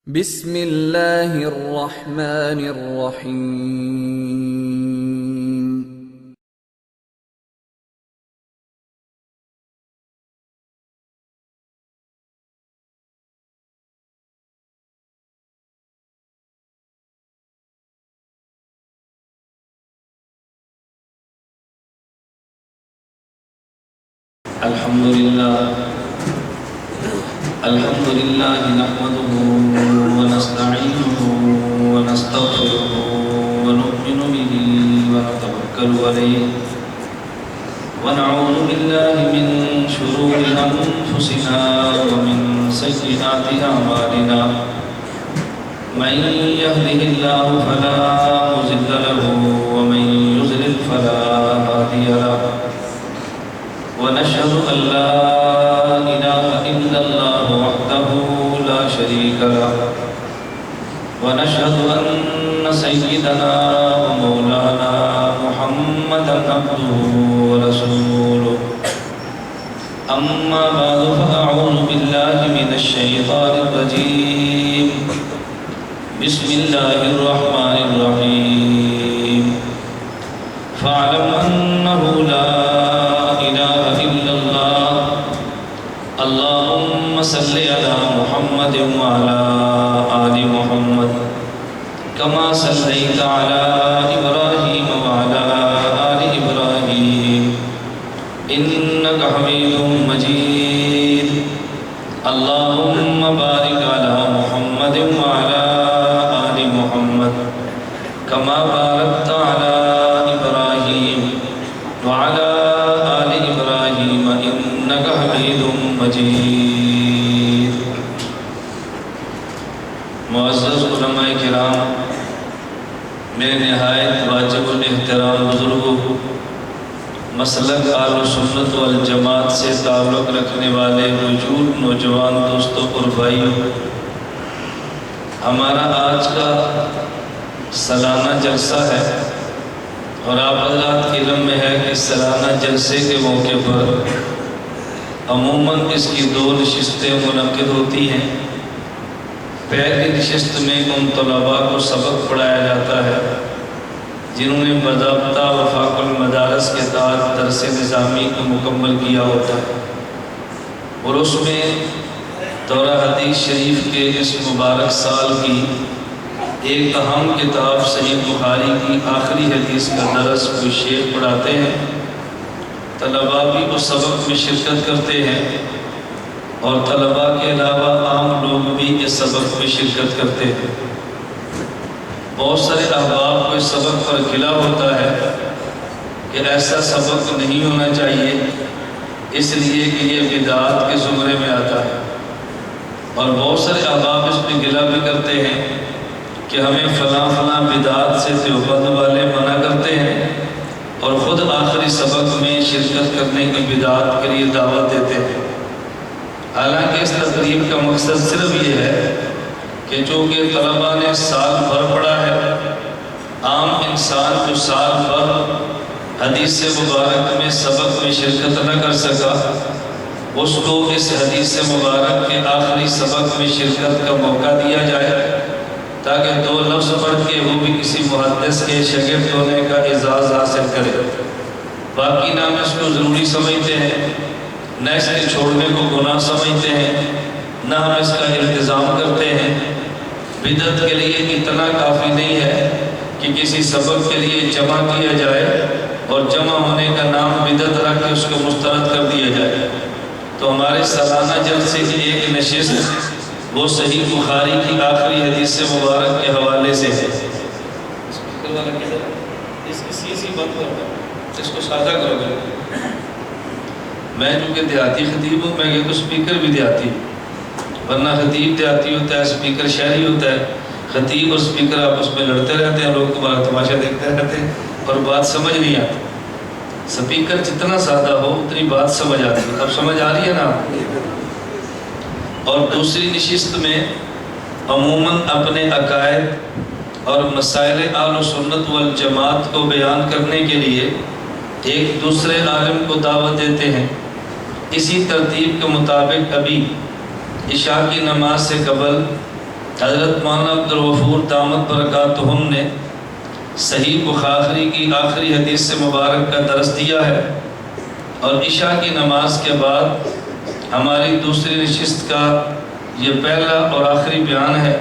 بسم اللہ الرحمن الرحیم۔ الحمد لله نحمده ونستعينه ونستغفره ونؤمن به ونتوكل عليه ونعوذ بالله من شرور أنفسنا ومن سيئات أعمالنا من يهده الله فلا مضل له ومن يضلل فلا هادي له ونشهد أن لا إله إلا الله وحده لا شريك له ونشهد أن سيدنا ومولانا محمدا عبده ورسوله أما بعد فأعوذ بالله من الشيطان الرجيم بسم الله الرحمن الرحيم فاعلم أنه لا إله إلا الله اللهم صل على محمد وعلى آل محمد كما صليت على إبراهيم وعلى آل إبراهيم إنك حميد مجيد اللهم بارك على محمد وعلى آل محمد كما باركت على إبراهيم وعلى آل إبراهيم إنك حميد مجيد۔ معزز علماء کرام، میرے نہایت واجب الاحترام بزرگوں، مسلک اہل سنت والجماعت سے تعلق رکھنے والے وجود نوجوان دوستوں اور بھائیوں، ہمارا آج کا سالانہ جلسہ ہے اور آپ حضرات کے علم میں ہے کہ سالانہ جلسے کے موقع پر عموماً اس کی 2 نشستیں منعقد ہوتی ہیں۔ پہلی نشست میں ان طلباء کو سبق پڑھایا جاتا ہے جنہوں نے باضابطہ وفاق المدارس کے تحت درس نظامی کو مکمل کیا ہوتا ہے، اور اس میں دورہ حدیث شریف کے اس مبارک سال کی ایک اہم کتاب صحیح بخاری کی آخری حدیث کا درس کوئی شیخ پڑھاتے ہیں۔ طلباء بھی اس سبق میں شرکت کرتے ہیں اور طلباء کے علاوہ عام لوگ بھی اس سبق میں شرکت کرتے ہیں۔ بہت سارے احباب کو اس سبق پر گلہ ہوتا ہے کہ ایسا سبق نہیں ہونا چاہیے، اس لیے کہ یہ بدعات کے زمرے میں آتا ہے، اور بہت سارے احباب اس میں گلہ بھی کرتے ہیں کہ ہمیں فلاں فلاں بدعات سے دیوبند والے منع کرتے ہیں اور خود آخری سبق میں شرکت کرنے کی بدعات کے لیے دعوت دیتے ہیں۔ حالانکہ اس تقریب کا مقصد صرف یہ ہے کہ چونکہ طلباء نے سال بھر پڑھا ہے، عام انسان جو سال بھر حدیث مبارک میں سبق میں شرکت نہ کر سکا، اس کو اس حدیث مبارک کے آخری سبق میں شرکت کا موقع دیا جائے تاکہ 2 لفظ پڑھ کے وہ بھی کسی محدث کے شاگرد ہونے کا اعزاز حاصل کرے۔ باقی نہ ہم اس کو ضروری سمجھتے ہیں، نہ اس کے چھوڑنے کو گناہ سمجھتے ہیں، نہ ہم اس کا التزام کرتے ہیں۔ بدعت کے لیے اتنا کافی نہیں ہے کہ کسی سبق کے لیے جمع کیا جائے اور جمع ہونے کا نام بدعت رکھ کے اس کو مسترد کر دیا جائے۔ تو ہمارے سالانہ جلسے کی ایک نشست وہ صحیح بخاری کی آخری حدیث مبارک کے حوالے سے ہے۔ اس کو سادہ کرو گے۔ میں چونکہ دیہاتی خطیب ہوں، میں یہ تو سپیکر بھی دیہاتی ہوں، ورنہ خطیب دیہاتی ہوتا ہے، سپیکر شہری ہوتا ہے۔ خطیب اور سپیکر آپس میں لڑتے رہتے ہیں، لوگ تمہارا تماشا دیکھتے رہتے ہیں اور بات سمجھ نہیں آتی۔ سپیکر جتنا سادہ ہو اتنی بات سمجھ آتی ہے۔ اب سمجھ آ رہی ہے نا؟ اور دوسری نشست میں عموماً اپنے عقائد اور مسائل اہل سنت والجماعت کو بیان کرنے کے لیے ایک دوسرے عالم کو دعوت دیتے ہیں۔ اسی ترتیب کے مطابق ابھی عشاء کی نماز سے قبل حضرت مولانا عبدالغفور دامت برکاتہم نے صحیح بخاری کی آخری حدیث سے مبارک کا درس دیا ہے، اور عشاء کی نماز کے بعد ہماری دوسری نشست کا یہ پہلا اور آخری بیان ہے،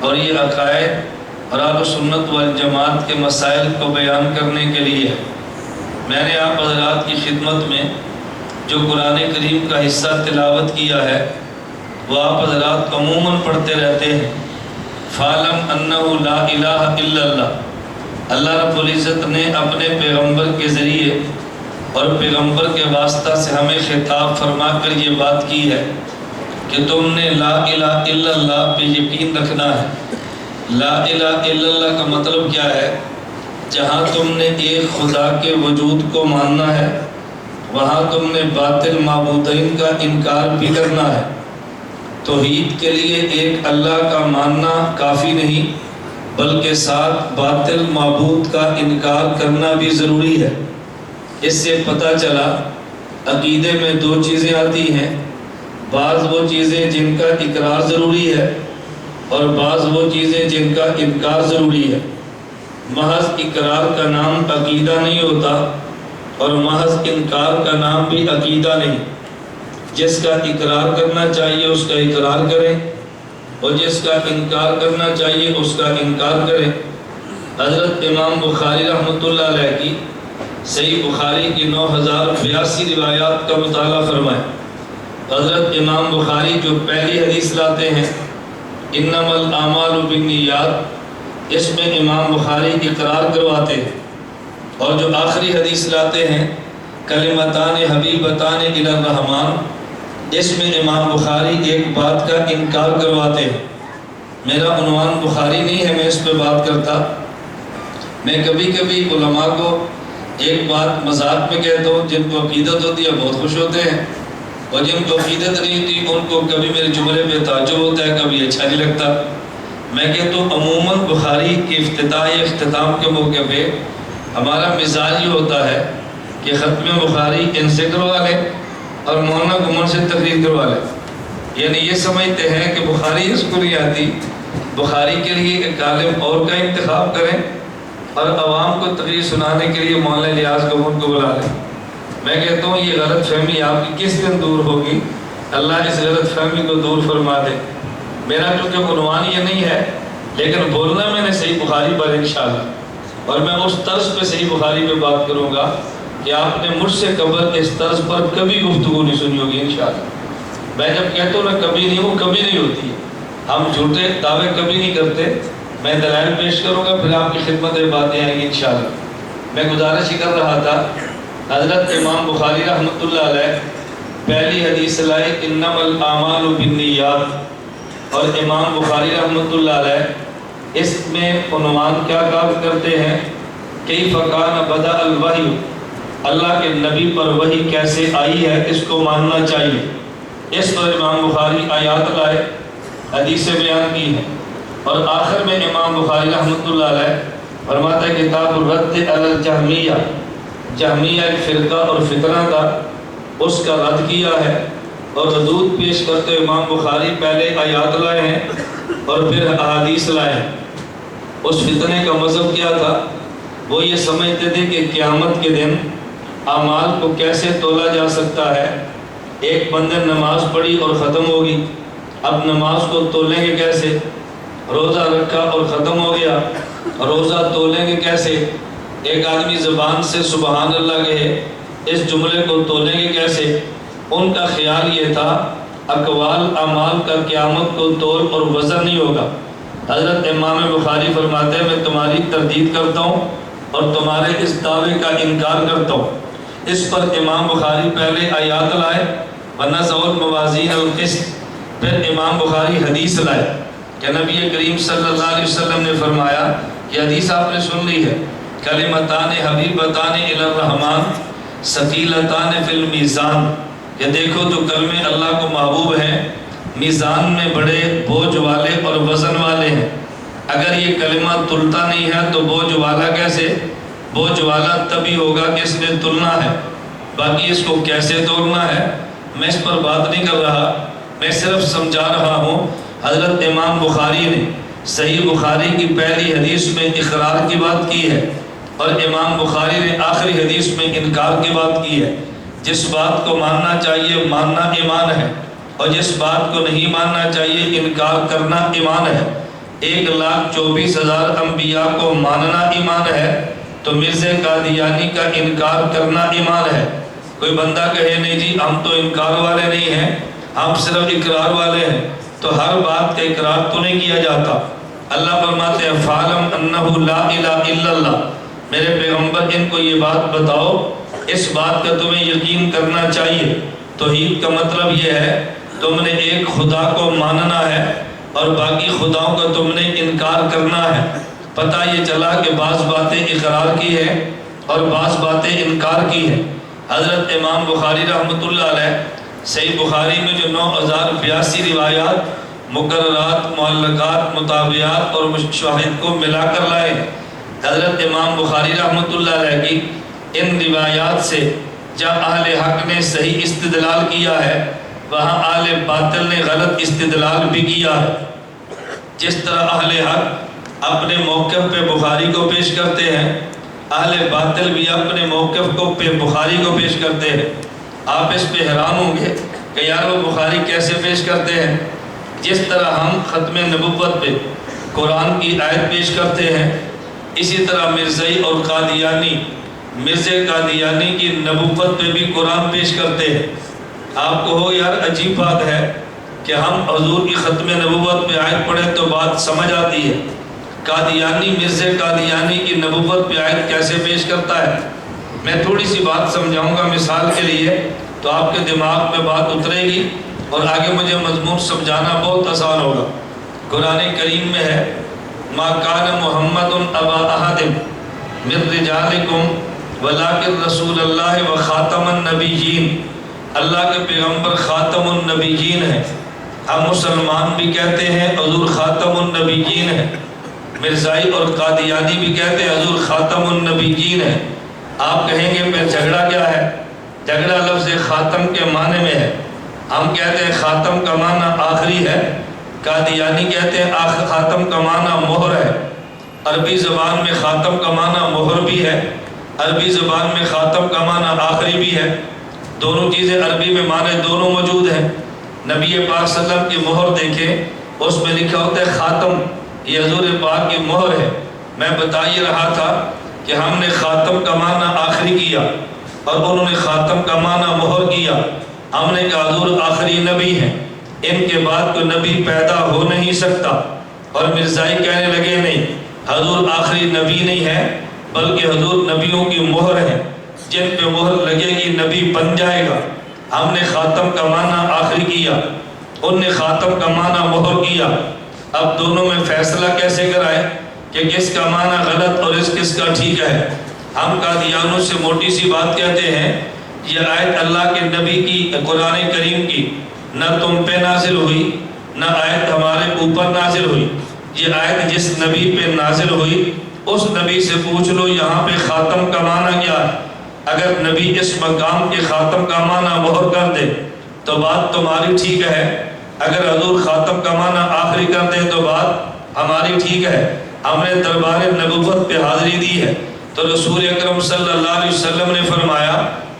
اور یہ عقائد اور اہل سنت والجماعت کے مسائل کو بیان کرنے کے لیے ہے۔ میں نے آپ حضرات کی خدمت میں جو قرآن کریم کا حصہ تلاوت کیا ہے وہ آپ حضرات عموماً پڑھتے رہتے ہیں۔ فَعْلَمْ أَنَّهُ لَا إِلَٰهَ إِلَّا اللَّهُ، اللہ رب العزت نے اپنے پیغمبر کے ذریعے اور پیغمبر کے واسطہ سے ہمیں خطاب فرما کر یہ بات کی ہے کہ تم نے لا الہ الا اللہ پہ یقین رکھنا ہے۔ لا الہ الا اللہ کا مطلب کیا ہے؟ جہاں تم نے ایک خدا کے وجود کو ماننا ہے وہاں تم نے باطل معبودین کا انکار بھی کرنا ہے۔ توحید کے لیے ایک اللہ کا ماننا کافی نہیں بلکہ ساتھ باطل معبود کا انکار کرنا بھی ضروری ہے۔ اس سے پتہ چلا عقیدے میں دو چیزیں آتی ہیں، بعض وہ چیزیں جن کا اقرار ضروری ہے اور بعض وہ چیزیں جن کا انکار ضروری ہے۔ محض اقرار کا نام عقیدہ نہیں ہوتا اور محض انکار کا نام بھی عقیدہ نہیں۔ جس کا اقرار کرنا چاہیے اس کا اقرار کریں اور جس کا انکار کرنا چاہیے اس کا انکار کریں۔ حضرت امام بخاری رحمۃ اللہ علیہ کی صحیح بخاری کی 9082 روایات کا مطالعہ فرمائیں۔ حضرت امام بخاری جو پہلی حدیث لاتے ہیں انما الاعمال بالنیات، اس میں امام بخاری اقرار کرواتے ہیں، اور جو آخری حدیث لاتے ہیں کلمتان حبیبتان الی الرحمن، اس میں امام بخاری ایک بات کا انکار کرواتے ہیں۔ میرا عنوان بخاری نہیں ہے، میں اس پہ بات کرتا۔ میں کبھی کبھی علماء کو ایک بات مذاق میں کہتا ہوں، جن کو عقیدت ہوتی ہے بہت خوش ہوتے ہیں، اور جن کو عقیدت نہیں ہوتی ان کو کبھی میرے جملے پہ تعجب ہوتا ہے، کبھی اچھا نہیں لگتا۔ میں کہتا ہوں عموماً بخاری کے افتتاح یا اختتام کے موقع پہ ہمارا مزاج یہ ہوتا ہے کہ ختم بخاری ان سے کروا لیں اور مولانا گمن سے تقریر کروا لیں، یعنی یہ سمجھتے ہیں کہ بخاری اس کو نہیں آتی، بخاری کے لیے ایک عالم اور کا انتخاب کریں اور عوام کو تقریر سنانے کے لیے مولانا الیاس گمن کو بلا لیں۔ میں کہتا ہوں یہ غلط فہمی آپ کی کس دن دور ہوگی، اللہ اس غلط فہمی کو دور فرما دے۔ میرا کیونکہ عنوان یہ نہیں ہے، لیکن بولنا میں نے صحیح بخاری پر انشاءاللہ، اور میں اس طرز پہ صحیح بخاری پہ بات کروں گا کہ آپ نے مجھ سے قبل اس طرز پر کبھی گفتگو نہیں سنی ہوگی انشاءاللہ۔ میں جب کہتا ہوں نا کبھی نہیں، وہ کبھی نہیں ہوتی ہے، ہم جھوٹے دعوے کبھی نہیں کرتے۔ میں دلائل پیش کروں گا پھر آپ کی خدمت میں باتیں آئیں گی انشاءاللہ۔ میں گزارش ہی کر رہا تھا، حضرت امام بخاری رحمۃ اللہ علیہ پہلی حدیث لائے انما الاعمال بالنیات، اور امام بخاری رحمۃ اللہ علیہ اس میں عنوان کیا کار کرتے ہیں، کیف کان بدأ الوحی، اللہ کے نبی پر وحی کیسے آئی ہے اس کو ماننا چاہیے۔ اس پر امام بخاری آیات لائے، حدیثیں بیان کی ہیں، اور آخر میں امام بخاری رحمۃ اللہ علیہ فرماتا ہے کتاب الرد علی الجہمیہ، جہمیہ ایک فرقہ اور فتنہ تھا، اس کا رد کیا ہے، اور ردود پیش کرتے امام بخاری پہلے آیات لائے ہیں اور پھر احادیث لائے ہیں۔ اس فتنے کا مذہب کیا تھا؟ وہ یہ سمجھتے تھے کہ قیامت کے دن اعمال کو کیسے تولا جا سکتا ہے۔ ایک بندے نماز پڑھی اور ختم ہوگی، اب نماز کو تولیں گے کیسے؟ روزہ رکھا اور ختم ہو گیا، روزہ تولیں گے کیسے؟ ایک آدمی زبان سے سبحان اللہ کہے، اس جملے کو تولیں گے کیسے؟ ان کا خیال یہ تھا اقوال اعمال کا قیامت کو تول اور وزن نہیں ہوگا۔ حضرت امام بخاری فرماتے ہیں میں تمہاری تردید کرتا ہوں اور تمہارے اس دعوے کا انکار کرتا ہوں۔ اس پر امام بخاری پہلے آیات لائے وَنَزَعُ الْمَوَازِينَ الْقِسْطَ، پھر امام بخاری حدیث لائے کہ نبی کریم صلی اللہ علیہ وسلم نے فرمایا، یہ حدیث آپ نے سن لی ہے، کلمتان حبیبتان الی الرحمن ثقیلتان فی المیزان، کہ دیکھو جو کلمے اللہ کو محبوب ہیں میزان میں بڑے بوجھ والے اور وزن والے ہیں۔ اگر یہ کلمہ تلتا نہیں ہے تو بوجھ والا کیسے؟ بوجھ والا تبھی ہوگا کہ اس نے تلنا ہے، باقی اس کو کیسے تولنا ہے میں اس پر بات نہیں کر رہا، میں صرف سمجھا رہا ہوں۔ حضرت امام بخاری نے صحیح بخاری کی پہلی حدیث میں اقرار کی بات کی ہے، اور امام بخاری نے آخری حدیث میں انکار کی بات کی ہے۔ جس بات کو ماننا چاہیے ماننا ایمان ہے، اور جس بات کو نہیں ماننا چاہیے انکار کرنا ایمان ہے۔ 1,24,000 انبیاء کو ماننا ایمان ہے، تو مرزا قادیانی کا انکار کرنا ایمان ہے۔ کوئی بندہ کہے نہیں جی ہم تو انکار والے نہیں ہیں، ہم صرف اقرار والے ہیں، تو ہر بات کا اقرار تو نہیں کیا جاتا۔ اللہ فرماتے ہیں فَعْلَمْ أَنَّهُ لَا إِلَهَ إِلَّا اللَّهُ، میرے پیغمبر ان کو یہ بات بتاؤ، اس بات کا تمہیں یقین کرنا چاہیے۔ توحید کا مطلب یہ ہے تم نے ایک خدا کو ماننا ہے اور باقی خداؤں کا تم نے انکار کرنا ہے۔ پتہ یہ چلا کہ بعض باتیں اقرار کی ہیں اور بعض باتیں انکار کی ہیں۔ حضرت امام بخاری رحمۃ اللہ علیہ صحیح بخاری میں جو 9,082 روایات، مقررات، معلقات، مطابعات اور شواہد کو ملا کر لائے، حضرت امام بخاری رحمۃ اللہ علیہ کی ان روایات سے جہاں اہل حق نے صحیح استدلال کیا ہے وہاں اہل باطل نے غلط استدلال بھی کیا ہے۔ جس طرح اہل حق اپنے موقف پہ بخاری کو پیش کرتے ہیں، اہل باطل بھی اپنے موقف کو پہ بخاری کو پیش کرتے ہیں۔ آپ اس پہ حیران ہوں گے کہ یار وہ بخاری کیسے پیش کرتے ہیں؟ جس طرح ہم ختم نبوت پہ قرآن کی آیت پیش کرتے ہیں، اسی طرح مرزائی اور قادیانی مرزا قادیانی کی نبوت پہ بھی قرآن پیش کرتے ہیں۔ آپ کو ہو یار عجیب بات ہے کہ ہم حضور کی ختم نبوت پہ آیت پڑھیں تو بات سمجھ آتی ہے، قادیانی مرزا قادیانی کی نبوت پہ آیت کیسے پیش کرتا ہے؟ میں تھوڑی سی بات سمجھاؤں گا مثال کے لیے، تو آپ کے دماغ میں بات اترے گی اور آگے مجھے مضمون سمجھانا بہت آسان ہوگا۔ قرآن کریم میں ہے ما کان محمد ابا احد من رجالکم ولکن رسول اللہ و خاتم النبیین، اللہ کے پیغمبر خاتم النبیین ہیں۔ ہم مسلمان بھی کہتے ہیں حضور خاتم النبیین ہیں، مرزائی اور قادیانی بھی کہتے ہیں حضور خاتم النبیین ہیں۔ آپ کہیں گے پھر جھگڑا کیا ہے؟ جھگڑا لفظ خاتم کے معنی میں ہے۔ ہم کہتے ہیں خاتم کا معنی آخری ہے، قادیانی کہتے ہیں خاتم کا معنی مہر ہے۔ عربی زبان میں خاتم کا معنی مہر بھی ہے، عربی زبان میں خاتم کا معنی آخری بھی ہے، دونوں چیزیں عربی میں معنی دونوں موجود ہیں۔ نبی پاک صلی اللہ علیہ وسلم کی مہر دیکھیں، اس میں لکھا ہوتا ہے خاتم، یہ حضور پاک کی مہر ہے۔ میں بتا یہ رہا تھا کہ ہم نے خاتم کا معنی آخری کیا اور انہوں نے خاتم کا معنی مہر کیا۔ ہم نے کہا حضور آخری نبی ہیں، ان کے بعد کوئی نبی پیدا ہو نہیں سکتا، اور مرزائی کہنے لگے نہیں، حضور آخری نبی نہیں ہے بلکہ حضور نبیوں کی مہر ہے، جن پہ مہر لگے گی نبی بن جائے گا۔ ہم نے خاتم کا معنی آخری کیا، ان نے خاتم کا معنی مہر کیا۔ اب دونوں میں فیصلہ کیسے کرائے کہ کس کا معنی غلط اور کس کا ٹھیک ہے؟ ہم قادیانوں سے موٹی سی بات کہتے ہیں، یہ آیت اللہ کے نبی کی قرآن کریم کی نہ تم پہ نازل ہوئی نہ آیت ہمارے اوپر نازل ہوئی، یہ آیت جس نبی پہ نازل ہوئی اس نبی سے پوچھ لو یہاں پہ خاتم کا معنی کیا ہے۔ اگر نبی اس مقام کے خاتم کا معنی مہر کر دے تو بات تمہاری ٹھیک ہے، اگر حضور خاتم کا معنی آخری کر دے تو بات ہماری ٹھیک ہے۔ ہم نے دربار نبوت پہ حاضری دی ہے تو رسول اکرم صلی اللہ علیہ وسلم نے فرمایا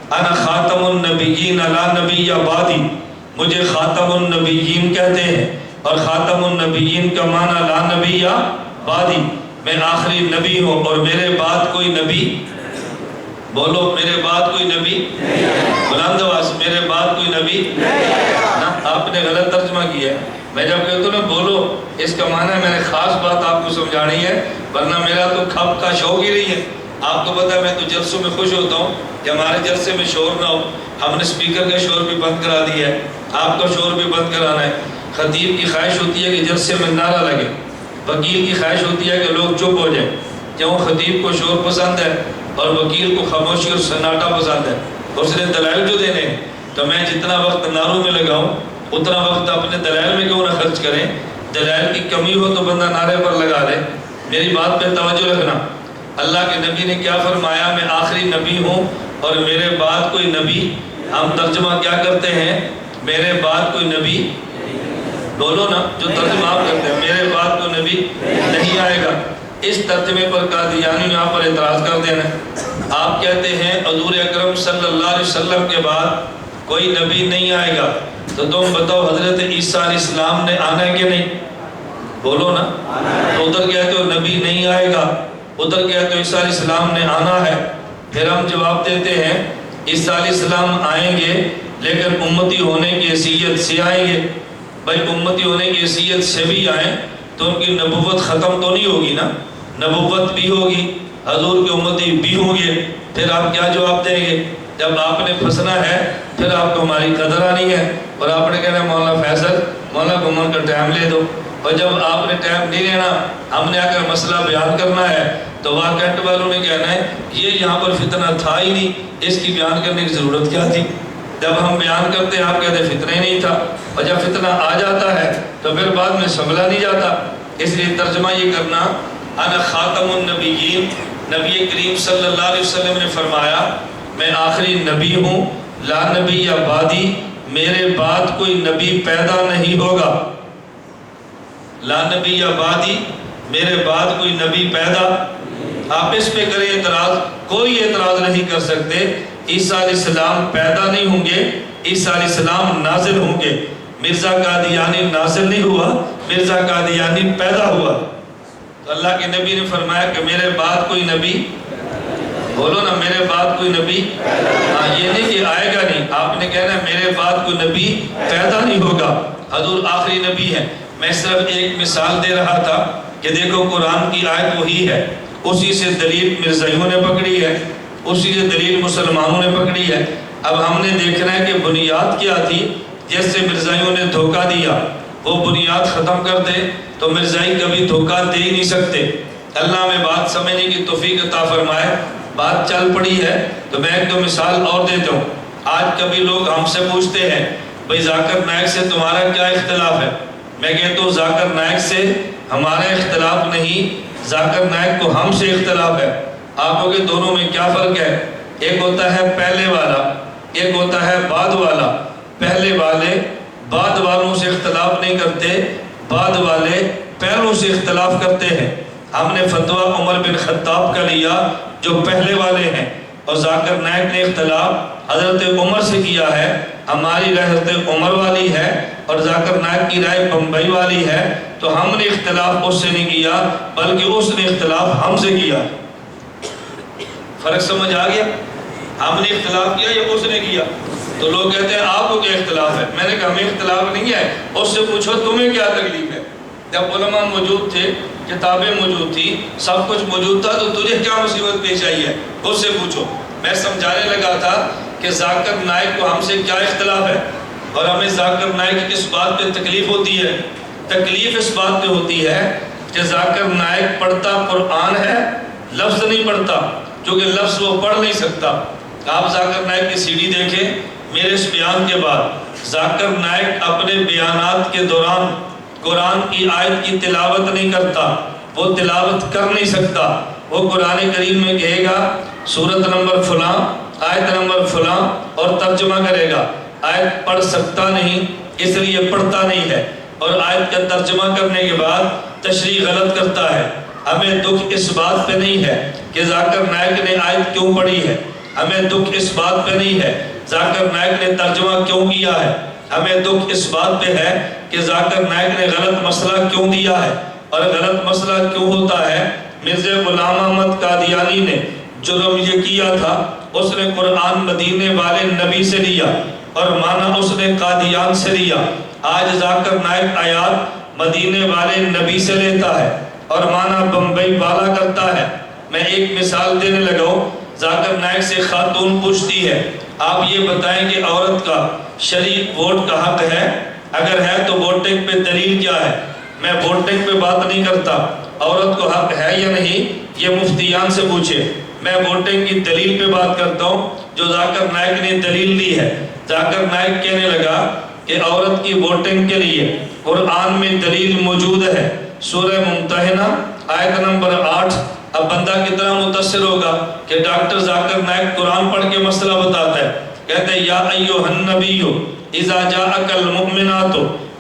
انا خاتم النبیین لا نبی بعدی، مجھے خاتم النبیین کہتے ہیں، اور خاتم النبیین کا معنی لا نبی بعدی، میں آخری نبی ہوں اور میرے بعد کوئی نبی، بولو میرے بعد کوئی نبی، بلند آواز میرے بعد کوئی نبی نا، آپ نے غلط ترجمہ کیا ہے۔ میں جب کہتا ہوں نا بولو، اس کا معنی ہے میں نے خاص بات آپ کو سمجھانی ہے، ورنہ میرا تو کھپ کا شوق ہی نہیں ہے۔ آپ کو پتا ہے میں تو جلسوں میں خوش ہوتا ہوں کہ ہمارے جلسے میں شور نہ ہو، ہم نے سپیکر کا شور بھی بند کرا دیا ہے، آپ کا شور بھی بند کرانا ہے۔ خطیب کی خواہش ہوتی ہے کہ جلسے میں نعرہ لگے، وکیل کی خواہش ہوتی ہے کہ لوگ چپ ہو جائیں، کیوں خطیب کو شور پسند ہے اور وکیل کو خاموشی اور سناٹا پسند ہے، اس نے دلائل جو دینے ہیں، تو میں جتنا وقت نعروں میں لگاؤں اتنا وقت اپنے دلائل میں کیوں نہ خرچ کریں۔ دلائل کی کمی ہو تو بندہ نعرے پر لگا دے۔ میری بات پہ توجہ رکھنا، اللہ کے نبی نے کیا فرمایا، میں آخری نبی ہوں اور میرے بعد کوئی نبی، ہم ترجمہ کیا کرتے ہیں، میرے بعد کوئی نبی بولو نا، جو ترجمہ آپ کرتے ہیں میرے بعد کوئی نبی نہیں آئے گا، اس ترجمے پر قادیانی یہاں پر اعتراض کر دینا۔ آپ کہتے ہیں حضور اکرم صلی اللہ علیہ وسلم کے بعد کوئی نبی نہیں آئے گا، تو تم بتاؤ حضرت عیسیٰ علیہ السلام نے آنا ہے کہ نہیں؟ بولو نا۔ تو ادھر کہتے ہو نبی نہیں آئے گا، ادھر کہتے ہو عیسیٰ علیہ السلام نے آنا ہے۔ پھر ہم جواب دیتے ہیں عیسیٰ علیہ السلام آئیں گے لیکن امتی ہونے کی حیثیت سے آئیں گے۔ بھائی امتی ہونے کی حیثیت سے بھی آئیں تو ان کی نبوت ختم تو نہیں ہوگی نا، نبوت بھی ہوگی، حضور کی امتی بھی ہوں گے۔ پھر آپ کیا جواب دیں گے؟ جب آپ نے پھنسنا ہے پھر آپ کو ہماری قدر آنی ہے، اور آپ نے کہنا مولانا فیصل مولانا گمان کا ٹائم لے دو، اور جب آپ نے ٹائم نہیں لینا، ہم نے اگر مسئلہ بیان کرنا ہے تو واقعات والوں نے کہنا ہے یہ یہاں پر فتنہ تھا ہی نہیں، اس کی بیان کرنے کی ضرورت کیا تھی؟ جب ہم بیان کرتے ہیں آپ کہتے ہیں فتنہ ہی نہیں تھا، اور جب فتنہ آ جاتا ہے تو پھر بعد میں سنبھلا نہیں جاتا۔ اس لیے ترجمہ یہ کرنا، انا خاتم النبیین، نبی کریم صلی اللہ علیہ وسلم نے فرمایا میں آخری نبی ہوں، لا نبی یا بعدی، میرے بعد کوئی نبی پیدا نہیں ہوگا، لا نبی یا بعدی، میرے بعد کوئی نبی پیدا۔ آپ اس پہ کریں اعتراض، کوئی اعتراض نہیں کر سکتے۔ عیسیٰ علیہ السلام پیدا نہیں ہوں گے، عیسیٰ علیہ السلام نازل ہوں گے۔ مرزا قادیانی نازل نہیں ہوا، مرزا قادیانی پیدا ہوا۔ تو اللہ کے نبی نے فرمایا کہ میرے بعد کوئی نبی، بولو نا میرے بعد کوئی نبی، ہاں یہ نہیں کہ آئے گا نہیں، آپ نے کہنا میرے بعد کوئی نبی پیدا نہیں ہوگا، حضور آخری نبی ہے۔ میں صرف ایک مثال دے رہا تھا کہ دیکھو قرآن کی آیت وہی ہے، اسی سے دلیل مرزائیوں نے پکڑی ہے، اسی سے دلیل مسلمانوں نے پکڑی ہے۔ اب ہم نے دیکھنا ہے کہ بنیاد کیا تھی جس سے مرزائیوں نے دھوکہ دیا، وہ بنیاد ختم کر دے تو مرزائی کبھی دھوکہ دے ہی نہیں سکتے۔ اللہ میں بات سمجھنے کی توفیق عطا فرمائے۔ بات چل پڑی ہے تو میں ایک دو مثال اور دیتا ہوں۔ آج کبھی لوگ ہم سے پوچھتے ہیں بھئی ذاکر نائک سے تمہارا کیا اختلاف ہے؟ میں کہتا ہوں ذاکر نائک سے ہمارا اختلاف نہیں، ذاکر نائک کو ہم سے اختلاف ہے۔ آپ کو کہ دونوں میں کیا فرق ہے؟ ایک ہوتا ہے پہلے والا، ایک ہوتا ہے بعد والا۔ پہلے والے بعد والوں سے اختلاف نہیں کرتے، بعد والے پہلوں سے اختلاف کرتے ہیں۔ ہم نے فتویٰ عمر بن خطاب کا لیا جو پہلے والے ہیں، اور ذاکر نائک نے اختلاف حضرت عمر سے کیا ہے۔ ہماری رائے حضرت عمر والی ہے اور ذاکر نائک کی رائے بمبئی والی ہے، تو ہم نے اختلاف اس سے نہیں کیا بلکہ اس نے اختلاف ہم سے کیا۔ فرق سمجھ آ گیا؟ ہم نے اختلاف کیا یا اس نے کیا؟ تو لوگ کہتے ہیں آپ کو کیا اختلاف ہے؟ میں نے کہا ہمیں اختلاف نہیں ہے، اس سے پوچھو تمہیں کیا تکلیف ہے؟ جب علماء موجود تھے، کتابیں موجود تھی، سب کچھ موجود تھا، تو تجھے کیا مصیبت پیش آئی ہے؟ اس سے پوچھو۔ میں سمجھانے لگا تھا کہ ذاکر نائک کو ہم سے کیا اختلاف ہے، اور ہمیں ذاکر نائک کس بات پہ تکلیف ہوتی ہے؟ تکلیف اس بات پہ ہوتی ہے کہ ذاکر نائک پڑھتا قرآن ہے، لفظ نہیں پڑھتا، کیونکہ لفظ وہ پڑھ نہیں سکتا۔ آپ ذاکر نائک کی سی ڈی دیکھیں، میرے اس بیان کے بعد ذاکر نائک اپنے بیانات کے دوران قرآن کی آیت کی تلاوت نہیں کرتا، وہ تلاوت کر نہیں سکتا۔ وہ قرآن کریم میں کہے گا سورت نمبر فلاں، آیت نمبر فلاں، اور ترجمہ کرے گا۔ آیت پڑھ سکتا نہیں، اس لیے پڑھتا نہیں ہے، اور آیت کا ترجمہ کرنے کے بعد تشریح غلط کرتا ہے۔ ہمیں دکھ اس بات پہ نہیں ہے کہ ذاکر نائک نے آیت کیوں پڑھی ہے، ہمیں دکھ اس بات پہ نہیں ہے ذاکر نائک نے ترجمہ کیوں کیا ہے، ہمیں دکھ اس بات پہ ہے کہ ذاکر نائک نے غلط مسئلہ کیوں دیا ہے، اور غلط مسئلہ کیوں ہوتا ہے۔ مرزا غلام احمد قادیانی نے جرم یہ کیا تھا، اس نے قرآن مدینے والے نبی سے لیا اور مانا اس نے قادیان سے لیا۔ آج ذاکر نائک آیات مدینے والے نبی سے لیتا ہے اور مانا بمبئی والا کرتا ہے۔ میں ایک مثال دینے لگا ہوں، ذاکر نائک سے خاتون پوچھتی ہے آپ یہ بتائیں کہ عورت کا شرعی ووٹ کا حق ہے، اگر ہے تو ووٹنگ پہ دلیل کیا ہے؟ میں ووٹنگ پہ بات نہیں کرتا، عورت کو حق ہے یا نہیں یہ مفتیان سے پوچھے۔ میں ووٹنگ کی دلیل پہ بات کرتا ہوں جو ذاکر نائک نے دلیل دی ہے۔ ذاکر نائک کہنے لگا کہ عورت کی ووٹنگ کے لیے قرآن میں دلیل موجود ہے، سورہ ممتحنہ آیت نمبر 8۔ اب بندہ کتنا متاثر ہوگا کہ ڈاکٹر ذاکر نائک قرآن پڑھ کے مسئلہ بتاتا ہے، کہتے ہیں یا ایھا النبی اذا جاءک المؤمنات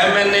MNA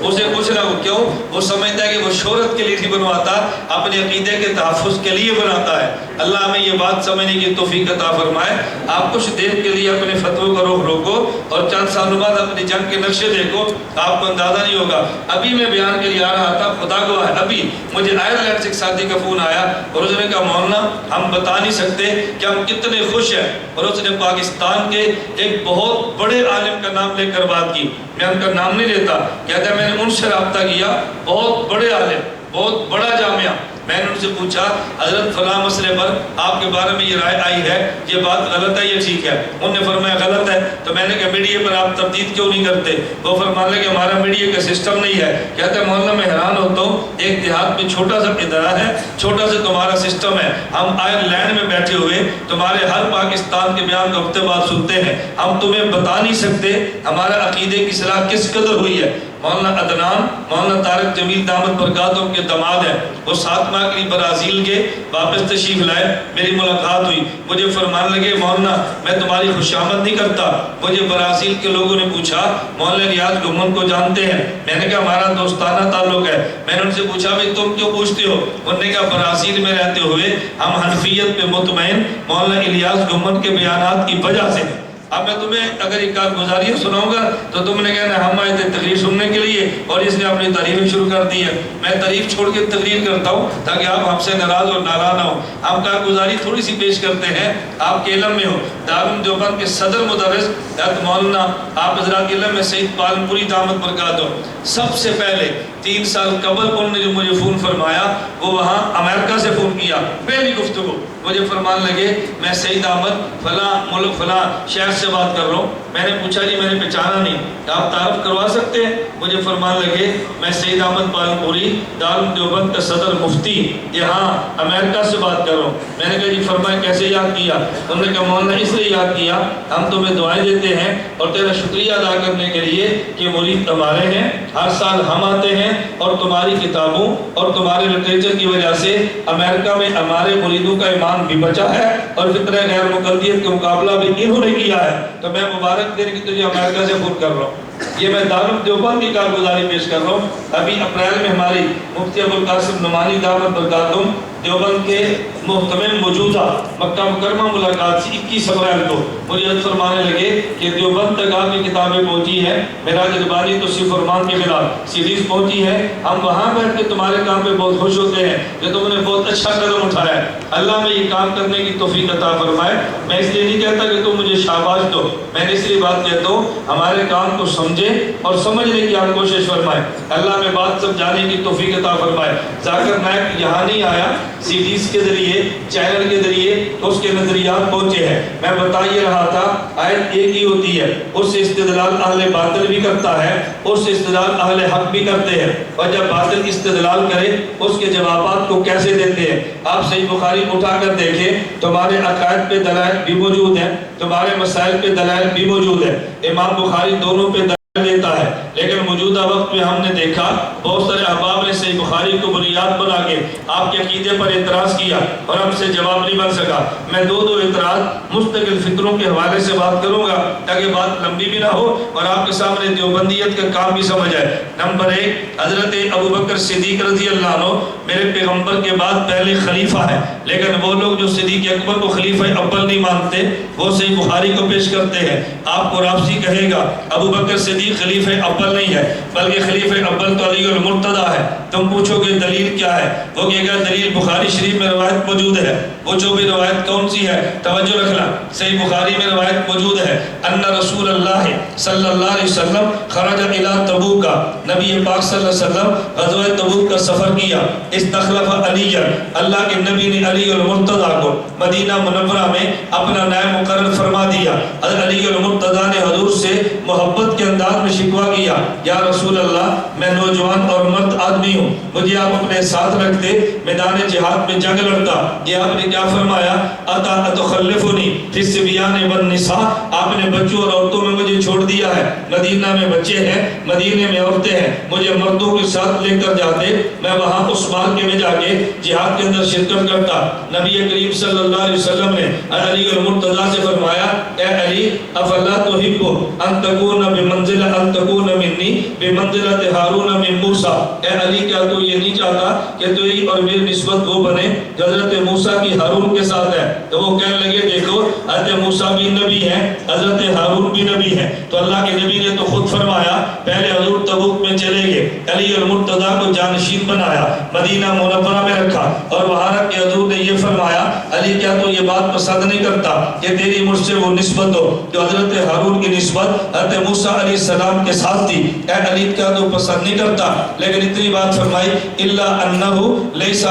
اسے کچھ نہ ہو، کیوں؟ وہ سمجھتا ہے کہ وہ شہرت کے لیے نہیں بنواتا، اپنے عقیدے کے تحفظ کے لیے بناتا ہے۔ اللہ ہمیں یہ بات سمجھنے کی توفیق عطا فرمائے۔ آپ کچھ دیر کے لیے اپنے فتووں کا رخ روکو اور چند سالوں بعد اپنی جنگ کے نقشے دیکھو، آپ کو اندازہ نہیں ہوگا۔ ابھی میں بیان کے لیے آ رہا تھا، خدا گواہ ہے، ابھی مجھے آئرلینڈ سے ایک ساتھی کا فون آیا اور اس نے کہا مولانا ہم بتا نہیں سکتے کہ ہم کتنے خوش ہیں، اور اس نے پاکستان کے ایک بہت بڑے عالم کا نام لے کر بات کی، میں ان کا نام نہیں لیتا، کہتا ہے میں نے ان سے رابطہ کیا، بہت بڑے عالم، بہت بڑا جامعہ۔ میں نے ان سے پوچھا حضرت فلاں مسئلے پر آپ کے بارے میں یہ رائے آئی ہے، یہ بات غلط ہے یہ ٹھیک ہے؟ انہوں نے فرمایا غلط ہے۔ تو میں نے کہا میڈیا پر آپ تردید کیوں نہیں کرتے؟ وہ فرمانے لگے ہمارا میڈیا کا سسٹم نہیں ہے۔ کہتے ہیں مولانا میں حیران ہوتا ہوں، ایک دیہات میں چھوٹا سا ادارہ ہے، چھوٹا سا تمہارا سسٹم ہے، ہم آئرلینڈ میں بیٹھے ہوئے تمہارے ہر پاکستان کے بیان کو ہفتے بعد سنتے ہیں، ہم تمہیں بتا نہیں سکتے ہمارا عقیدے کی اصلاح کس قدر ہوئی ہے۔ مولانا عدنان، مولانا طارق جمیل دامت برکاتہم کے داماد ہیں، وہ 7 ماہ کے لیے برازیل کے واپس تشریف لائے، میری ملاقات ہوئی، مجھے فرمانے لگے مولانا میں تمہاری خوشامد نہیں کرتا، مجھے برازیل کے لوگوں نے پوچھا مولانا ریاض گھمن کو جانتے ہیں؟ میں نے کہا ہمارا دوستانہ تعلق ہے۔ میں نے ان سے پوچھا بھائی تم کیوں پوچھتے ہو؟ انہوں نے کہا برازیل میں رہتے ہوئے ہم حنفیت پہ مطمئن مولانا الیاس گھمن کے بیانات کی وجہ سے۔ اب میں تمہیں اگر ایک کارگزاری سناؤں گا تو تم نے کہنا ہم آئے تھے تقریر سننے کے لیے اور اس نے اپنی تعریفیں شروع کر دی ہے۔ میں تعریف چھوڑ کے تقریر کرتا ہوں تاکہ آپ ہم سے ناراض اور ناراض نہ ہو۔ ہم کارگزاری تھوڑی سی پیش کرتے ہیں، آپ کے علم میں ہو دارالعلوم دیوبند کے صدر مدرس حضرت مولانا آپ حضرات کے علم میں سید پالن پوری دامت برکاتہم، سب سے پہلے 3 سال قبل انہوں نے جو مجھے فون فرمایا وہ وہاں امریکہ سے فون کیا، پہلی گفتگو مجھے فرمان لگے میں سعید احمد فلاں ملک فلاں شہر سے بات کر رہا ہوں۔ میں نے پوچھا جی میں نے پہچانا نہیں، آپ تعارف کروا سکتے ہیں؟ مجھے فرمان لگے میں سعید احمد پالن پوری دارالعلوم دیوبند کا صدر مفتی یہاں امریکہ سے بات کر رہا ہوں۔ میں نے کہا جی فرمائیں کیسے یاد کیا؟ انہوں نے کہا مولانا اس لیے یاد کیا ہم تمہیں دعائیں دیتے ہیں اور تیرا شکریہ ادا کرنے کے لیے کہ مرید تمہارے ہیں، ہر سال ہم آتے ہیں اور تمہاری کتابوں اور تمہارے لٹریچر کی وجہ سے امریکہ میں ہمارے مریدوں کا ایمان بھی بچا ہے اور فطرہ غیر مقلدیت کا مقابلہ بھی انہوں نے کیا ہے، تو میں مبارک دینے کی تجھے امریکہ سے فون کر رہا ہوں۔ یہ میں دارالعلوم دیوبند کی کارگزاری پیش کر رہا ہوں۔ ابھی اپریل میں ہماری مفتی ابوالقاسم نعمانی دامت برکاتہم دیوبند کے محتمل موجودہ مکہ مکرمہ ملاقات سے 21 اپریل کو مجھے عرض فرمانے لگے کہ دیوبند تک آپ کی کتابیں پہنچی ہیں، معراج الباری توصیف فرمان کے خلاف سیریز پہنچی ہے، ہم وہاں بیٹھ کے تمہارے کام پہ بہت خوش ہوتے ہیں کہ تم نے بہت اچھا قدم اٹھایا ہے، اللہ میں یہ کام کرنے کی توفیق عطا فرمائے۔ میں اس لیے نہیں کہتا کہ تم مجھے شاباش دو، میں نے اس لیے بات کہتا ہوں ہمارے کام کو سمجھے اور سمجھنے کی آپ کوشش فرمائے، اللہ میں بات سمجھانے کی توفیق عطا فرمائے۔ ذاکر نائک یہاں نہیں آیا، سیڈیز کے ذریعے چینل کے ذریعے اس کے نظریات پہنچے ہیں۔ میں بتا یہ رہا تھا آیت ایک ہی ہوتی ہے، اس سے استدلال اہل باطل بھی کرتا ہے، اس سے استدلال اہل حق بھی کرتے ہیں، اور جب باطل استدلال کرے اس کے جوابات کو کیسے دیتے ہیں۔ آپ صحیح بخاری اٹھا کر دیکھیں، تمہارے عقائد پہ دلائل بھی موجود ہیں، تمہارے مسائل پہ دلائل بھی موجود ہیں، امام بخاری دونوں پہ دلائل دیتا ہے، لیکن موجودہ وقت میں ہم نے دیکھا بہت سارے احباب نے صحیح بخاری کو بنیاد بنا کے آپ کے عقیدے پر اعتراض کیا اور ہم سے جواب نہیں بن سکا۔ میں دو اعتراض مستقل فکروں کے حوالے سے بات کروں گا تاکہ بات لمبی بھی نہ ہو اور آپ کے سامنے دیوبندیت کا کام بھی سمجھ آئے۔ نمبر 1، حضرت ابوبکر صدیق رضی اللہ عنہ میرے پیغمبر کے بعد پہلے خلیفہ ہے، لیکن وہ لوگ جو صدیق اکبر کو خلیفہ اول نہیں مانتے وہ صحیح بخاری کو پیش کرتے ہیں۔ آپ کو رابطی کہے گا ابوبکر صدیق خلیفہ اول نہیں ہے بلکہ خلیفہ اول تو علی المرتضیٰ ہے۔ تم پوچھو کہ دلیل کیا ہے، وہ کہے گا دلیل بخاری شریف میں روایت موجود ہے۔ پوچھو بھی روایت کون سی ہے، توجہ رکھنا، صحیح بخاری میں روایت موجود ہے، ان رسول اللہ صلی اللہ علیہ وسلم خرج الی تبوک، نبی پاک صلی اللہ علیہ وسلم غزوہ تبوک کا سفر کیا، استخلف علی، اللہ کے نبی نے علی المرتضیٰ کو مدینہ منورہ میں اپنا نائب مقرر فرما دیا۔ حضرت علی المرتضیٰ نے حضور سے محبت کے انداز میں شکوہ کیا، یا رسول اللہ میں نوجوان اور مرد آدمی ہوں، مجھے آپ اپنے ساتھ رکھتے میدان جہاد میں جنگ لڑتا۔ یہ آپ نے کیا فرمایا، اتا اتخلفنی فی الصبیان والنساء، آپ نے بچوں اور عورتوں میں مجھے چھوڑ دیا ہے، مدینہ میں بچے ہیں، مدینے میں عورتیں ہیں، مجھے مردوں کے ساتھ لے کر جاتے، میں وہاں اس مارکے میں جا کے جہاد کے اندر شرکت کرتا۔ نبی کریم صلی اللہ علیہ وسلم نے علی المرتضیٰ سے فرمایا، اے علی افلا تحب ان تکون بمنزل ان تکون منی، بمنزلت ہارون من موسیٰ، اے علی کیا تو یہ نہیں چاہتا کہ تیری اور میری نسبت وہ بنے جو حضرت موسیٰ کی ہارون کے ساتھ ہے؟ تو وہ کہنے لگے دیکھو حضرت موسیٰ بھی نبی ہیں، حضرت ہارون بھی نبی ہیں، تو اللہ کے نبی نے تو خود فرمایا پہلے حضور تبوک میں چلے گئے، علی المرتضیٰ کو جانشین بنایا، مدینہ منورہ میں رکھا، اور وہاں رکھ کے حضور نے یہ فرمایا علی کیا تو یہ بات پسند نہیں کرتا کہ تیری مجھ سے وہ نسبت ہو جو حضرت ہارون کی نسبت حضرت موسیٰ علیہ السلام کے ساتھ تھی؟ اے علی کیا تو پسند نہیں کرتا؟ لیکن اتنی بات فرمائی الا انہو لیس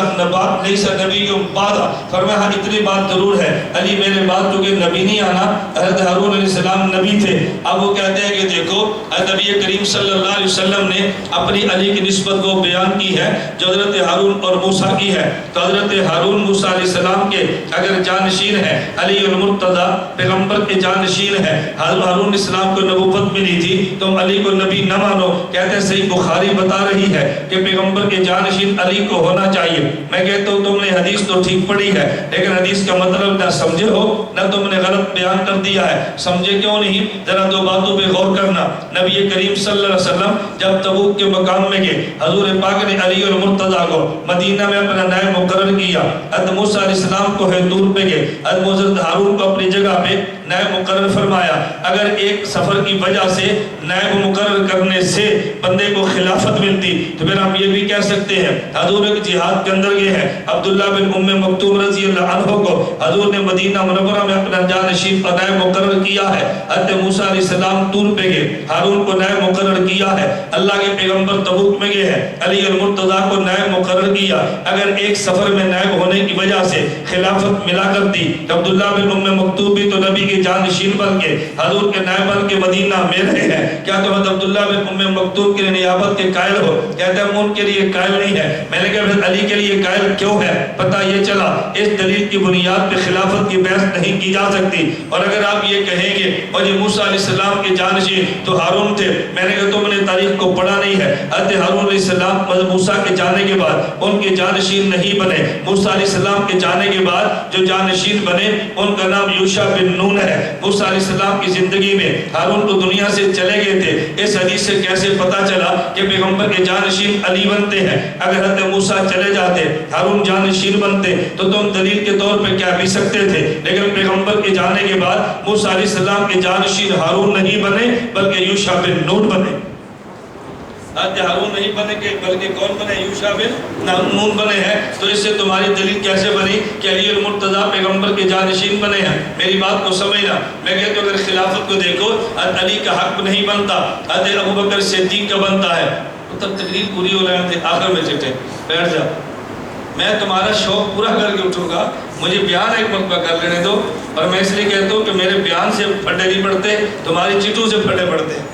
نبی بعد، فرمایا ہاں اتنی بات ضرور ہے علی میرے بعد چونکہ نبی نہیں آنا، حضرت ہارون علیہ السلام نبی تھے۔ اب وہ کہتے ہیں کہ دیکھو نبی کریم صلی اللہ علیہ وسلم نے اپنی علی کی نسبت وہ بیان کی ہے جو حضرت ہارون اور موسیٰ کی ہے، تو حضرت ہارون موسیٰ علیہ السلام کے اگر جانشین ہے، علی المرتضیٰ پیغمبر کے جانشین ہے، حضرت ہارون علیہ السلام کو نبوت ملی تھی، تم علی کو نبی نہ مانو۔ کہتے ہیں صحیح بخاری بتا رہی ہے کہ پیغمبر کے جانشین علی کو ہونا چاہیے۔ میں کہتا ہوں تم نے حدیث تو ٹھیک پڑھی ہے لیکن حدیث کا مطلب نہ سمجھے ہو نہ تم نے غلط بیان کر دیا ہے، سمجھے کیوں نہیں؟ ذرا دو باتوں پہ غور کرنا۔ نبی کریم صلی اللہ علیہ وسلم جب تبوک کے مقام میں گئے، حضور پاک نے علی المرتضیٰ کو مدینہ میں اپنا نائب مقرر کیا، حضرت موسیٰ علیہ السلام کو طور پہ گئے، حضرت ہارون کو اپنی جگہ پہ نائب مقرر فرمایا۔ اگر ایک سفر کی وجہ سے نائب مقرر کرنے سے بندے کو خلافت ملتی تو پھر ہم یہ بھی کہہ سکتے ہیں حضور ایک جہاد کے اندر گئے ہیں، عبداللہ بن ام مکتوم رضی اللہ عنہ کو حضور نے مدینہ منورہ میں اپنا جانشین اور نائب مقرر کیا ہے، حضرت موسیٰ علیہ السلام طور پہ گئے، ہارون کو نائب مقرر کیا ہے، اللہ کے پیغمبر تبوک میں گئے ہیں، علی المرتضیٰ کو نائب مقرر کیا۔ اگر ایک سفر میں نائب ہونے کی وجہ سے خلافت ملا کرتی تو عبداللہ بن ام مکتوم بھی تو نبی کے جانشین بن کے حضور کے نائب بن کے مدینہ میں رہے ہیں، کیا تو عبداللہ بن ام مکتوم کے نیابت کے قائل ہو؟ کہتے ہیں ان کے لیے قائل نہیں ہے۔ میں نے کہا پھر علی کے لیے قائل کیوں ہے؟ پتہ یہ چلا اس دلیل کی بنیاد پہ خلافت کی بحث نہیں کی جا سکتی۔ اور اگر آپ یہ کہیں گے اور یہ موسیٰ علیہ السلام کے جانشین تو ہارون تھے، میں نے کہا تم نے تاریخ کو پڑھا نہیں ہے، حضرت ہارون علیہ السلام موسیٰ کے جانے کے بعد ان کے جانشین نہیں بنے، موسیٰ علیہ السلام کے جانے کے بعد جو جانشین بنے ان کا نام یوشع بن نون ہے۔ موسیٰ علیہ السلام کی زندگی میں ہارون تو دنیا سے چلے گئے تھے، اس حدیث سے کیسے پتا چلا کہ پیغمبر کے جانشین علی بنتے ہیں؟ اگر حضرت موسیٰ چلے جاتے ہارون جانشین بنتے تو تم دلیل کے طور پہ کیا بھی سکتے تھے، لیکن پیغمبر کے جانے کے بعد موسیٰ علیہ السلام کے جانشین ہارون نہیں بنے بلکہ یوشع بن نون بنے۔ حضرت ہارون نہیں بنے کہ بلکہ کون بنے؟ یوشع بن نون بنے ہیں۔ تو اس سے تمہاری دلیل کیسے بنی کہ علی المرتضیٰ پیغمبر کے جانشین بنے ہیں؟ میری بات کو سمجھنا۔ میں کہتا ہوں اگر خلافت کو دیکھو حضرت علی کا حق نہیں بنتا، حضرت ابوبکر صدیق کا بنتا ہے۔ تب تقریر پوری ہو رہے تھے، آخر میں چٹے بیٹھ جاؤ، میں تمہارا شوق پورا کر کے اٹھوں گا، مجھے بیان ایک مرتبہ کر لینے دو۔ اور میں اس لیے کہتا ہوں کہ میرے بیان سے پھٹے نہیں پڑتے، تمہاری چٹوں سے پھٹے پڑتے ہیں۔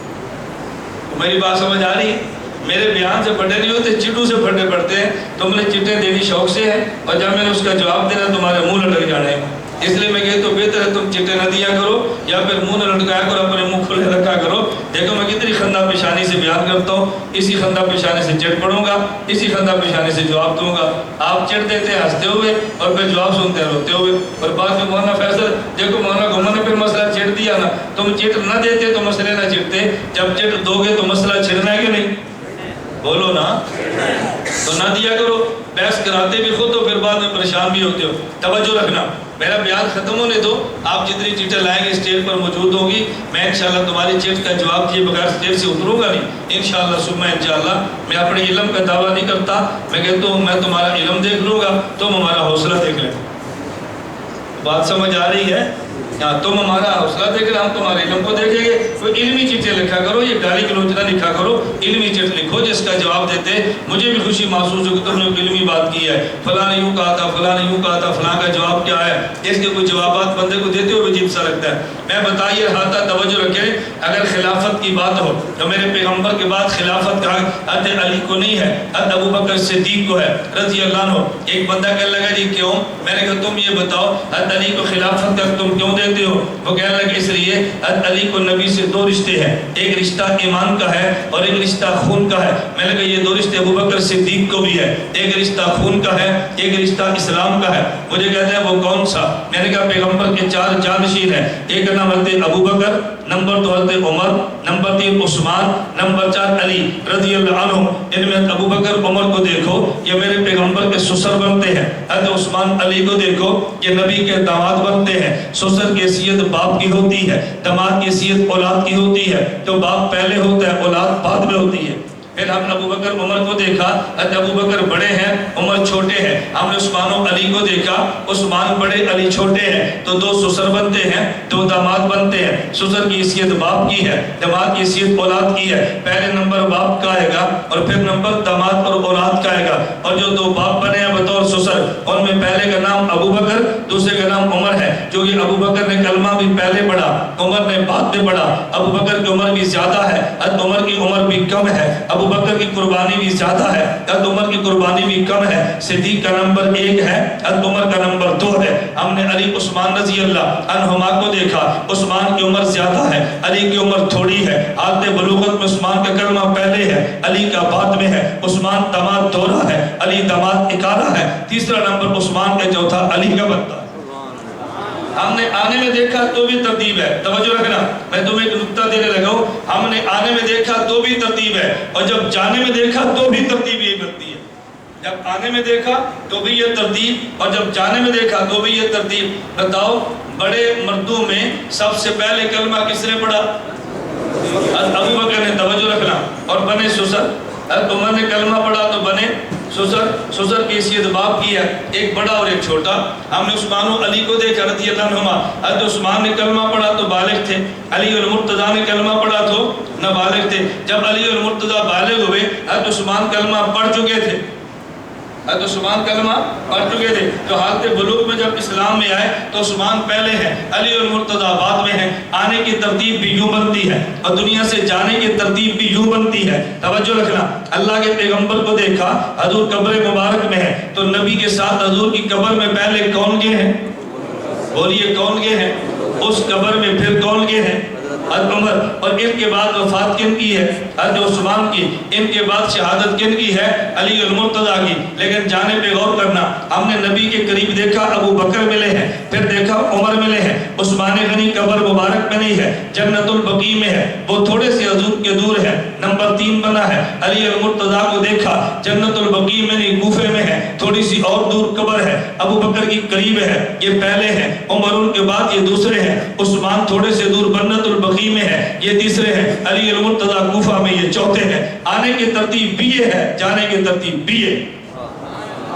میری بات سمجھ آ رہی ہے؟ میرے بیان سے پھٹے نہیں ہوتے، چٹوں سے پھٹے پڑتے ہیں۔ تم نے چٹیں دینی شوق سے ہے اور جب میں نے اس کا جواب دینا تمہارے منہ لٹک جانے ہیں، اس لیے میں کہتا ہوں بہتر ہے تم چٹیں نہ دیا کرو یا پھر منہ نہ لٹکایا کرو، اپنے منہ کھلے رکھا کرو۔ دیکھو میں کتنی خندہ پیشانی سے بیان کرتا ہوں، اسی خندہ پیشانی سے چٹ پڑھوں گا، اسی خندہ پیشانی سے جواب دوں گا۔ آپ چٹ دیتے ہیں ہنستے ہوئے اور پھر جواب سنتے ہیں روتے ہوئے، اور بعد میں مولانا فیصل دیکھو مولانا گھوما نے پھر مسئلہ چٹ دیا نا، تم چٹ نہ دیتے تو مسئلے نہ چٹتے، جب چٹ دو گے تو مسئلہ چھڑنا ہے کہ نہیں؟ بولو نا، تو نہ دیا کرو، بحث کراتے بھی خود ہو پھر بعد میں پریشان بھی ہوتے ہو۔ توجہ رکھنا، میرا بیان ختم ہونے دو، آپ جتنی چیٹیں لائیں گے اسٹیج پر موجود ہوگی، میں انشاءاللہ تمہاری چیٹ کا جواب دیے بغیر اسٹیج سے اتروں گا نہیں، انشاءاللہ صبح انشاءاللہ۔ میں اپنے علم کا دعویٰ نہیں کرتا، میں کہتا ہوں میں تمہارا علم دیکھ لوں گا، تم ہمارا حوصلہ دیکھ لیں۔ بات سمجھ آ رہی ہے؟ تم ہمارا حوصلہ دیکھ رہے، ہم تمہارے علم کو دیکھیں گے۔ تو علمی چیٹیں لکھا کرو، یہ گالی گلوچ نہ لکھا کرو، علمی چیٹ لکھو جس کا جواب دیتے مجھے بھی خوشی محسوس ہو کہ تم نے علمی بات کی ہے، فلاں نے یوں کہا تھا، فلاں نے یوں کہا تھا، فلاں کا جواب کیا ہے، اس کے کوئی جوابات بندے کو دیتے ہوئے عجیب سا لگتا ہے۔ میں بتا یہ رہا تھا، توجہ رکھیں، اگر خلافت کی بات ہو تو میرے پیغمبر کے بعد خلافت کا حضرت علی کو نہیں ہے، حضرت ابوبکر صدیق کو ہے رضی اللہ عنہ۔ ایک بندہ کہنے لگا جی کیوں؟ میں نے کہا تم یہ بتاؤ حضرت علی کو خلافت کا تم کیوں دیتے ہو؟ وہ کہنے لگے اس لیے حضرت علی کو نبی سے دو رشتے ہیں، ایک رشتہ ایمان کا ہے اور ایک رشتہ خون کا ہے۔ میں نے کہا یہ دو رشتے ابوبکر صدیق کو بھی ہے، ایک رشتہ خون کا ہے، ایک رشتہ اسلام کا ہے۔ مجھے کہتے ہیں وہ کون سا؟ میں نے کہا پیغمبر کے 4 جانشین ہیں، ایک کا نام حضرت ابوبکر، نمبر 2 حضرت عمر، نمبر 3 عثمان، نمبر 4 علی رضی اللہ عنہ، ان میں ابو بکر عمر کو دیکھو یہ میرے پیغمبر کے سسر بنتے ہیں، حضرت عثمان علی کو دیکھو یہ نبی کے داماد بنتے ہیں۔ سسر کی حیثیت باپ کی ہوتی ہے، داماد کی حیثیت اولاد کی ہوتی ہے، تو باپ پہلے ہوتا ہے اولاد بعد میں ہوتی ہے۔ پھر ہم نے ابو بکر عمر کو دیکھا، حضرت ابو بکر بڑے ہیں عمر چھوٹے ہیں۔ ہم نے عثمان و علی کو دیکھا، عثمان بڑے علی چھوٹے ہیں، تو دو سسر بنتے ہیں، دو داماد بنتے ہیں۔ سسر کی حیثیت باپ کی ہے، داماد کی حیثیت اولاد کی ہے۔ پہلے نمبر باپ کا آئے گا اور پھر نمبر داماد اور اولاد کا آئے گا۔ اور جو دو باپ بنے ہیں بطور سسر، ان میں پہلے کا نام ابو بکر، دوسرے کا نام عمر ہے، جو کہ ابو بکر نے کلمہ بھی پہلے پڑھا، عمر نے بعد میں پڑھا۔ ابو بکر کی عمر بھی زیادہ ہے، حضرت عمر کی عمر بھی کم ہے۔ ابو بکر کی قربانی بھی زیادہ ہے، حضرت عمر کی قربانی بھی کم ہے۔ صدیق کا نمبر 1 ہے، حضرت عمر کا نمبر 2 ہے۔ ہم نے علی عثمان رضی اللہ عنہما کو دیکھا، عثمان کی عمر زیادہ ہے، علی کی عمر تھوڑی ہے۔ حالت بلوغت میں عثمان کا کلمہ پہلے ہے، علی کا بعد میں ہے۔ عثمان داماد دوہرا ہے، علی داماد اکارہ ہے۔ تیسرا نمبر عثمان کا چوتھا علی کا بنتا ہے۔ ہم نے آنے میں دیکھا تو بھی ترتیب ہے، توجہ رکھنا، میں تمہیں ایک نکتہ دینے لگا ہوں۔ ہم نے آنے میں دیکھا تو بھی ترتیب ہے، اور جب جانے میں دیکھا تو بھی ترتیب یہی بنتی ہے۔ جب آنے میں دیکھا تو بھی یہ ترتیب، اور جب جانے میں دیکھا تو بھی یہ ترتیب۔ بتاؤ بڑے مردوں میں سب سے پہلے کلمہ کس نے پڑھا؟ ابو بکر نے، توجہ رکھنا، اور بنے سسر۔ عمر نے کلمہ پڑھا تو بنے سسر، سسر کی حیثیت باپ کی ہے، ایک بڑا اور ایک چھوٹا۔ ہم نے عثمان و علی کو دیکھا رضی اللہ عنہما، حضرت عثمان نے کلمہ پڑھا تو بالغ تھے، علی المرتضیٰ نے کلمہ پڑھا تو نابالغ تھے۔ جب علی المرتضیٰ بالغ ہوئے، حضرت عثمان کلمہ پڑھ چکے تھے، حضرت عثمان کلمہ پڑھ چکے تھے، تو حالت بلوغ میں جب اسلام میں آئے تو عثمان پہلے ہیں، علی المرتضیٰ بعد میں ہیں۔ آنے کی ترتیب بھی یوں بنتی ہے، اور دنیا سے جانے کی ترتیب بھی یوں بنتی ہے۔ توجہ رکھنا، اللہ کے پیغمبر کو دیکھا، حضور قبر مبارک میں ہے، تو نبی کے ساتھ حضور کی قبر میں پہلے کون گئے ہیں؟ بولیے کون گئے ہیں؟ اس قبر میں پھر کون گئے ہیں؟ حضرت عمر۔ اور ان کے بعد وفات کن کی ہے؟ حضرت عثمان کی۔ ان کے بعد شہادت کن کی ہے؟ علی المرتضیٰ کی۔ لیکن جانے پہ غور کرنا، ہم نے نبی کے قریب دیکھا ابو بکر ملے ہیں، پھر دیکھا عمر ملے ہیں۔ عثمان غنی قبر مبارک میں نہیں ہے، جنت البقیع میں ہے، وہ تھوڑے سے حضور کے دور ہے، نمبر 3 بنا ہے۔ علی المرتضیٰ کو دیکھا، جنت البقیع میں نہیں، کوفے میں ہے، تھوڑی سی اور دور قبر ہے۔ ابو بکر کی قریب ہے، یہ پہلے ہیں، عمر ان کے بعد یہ دوسرے ہیں۔ عثمان تھوڑے سے دور جنت البقیع میں ہے، یہ تیسرے ہیں۔ علی المرتضیٰ کوفہ میں یہ چوتھے ہیں۔ آنے کی ترتیب بھی یہ ہے، جانے کی ترتیب بھی یہ،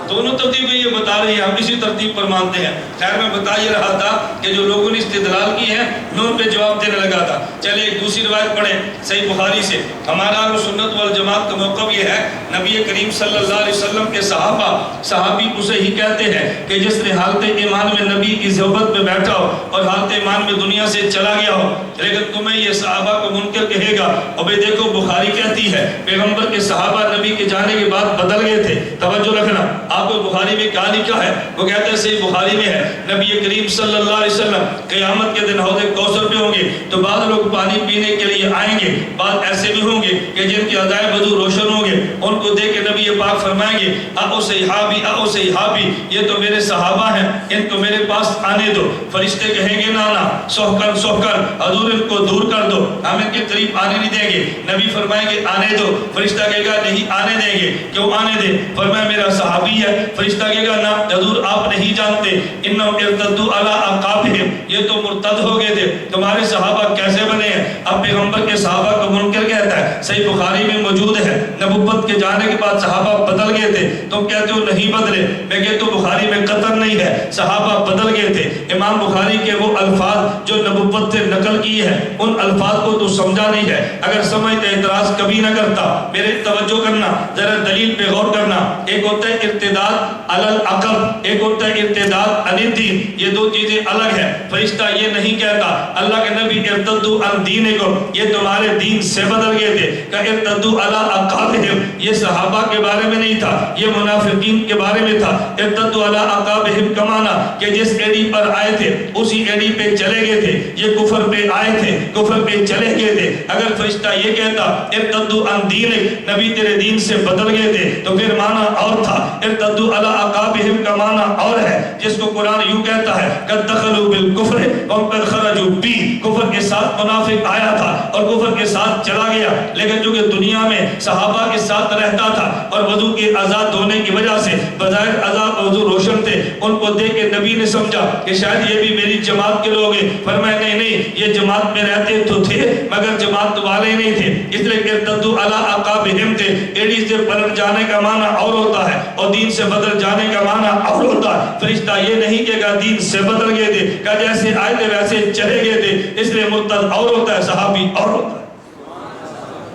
دونوں ترتیبیں یہ بتا رہی ہے، ہم اسی ترتیب پر مانتے ہیں۔ خیر میں بتا یہ رہا تھا کہ جو لوگوں نے استدلال کی ہے میں ان پہ جواب دینے لگا تھا۔ چلے ایک دوسری روایت پڑھیں صحیح بخاری سے۔ ہمارا اہل سنت والجماعت کا موقف یہ ہے، نبی کریم صلی اللہ علیہ وسلم کے صحابی اسے ہی کہتے ہیں کہ جس نے حالت ایمان میں نبی کی صحبت میں بیٹھا ہو اور حالت ایمان میں دنیا سے چلا گیا ہو، لیکن تمہیں یہ صحابہ کو منکر کہے گا۔ اور بھئی دیکھو بخاری کہتی ہے پیغمبر کے صحابہ نبی کے جانے کے بعد بدل گئے تھے۔ توجہ رکھنا، آپ کو بخاری میں کیا لکھا ہے؟ وہ کہتے ہیں صحیح بخاری میں ہے، نبی کریم صلی اللہ علیہ وسلم قیامت کے دن حوض کوثر پہ ہوں گے، تو بعض لوگ پانی پینے کے لیے آئیں گے، بعض ایسے بھی ہوں گے کہ جن کے ادائے وضو روشن ہوں گے، ان کو دیکھ کے نبی پاک فرمائیں گے اَو صحابی، یہ تو میرے صحابہ ہیں، ان کو میرے پاس آنے دو۔ فرشتے کہیں گے نا نا، سوکن حضور ان کو دور کر دو، ہم ان کے قریب آنے نہیں دیں گے۔ نبی فرمائیں گے آنے دو، فرشتہ کہے گا نہیں آنے دیں گے، کیوں آنے دیں؟ فرمایا میرا صحابی ہے۔ فرشتہ کہے گا نا حضور آپ نہیں جانتے، انہم ارتدوا علی اعقابہم، یہ تو مرتد ہو گئے تھے، تمہارے صحابہ کیسے بنے ہیں؟ اب پیغمبر کے صحابہ کو منکر کہتا ہے، صحیح بخاری میں موجود ہے، نبوت کے جانے کے بعد صحابہ بدل گئے تھے، تم کہتے ہو نہیں بدلے، میں کہتا ہوں بخاری میں قطر نہیں ہے، صحابہ بدل گئے تھے۔ امام بخاری کے وہ الفاظ جو نبوت سے نقل کی ہے، ان الفاظ کو تو سمجھا نہیں ہے، اگر سمجھتے اعتراض کبھی نہ کرتا۔ میرے توجہ کرنا، ذرا دلیل پہ غور کرنا، ایک ہوتا ہے ارتداد علی العقب، ایک ہوتا ہے ارتداد عن الدین، یہ دو چیزیں الگ ہیں۔ فرشتہ یہ نہیں کہتا، اللہ کے نبی ارتدوا عن دینکم، یہ تمہارے دین سے بدل گئے تھے، کہ ارتدوا علی اعقابہم، یہ صحابہ کے بارے میں نہیں تھا، یہ منافقین کے بارے میں تھا۔ ارتدوا علی اعقابہم کا معنی کہ جس ایڑی پر آئے تھے اسی ایڑی پہ چلے گئے تھے، یہ کفر پہ آئے تھے کفر پہ چلے گئے تھے۔ اگر فرشتہ یہ کہتا ارتدوا عن دینک، نبی تیرے دین سے بدل گئے تھے، تو پھر معنی اور تھا، ارتدوا علی اعقابہم کا معنی اور ہے، جس کو قرآن یوں کہتا ہے قد دخلوا بالکفر وقد خرجوا بی، کفر کے ساتھ منافق آیا تھا اور کفر کے ساتھ چلا گیا، لیکن چونکہ دنیا میں صحابہ کے ساتھ رہتا تھا اور وضو کے آزاد ہونے کی وجہ سے بظاہر آزاد وضو روشن تھے، ان کو دیکھ کے نبی نے سمجھا کہ شاید یہ بھی میری جماعت کے لوگ ہیں، فرمایا نہیں یہ جماعت میں رہتے تو تھے مگر جماعت والے نہیں تھے، اس لیے ارتدوا علی اعقابہم تھے۔ ایڑی سے پلٹ جانے کا معنی اور ہوتا ہے اور دین سے بدل جانے کا معنی اور ہوتا ہے۔ فرشتہ یہ نہیں کہے دین سے بدل گئے تھے، کہ جیسے آئے تھے ویسے چلے گئے تھے، اس لیے مرتد اور ہوتا ہے، صحابی اور ہوتا ہے۔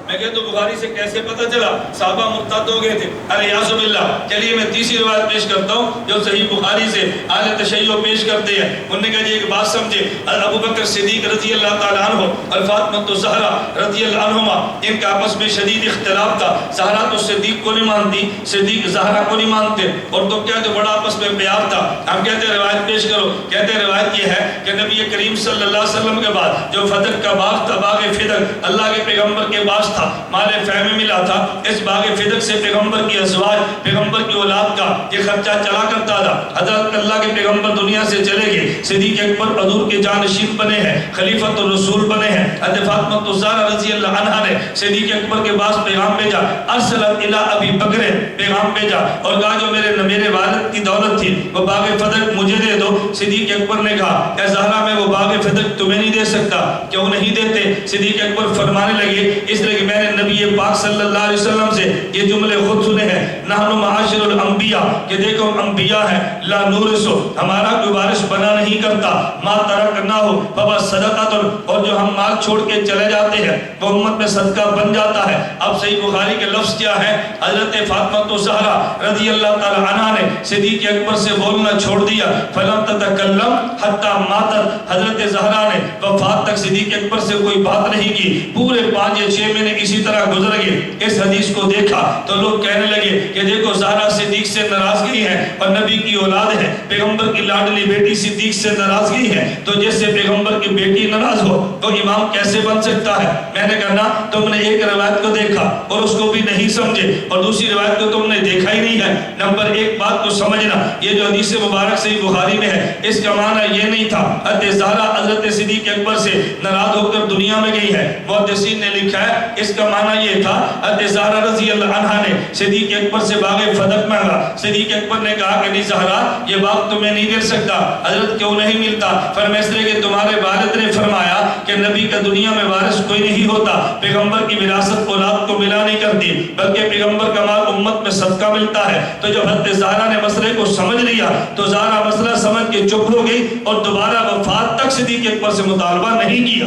میں کہتا ہوں بخاری سے کیسے پتہ چلا صحابہ مرتد ہو گئے تھے؟ الیاذ باللہ۔ چلیے میں تیسری روایت پیش کرتا ہوں جو صحیح بخاری سے اہل تشیع پیش کرتے ہیں۔ انہوں نے کہا جی ایک بات سمجھے، ابو بکر صدیق رضی اللہ تعالیٰ عنہ اور فاطمہ الزہرا رضی اللہ عنہما ان کا آپس میں شدید اختلاف تھا۔ زہرا تو صدیق کو نہیں مانتی، صدیق زہرا کو نہیں مانتے، اور تو کیا تو بڑا آپس میں پیار تھا۔ ہم کہتے ہیں روایت پیش کرو، کہتے ہیں روایت یہ ہے کہ نبی کریم صلی اللہ علیہ وسلم کے بعد جو فدق کا باغ تھا، باغ فدق اللہ کے پیغمبر کے پاس تھا، مال فہم ملا تھا، اس باغ فدق سے پیغمبر کی ازواج، پیغمبر کی اولاد کا یہ خرچہ چلا کرتا تھا۔ حضرت اللہ کے پیغمبر دنیا سے چلے گئے، صدیق اکبر حضور کے جانشین بنے ہیں، خلیفۃ الرسول بنے ہیں۔ حضرت فاطمہ الزہرا رضی اللہ عنہا نے صدیق اکبر کے پاس پیغام بھیجا، ارسلت الی ابی بکر، پیغام بھیجا اور کہا جو میرے والد کی دولت تھی وہ باغ فدق مجھے دے دو۔ صدیق اکبر نے کہا اے زہرا میں وہ باغ فدق تمہیں نہیں دے سکتا۔ کیوں نہیں دیتے؟ صدیق اکبر فرمانے لگے اس لیے کہ میں نے نبی پاک صلی اللہ علیہ وسلم سے یہ جملے خود سنے ہیں، نحن معاشر الانبیاء، کہ دیکھو ہم انبیاء ہیں، لا نورث، ہمارا کوئی وارث بنا نہیں کرتا، ما ترکنا ہو فبا صدقۃ، اور جو ہم مال چھوڑ کے چلے جاتے ہیں وہ امت میں صدقہ بن جاتا ہے۔ اب صحیح بخاری کے لفظ کیا ہے؟ حضرت فاطمہ الزہرا رضی اللہ تعالی عنہا نے صدیق اکبر سے بولنا چھوڑ دیا، فلم تتکلم حتی ماتت، حضرت زہرا نے وفات تک صدیق اکبر سے کوئی بات نہیں کی۔ پورے 5 یا 6 مہینے اسی طرح گزر گئے۔ اس حدیث کو دیکھا تو لوگ کہنے لگے کہ دیکھو زہرا صدیق سے ناراضگی ہے اور نبی کی اولاد ہے، پیغمبر کی لاڈلی بیٹی صدیق سے ناراضگی ہے، تو جس سے پیغمبر کی بیٹی ناراض ہو تو امام کیسے بن سکتا ہے؟ میں نے کہا نا، تم نے ایک روایت کو دیکھا اور اس کو بھی نہیں سمجھے، اور دوسری روایت کو تم نے دیکھا ہی نہیں ہے۔ نمبر 1 بات کو سمجھنا، یہ جو حدیث مبارک صحیح بخاری میں ہے اس کا معنی یہ نہیں تھا حضرت زہرا حضرت صدیق اکبر سے ناراض ہو کر دنیا میں گئی ہے۔ محدثین نے لکھا ہے اس کا معنی یہ تھا حضرت زہرا رضی اللہ عنہا نے صدیق اکبر سے باغ فدق مانگا، صدیق اکبر نے کہا کہ نہیں زہرا یہ باغ تمہیں نہیں دے سکتا۔ حضرت کیوں نہیں ملتا؟ فرمایا اس لیے کہ تمہارے والد نے فرمایا کہ نبی کا دنیا میں وارث کوئی نہیں ہوتا، پیغمبر کی وراثت اولاد کو ملا نہیں کرتی بلکہ پیغمبر کا مال امت میں صدقہ ملتا ہے۔ تو جب حضرت زہرا نے مسئلے کو سمجھ لیا تو زہرا مسئلہ سمجھ کے چپ ہو گئی اور دوبارہ وفات تک صدیق اکبر سے مطالبہ نہیں کیا،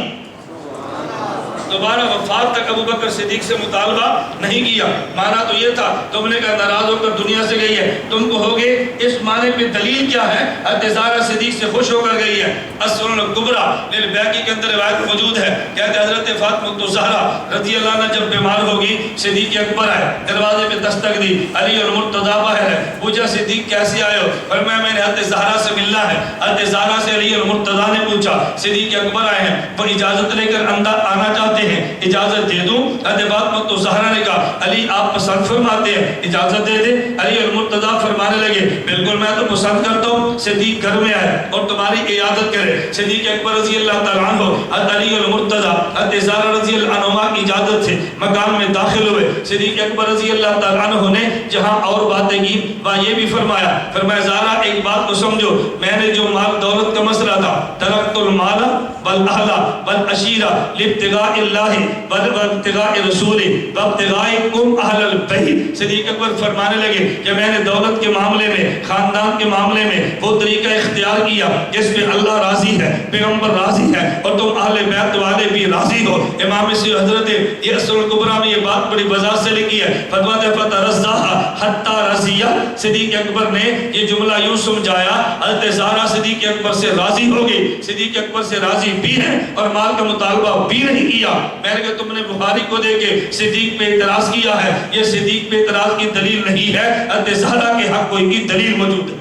دوبارہ وفات تک ابو بکر صدیق سے مطالبہ نہیں کیا۔ معنی تو یہ تھا تم نے کہا ناراض ہو کر دنیا سے گئی ہے، تم کو ہوگے اس معنی پہ دلیل کیا ہے؟ حضرت زہرا صدیق سے خوش ہو کر گئی ہے۔ السنن الکبریٰ للبیہقی کے اندر روایت موجود ہے، کہتے حضرت فاطمہ الزہرا رضی اللہ عنہ جب بیمار ہوگی صدیق اکبر آئے، دروازے پہ دستک دی، علی المرتضیٰ باہر ہے، پوچھا صدیق کیسے آئے ہو؟ فرمایا میں نے حضرت زہرا سے ملنا ہے۔ حضرت زہرا سے علی المرتضیٰ نے پوچھا صدیق اکبر آئے ہیں، وہ اجازت لے کر اندر آنا چاہتے ہیں، اجازت دے دوں؟ حضرت فاطمہ الزہرا نے کہا علی آپ پسند فرماتے ہیں، اجازت دے دیں؟ علی المرتضیٰ فرمانے لگے بالکل میں تو پسند کرتا ہوں، صدیق گھر میں آئے اور تمہاری عیادت کرے۔ صدیق اکبر رضی اللہ تعالیٰ عنہ حضرت علی المرتضیٰ حضرت زہرا رضی اللہ عنہما کی اجازت سے مکان میں داخل ہوئے۔ صدیق اکبر رضی اللہ تعالیٰ عنہ نے جہاں اور باتیں کی وہاں یہ بھی فرمایا، فرمایا زہرا ایک بات کو سمجھو، میں نے جو مال دولت کا مسئلہ تھا، ترکت المال والاہل والعشیرہ لابتغاء اللہ وابتغاء رسول وابتغائکم اہل البیت۔ صدیق اکبر فرمانے لگے کہ میں نے دولت کے معاملے میں، خاندان کے معاملے میں وہ طریقہ اختیار کیا جس پہ اللہ راضی ہے، پیغمبر راضی ہے اور تم اہل بیت والے بھی راضی ہو۔ امام سی حضرت یہ السنن الکبریٰ میں یہ بات بڑی وضاحت سے لکھی ہے، فتویٰ فترضاها حتی رضیہ۔ صدیق اکبر نے یہ جملہ یوں سمجھایا حضرت زہرا صدیق اکبر سے راضی ہو گئی، صدیق اکبر سے راضی بھی ہیں اور مال کا مطالبہ بھی نہیں کیا۔ میں نے کہا تم نے بخاری کو دے کے صدیق پہ اعتراض کیا ہے، یہ صدیق پہ اعتراض کی دلیل نہیں ہے، حضرت زہرا کے حق کوئی کی دلیل موجود ہے۔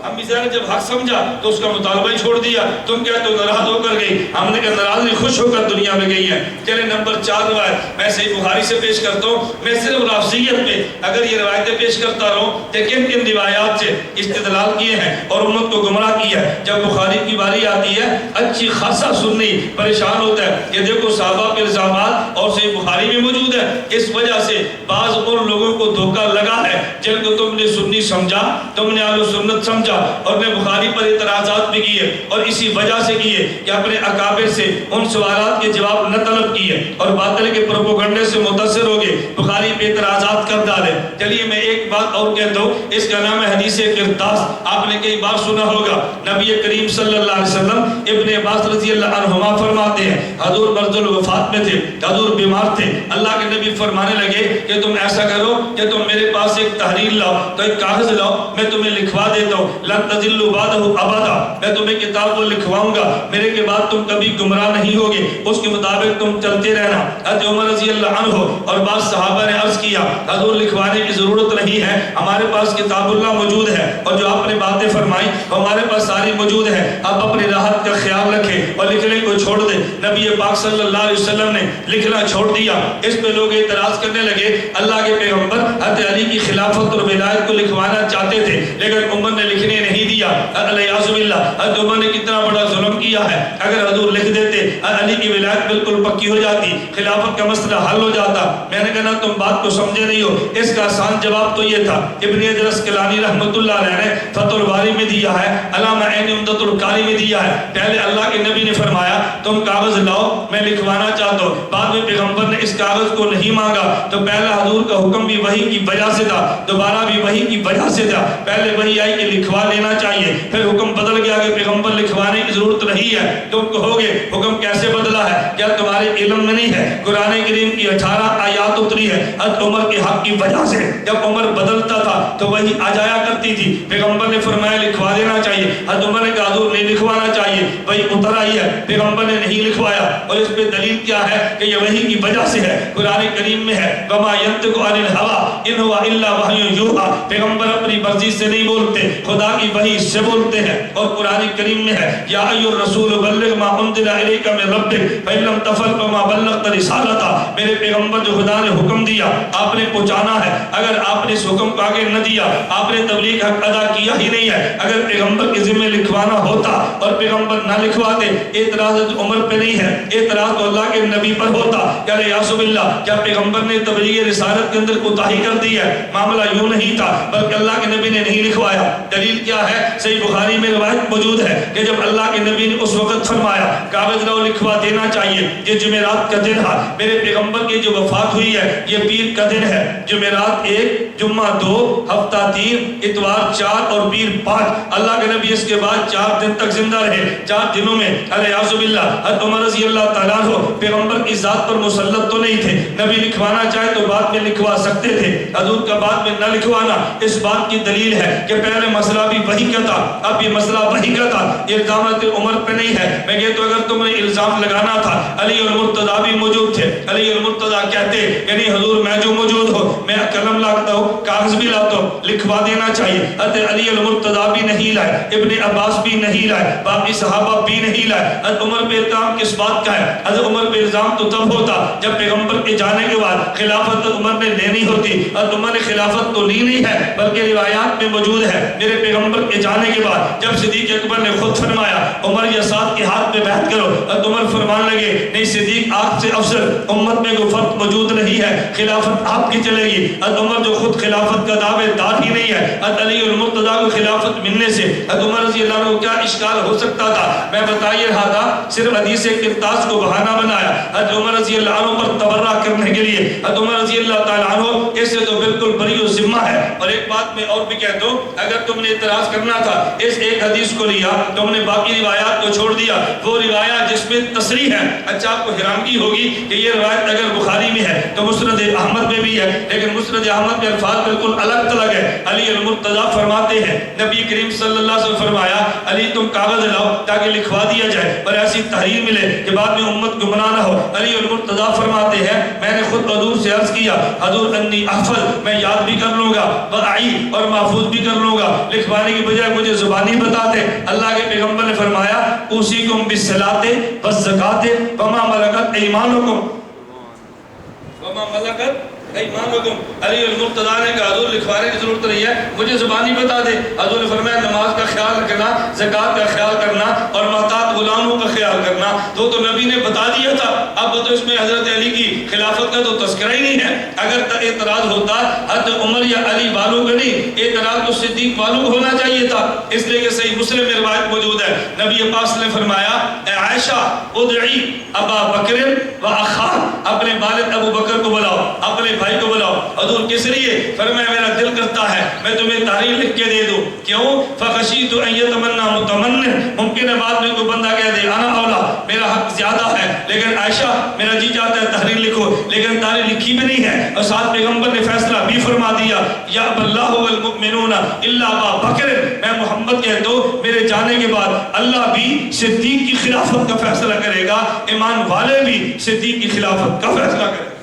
امی زینب نے جب حق سمجھا تو اس کا مطالبہ ہی چھوڑ دیا. تم کیا تو ناراض ہو کر گئی؟ ہم نے کہا ناراض نہیں، خوش ہو کر دنیا میں گئی ہیں. چلے نمبر 4 روایت میں صحیح بخاری سے پیش کرتا ہوں. میں صرف لفظیت میں اگر یہ روایتیں پیش کرتا رہوں کہ کن کن روایات سے استدلال کیے ہیں اور امت کو گمراہ کیا ہے. جب بخاری کی باری آتی ہے اچھی خاصا سنی پریشان ہوتا ہے کہ دیکھو صحابہ کے الزامات اور صحیح بخاری میں موجود ہے. اس وجہ سے بعض ان لوگوں کو دھوکہ لگا ہے جن کو تم نے سنی سمجھا، تم نے اہل سنت سمجھا اور نے بخاری پر اعتراضات بھی کیے اور اسی وجہ سے کیے کہ اپنے اکابر سے ان سوالات کے جواب نہ طلب کیے اور باطل کے پروپیگنڈے سے متاثر ہو گئے، بخاری پہ اعتراضات کر ڈالے. چلیے میں ایک بات اور کہتا ہوں، اس کا نام ہے حدیث قرطاس. آپ نے کئی بار سنا ہوگا. نبی کریم صلی اللہ علیہ وسلم ابن عباس رضی اللہ عنہما فرماتے ہیں حضور مرض الوفات میں تھے، حضور بیمار تھے. اللہ کے نبی فرمانے لگے کہ تم ایسا کرو کہ تم میرے پاس ایک تحریر لاؤ، تو ایک کاغذ لاؤ، میں تمہیں لکھوا دیتا ہوں. لن تضلوا بعدہ ابدا، میں تمہیں کتاب کو لکھواؤں گا، میرے کے بعد تم کبھی گمراہ نہیں ہوگے، اس کے مطابق تم چلتے رہنا. حضرت عمر رضی اللہ عنہ اور بعض صحابہ نے عرض کیا حضور لکھوانے کی ضرورت نہیں ہے، ہمارے پاس کتاب اللہ موجود ہے اور جو آپ نے باتیں فرمائی ہمارے پاس ساری موجود ہے، آپ اپنی راحت کا خیال رکھیں اور لکھنے کو چھوڑ دیں. نبی پاک صلی اللہ علیہ وسلم نے لکھنا چھوڑ دیا. اس پہ لوگ اعتراض کرنے لگے. اللہ کے پیغمبر حضرت علی کی خلافت اور ولایت کو لکھوانا چاہتے تھے لیکن عمر نے لکھنے نہیں دیا. الیاذ باللہ حضرت عمر نے کتنا بڑا ظلم کیا ہے. اگر حضور لکھ دیتے علی کی ولایت بالکل پکی ہو جاتی، خلافت کا مسئلہ حل ہو جاتا. میں نے کہا تم بات کو سمجھے نہیں ہو. اس کا آسان جواب تو یہ تھا. ابن حجر اسقلانی رحمۃ اللہ علیہ نے فتح الباری میں دیا ہے، علامہ عین عمدۃ القاری میں دیا ہے. پہلے اللہ کے نبی نے فرمایا تم کاغذ لاؤ میں لکھوانا چاہتا ہوں. بعد میں پیغمبر نے اس کاغذ کو نہیں مانگا تو پہلا حضور کا حکم بھی وحی کی وجہ سے تھا، دوبارہ بھی وحی کی وجہ سے تھا. پہلے وحی آئی کہ لکھوا لینا چاہیے، پھر حکم بدل گیا کہ پیغمبر لکھوانے کی ضرورت نہیں ہے. تم کہو گے حکم کیسے بدلا ہے؟ کیا تمہارے علم میں نہیں ہے؟ قرآن کریم کی 18 آیات اتری ہے حضرت عمر کے حق کی وجہ سے. جب عمر بدلتا تھا تو وہی آ جایا کرتی تھی. پیغمبر نے فرمایا لکھوا دینا چاہیے، حضرت عمر نے کہا حضور نہیں لکھوانا چاہیے، وہی اتر آئی ہے، پیغمبر نے نہیں لکھوایا. اور اس پہ دلیل کیا ہے کہ یہ وحی کی وجہ سے ہے. قرآن کریم میں ہے وما ينطق عن الهوى ان هو الا وحی یوحى، پیغمبر اپنی مرضی سے نہیں بولتے، خدا کی وحی سے بولتے ہیں. اور قرآن کریم میں ہے یا ایھا الرسول بلغ ما انزل الیک من ربک فان لم تفعل فما بلغت رسالتہ، میرے پیغمبر جو خدا نے حکم دیا آپ نے پہنچانا ہے. اگر آپ نے اس حکم کو آگے نہ دیا آپ نے تبلیغ حق ادا کیا ہی نہیں ہے. اگر پیغمبر کے ذمہ لکھوانا ہوتا اور پیغمبر نہ لکھواتے، اعتراض عمر پہ نہیں ہے، اعتراض تو اللہ کے نبی پر ہوتا. کیا یاسو باللہ کیا پیغمبر نے تبلیغ رسالت کے اندر کوتاہی کر دی ہے؟ معاملہ یوں نہیں تھا بلکہ اللہ کے نبی نے نہیں لکھوایا. دلیل کیا ہے؟ صحیح بخاری میں روایت موجود ہے کہ جب اللہ کے نبی نے اس وقت فرمایا کاغذ لاؤ لکھوا دینا چاہیے. یہ جمعرات کا دن تھا، میرے پیغمبر کی جو وفات ہوئی ہے یہ پیر کا دن ہے. جمعرات 1، جمعہ 2، ہفتہ 3، اتوار 4 اور پیر 5. اللہ کے نبی اس کے بعد 4 دن تک زندہ رہے. 4 دنوں میں الیاذ باللہ حضرت عمر رضی اللہ تعالیٰ عنہ پیغمبر کی ذات پر مسلط تو نہیں تھے. نبی لکھوانا چاہے تو بعد میں لکھوا سکتے تھے، حضور کا بعد میں نہ لکھوانا اس بات کی دلیل ہے کہ پہلے مسئلہ بھی وحی کا تھا، اب یہ مسئلہ وحی کا تھا. الزامات عمر پہ نہیں ہے. میں کہتا ہوں اگر تم نے الزام لگانا تھا علی المرتضیٰ بھی موجود تھے. علی المرتضیٰ کہتے یعنی حضور میں جو موجود ہو میں قلم لاتا ہوں کاغذ بھی لاتا ہوں لکھوا دینا چاہیے. حضرت علی المرتضیٰ بھی نہیں لائے، ابن عباس بھی نہیں لائے، باقی صحابہ بھی نہیں لائے. حضرت عمر پہ الزام کس بات کا ہے؟ حضرت عمر پہ الزام تو تب ہوتا جب پیغمبر کے جانے کے بعد خلافت عمر نے لینی ہوتی. حضرت عمر نے خلافت تو لی نہیں ہے بلکہ روایات میں موجود ہے میرے پیغمبر کے جانے کے بعد جب صدیق اکبر نے خود فرمایا عمر یا ساتھ کے ہاتھ پہ بیعت کرو، حضرت عمر فرمان لگے نہیں صدیق آپ سے افضل امت میں کوئی فرق موجود نہیں ہے، خلافت آپ کی چلے گی. حضرت عمر جو خود خلافت کا دعوے دار ہی نہیں ہے، حضرت علی المرتضیٰ کو خلافت ملنے سے حضرت عمر رضی اللہ عنہ کو کیا اشکال ہو سکتا تھا؟ میں بتا یہ رہا تھا صرف حدیث قرطاس کو بہانہ بنایا حضرت عمر رضی اللہ عنہ پر تبرہ کرنے کے لیے. حضرت عمر رضی اللہ تعالیٰ عنہ اس سے تو بالکل بری و ذمہ ہے. اور ایک بات میں اور بھی کہتا ہوں اگر تم نے اعتراض کرنا تھا اس ایک حدیث کو لیا تم نے باقی روایات کو چھوڑ دیا، وہ روایات جس میں تصریح ہے. اچھا آپ کو حیرانگی ہوگی کہ یہ روایت اگر بخاری میں ہے تو مسند احمد میں بھی ہے لیکن مسند احمد میں الفاظ بالکل الگ تلگ ہے. علی المرتضیٰ فرماتے ہیں نبی کریم صلی اللہ علیہ وسلم فرمایا علی تم کاغذ لاؤ تاکہ لکھوا دیا جائے اور ایسی تحریر ملے کہ بعد میں امت گمراہ نہ ہو. علی المرتضیٰ فرماتے ہیں میں نے خود حضور سے عرض کیا حضور انی احفظ، میں میں یاد بھی کر لوں گا، بڑائی اور محفوظ بھی کر لوں گا، لکھوانے کی بجائے مجھے زبانی بتا دے۔ اللہ کے پیغمبر نے فرمایا اوصیکم بالصلاۃ والزکاۃ وما ملکت ایمانکم، وما ملکت ایمانکم۔ علی المرتضیٰ نے کہا حضور لکھوانے کی ضرورت نہیں ہے، مجھے زبانی بتا دے۔ حضور نے فرمایا نماز کا خیال رکھنا، زکوٰۃ کا خیال کرنا اور محتاط غلاموں کا خیال کرنا، تو نبی نے بتا دیا تھا۔ اب تو اس میں حضرت علی کی خلافت کا تو تذکرہ ہی نہیں ہے۔ اگر اعتراض ہوتا حضرت عمر یا علی والوں کا نہیں، اعتراض تو صدیق والوں کو ہونا چاہیے تھا، اس لیے کہ صحیح مسلم میں روایت موجود ہے، نبی پاک نے فرمایا اے عائشہ ادعی ابا بکر و اخاہ، اپنے والد ابو بکر کو بلاؤ، اپنے بھائی کو بلاؤ۔ حضور کس لیے؟ فرمایا میرا دل کرتا ہے میں تمہیں تحریر لکھ کے دے دوں۔ کیوں؟ فخشیت ان یتمنى متمن، ممکن ہے بعد میں کوئی بندہ کہہ دے انا اولا، میرا حق زیادہ ہے، لیکن عائشہ میرا جی چاہتا ہے تحریر لکھو، لیکن تحریر لکھی بھی نہیں ہے۔ اور ساتھ پیغمبر نے فیصلہ بھی فرما دیا یا اللہ والمؤمنون الا ابا بکر، میں محمد کہتا ہوں میرے جانے کے بعد اللہ بھی صدیق کی خلافت کا فیصلہ کرے گا، ایمان والے بھی صدیق کی خلافت کا فیصلہ کرے گا۔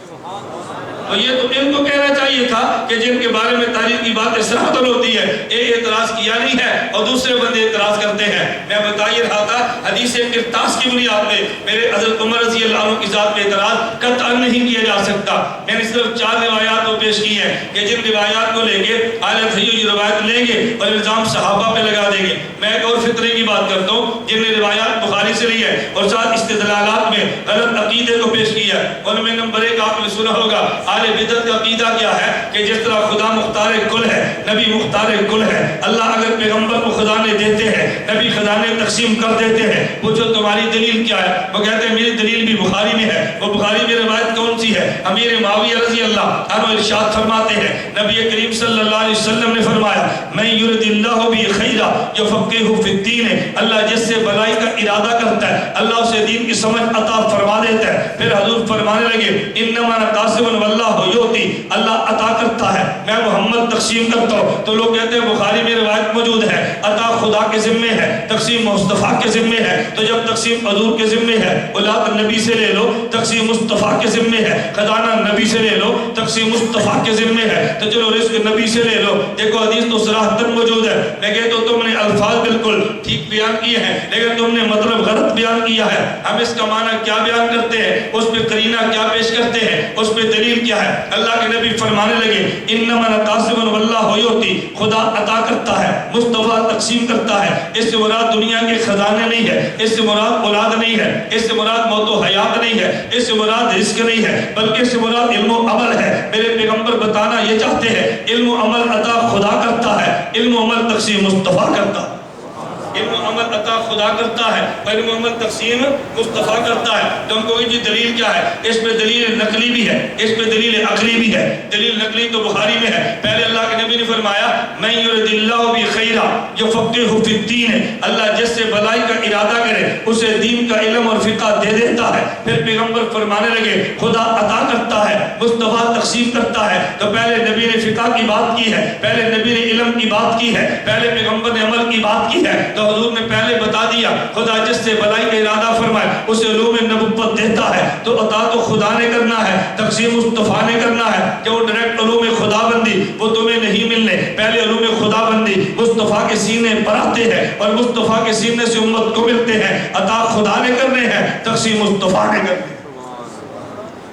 تو یہ تو ان کو کہنا چاہیے تھا کہ جن کے بارے میں تاریخ کی بات صراحتاً ہوتی ہے، ایک اعتراض کیا نہیں ہے اور دوسرے بندے اعتراض کرتے ہیں۔ میں بتا یہ رہا تھا حدیث قرطاس کی بنیاد پہ میرے حضرت عمر رضی اللہ عنہ کی ذات پہ اعتراض قطعاً نہیں کیا جا سکتا۔ میں نے صرف 4 روایات کو پیش کی ہیں کہ جن روایات کو لے کے اہل تحیہ روایت لیں گے اور الزام صحابہ پہ لگا دیں گے۔ میں ایک اور فطرے کی بات کرتا ہوں جن نے روایات بخاری سے لی ہے اور ساتھ استدلالات میں غلط عقیدے کو پیش کیا ہے، ان میں نمبر 1 آپ نے سنا ہوگا بدعت کا عقیدہ کیا ہے کہ جس طرح خدا مختار کل ہے، نبی مختار کل ہے، اللہ اگر پیغمبر کو خزانے دیتے ہیں، نبی خزانے تقسیم کر دیتے ہیں، پوچھو تمہاری دلیل کیا ہے؟ وہ کہتے ہیں میری دلیل بھی بخاری میں ہے۔ وہ بخاری میں روایت کون سی ہے؟ امیر معاویہ رضی اللہ عنہ ارشاد فرماتے ہیں نبی کریم صلی اللہ علیہ وسلم نے فرمایا من یرد اللہ بہ خیرا یفقہہ فی الدین، اللہ جس سے بھلائی کا ارادہ کرتا ہے اللہ اسے دین کی سمجھ عطا فرما دیتا ہے۔ پھر حضور فرمانے لگے انما انا قاسم واللہ یوتی، اللہ عطا کرتا ہے میں محمد تقسیم کرتا ہوں۔ تو لوگ کہتے ہیں بخاری میں روایت موجود ہے عطا خدا کے ذمے ہے، تقسیم مصطفیٰ کے ذمے ہے، تو جب تقسیم حضور کے ذمے ہے اولاد نبی سے لے لو، تقسیم مصطفیٰ کے ذمے ہے، خزانہ نبی سے لے لو، تقسیم مصطفیٰ کے ذمے ہے، تو چلو رزق نبی سے لے لو۔ دیکھو حدیث تو صراحتاً موجود ہے، میں کہتا ہوں تم نے الفاظ بالکل ٹھیک بیان کیے ہیں لیکن تم نے مطلب غلط بیان کیا ہے۔ ہم اس کا معنی کیا بیان کرتے ہیں، اس پہ قرینہ کیا پیش کرتے ہیں، اس پہ دلیل کیا ہے؟ اللہ کے نبی فرمانے لگے انما انا قاسم واللہ یؤتی، خدا عطا کرتا ہے، مصطفیٰ تقسیم کرتا ہے۔ اس سے مراد دنیا کے خزانے نہیں ہے، اس سے مراد اولاد نہیں ہے، اس سے مراد موت و حیات نہیں ہے، اس سے مراد رزق نہیں ہے، بلکہ اس سے مراد علم و عمل ہے۔ میرے پیغمبر بتانا یہ چاہتے ہیں علم و عمل عطا خدا کرتا ہے، علم و عمل تقسیم مصطفیٰ کرتا ہے۔ علم و عمل عطا خدا کرتا ہے، علم و عمل تقسیم مصطفیٰ کرتا ہے۔ تو ہم کو یہ دلیل کیا ہے؟ اس پہ دلیل نقلی بھی ہے، اس پہ دلیل عقلی بھی ہے۔ دلیل نقلی تو بخاری میں ہے، پہلے اللہ کے نبی نے فرمایا من یرد اللہ بہ خیرا یفقہہ فی الدین، اللہ جس سے بھلائی کا ارادہ کرے اسے دین کا علم اور فقہ دے دیتا ہے۔ پھر پیغمبر فرمانے لگے خدا عطا کرتا ہے، مصطفیٰ تقسیم کرتا ہے۔ تو پہلے نبی نے فقہ کی بات کی ہے، پہلے نبی نے علم کی بات کی ہے، پہلے پیغمبر نے عمل کی بات کی ہے۔ تو حضور نے پہلے بتا دیا خدا جس سے بھلائی کا ارادہ فرمائے اسے علوم نبوت دیتا ہے۔ تو عطا تو خدا نے کرنا ہے، تقسیم مصطفیٰ نے کرنا ہے، کہ وہ ڈائریکٹ علوم خدا بندی وہ تمہیں نہیں ملنے، پہلے علوم خدا بندی مصطفیٰ کے سینے پر آتے ہیں اور مصطفیٰ کے سینے سے امت کو ملتے ہیں۔ عطا خدا نے کرنے ہیں، تقسیم مصطفیٰ نے کرنے ہیں۔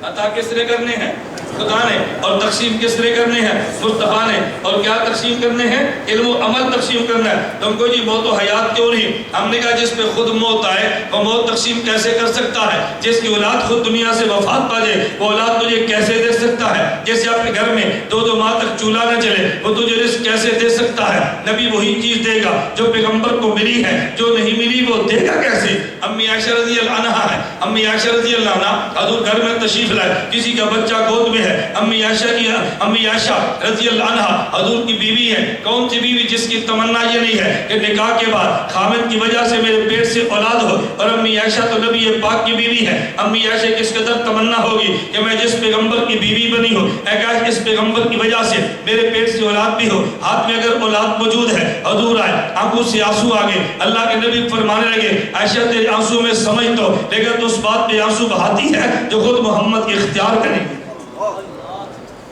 عطا کس نے کرنے ہیں؟ خدا نے، اور تقسیم کس نے کرنے ہیں؟ مصطفیٰ نے۔ اور کیا تقسیم کرنے ہیں؟ علم و عمل تقسیم کرنا ہے۔ تم کو جی موت و حیات کیوں نہیں؟ ہم نے کہا جس پہ خود موت آئے وہ موت تقسیم کیسے کر سکتا ہے؟ جس کی اولاد خود دنیا سے وفات پا جائے وہ اولاد تجھے کیسے دے سکتا ہے؟ جیسے آپ کے گھر میں 2 ماہ تک چولہا نہ چلے وہ تجھے رزق کیسے دے سکتا ہے؟ نبی وہی چیز دے گا جو پیغمبر کو ملی ہے، جو نہیں ملی وہ دے گا کیسے؟ امی عائشہ رضی اللہ عنہا ہے، امی عائشہ رضی اللہ عنہ حضور گھر میں تشریف لائے، کسی کا بچہ گود میں ہے، امی عائشہ رضی اللہ عنہ حضور کی بیوی ہے۔ کون سی بیوی جس کی تمنا یہ نہیں ہے کہ نکاح کے بعد خامد کی وجہ سے میرے پیٹ سے اولاد ہو؟ اور امی عائشہ تو نبی پاک کی بیوی ہے۔ امی عائشہ کس قدر تمنا ہوگی کہ میں جس پیغمبر کی بیوی بنی ہوں اے کاش اس پیغمبر کی وجہ سے میرے پیٹ سے اولاد بھی ہو۔ ہاتھ میں اگر اولاد موجود ہے، حضور آئے، آنکھوں سے آنسو آگے، اللہ کے نبی فرمانے لگے عائشہ تیرے آنسو میں سمجھ تو، لیکن تو اس بات پہ آنسو بہاتی ہے جو خود محمد کی اختیار کریں گے۔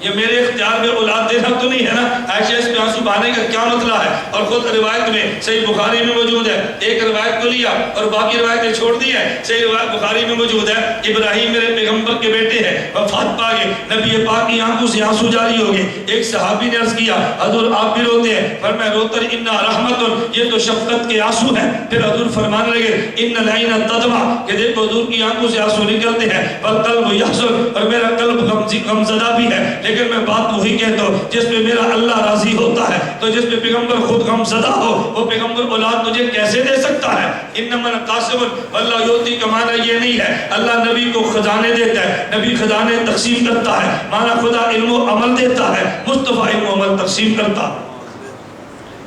یہ میرے اختیار میں اولاد دینا تو نہیں ہے نا. عائشہ اس پہ آنسو بہانے کا کیا مسئلہ ہے؟ اور خود روایت میں صحیح بخاری میں موجود ہے. ایک روایت کو لیا اور باقی روایتیں چھوڑ دی ہیں. صحیح روایت بخاری میں موجود ہے. ابراہیم میرے پیغمبر کے بیٹے ہیں, وفات پا گئے, نبی پاک کی آنکھوں سے آنسو جاری ہو گئے. ایک صحابی نے عرض کیا حضور آپ بھی روتے ہیں؟ فرمایا روتر انا رحمت, یہ تو شفقت کے آنسو ہیں. پھر حضور فرمانے لگے ان العین تدمع, کہ دیکھو حضور کی آنکھوں سے آنسو نکلتے ہیں, والقلب یحزن, اور میرا قلب غمزدہ بھی ہے. لیکن میں بات وہی کہتا ہوں جس پہ میرا اللہ راضی ہوتا ہے. تو جس پہ پیغمبر خود غمزدہ ہو, وہ پیغمبر اولاد تجھے کیسے دے سکتا ہے؟ انما قاسم اللہ یوتی کا معنی یہ نہیں ہے اللہ نبی کو خزانے دیتا ہے, نبی خزانے تقسیم کرتا ہے. معنی خدا علم و عمل دیتا ہے, مصطفیٰ علم و عمل تقسیم کرتا ہے.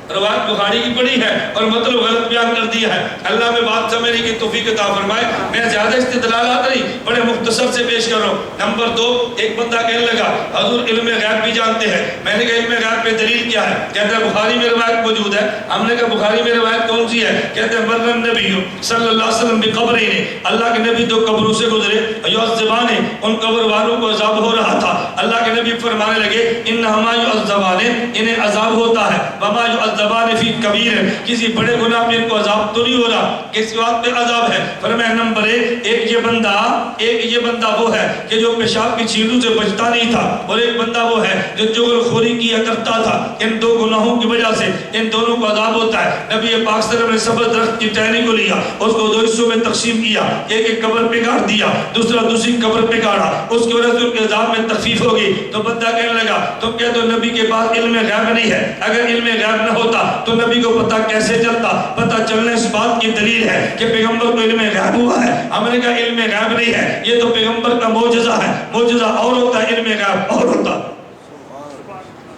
روایت بخاری کی پڑھی ہے اور مطلب غلط بیان کر دیا ہے. اللہ میں بات سمجھنے کی توفیق عطا فرمائے. میں زیادہ استدلالات نہیں, بڑے مختصر سے پیش کر رہا ہوں. نمبر 2, ایک بندہ کہنے لگا حضور علم غیب بھی جانتے ہیں. میں نے کہا علم غیب پہ دلیل کیا ہے؟ کہتا ہے بخاری میں روایت موجود ہے. ہم نے کہا بخاری میں روایت کون سی ہے؟ کہتے ہیں مر النبی صلی اللہ علیہ وسلم بقبرین, اللہ کے نبی 2 قبروں سے گزرے, یعذبان, ان قبر والوں کو عذاب ہو رہا تھا. اللہ کے نبی فرمانے لگے انہما یعذبان, انہیں عذاب ہوتا ہے, وما یعذبان فی کبیر, کسی بڑے گناہ پہ ان کو عذاب تو نہیں ہو رہا, کس بات پہ عذاب ہے؟ فرمایا نمبر 1, ایک یہ بندہ وہ ہے کہ جو پیشاب کی چھینٹوں سے بچتا نہیں تھا, اور ایک بندہ وہ ہے جو چغل خوری کیا کرتا تھا. ان 2 گناہوں کی وجہ سے ان دونوں کو عذاب ہوتا ہے. نبی پاک صلی اللہ علیہ وسلم نے سبز درخت کی ٹہنی کو لیا, اس کو 2 حصوں میں تقسیم کیا, ایک قبر پہ گاڑ دیا, دوسرا دوسری قبر پہ گاڑا. اس کی وجہ سے ان کے عذاب میں تخفیف ہوگی. تو بندہ کہنے لگا تم کہتے ہو نبی کے پاس علم غیب نہیں ہے. اگر علم غیب نہ ہوتا تو نبی کو پتہ کیسے چلتا؟ پتہ چلنے اس بات کی دلیل ہے کہ پیغمبر کو علم غیب ہوا ہے. ہم نے کہا علم غیب نہیں ہے, یہ تو پیغمبر کا معجزہ ہے. معجزہ اور ہوتا ہے, علم غیب اور ہوتا.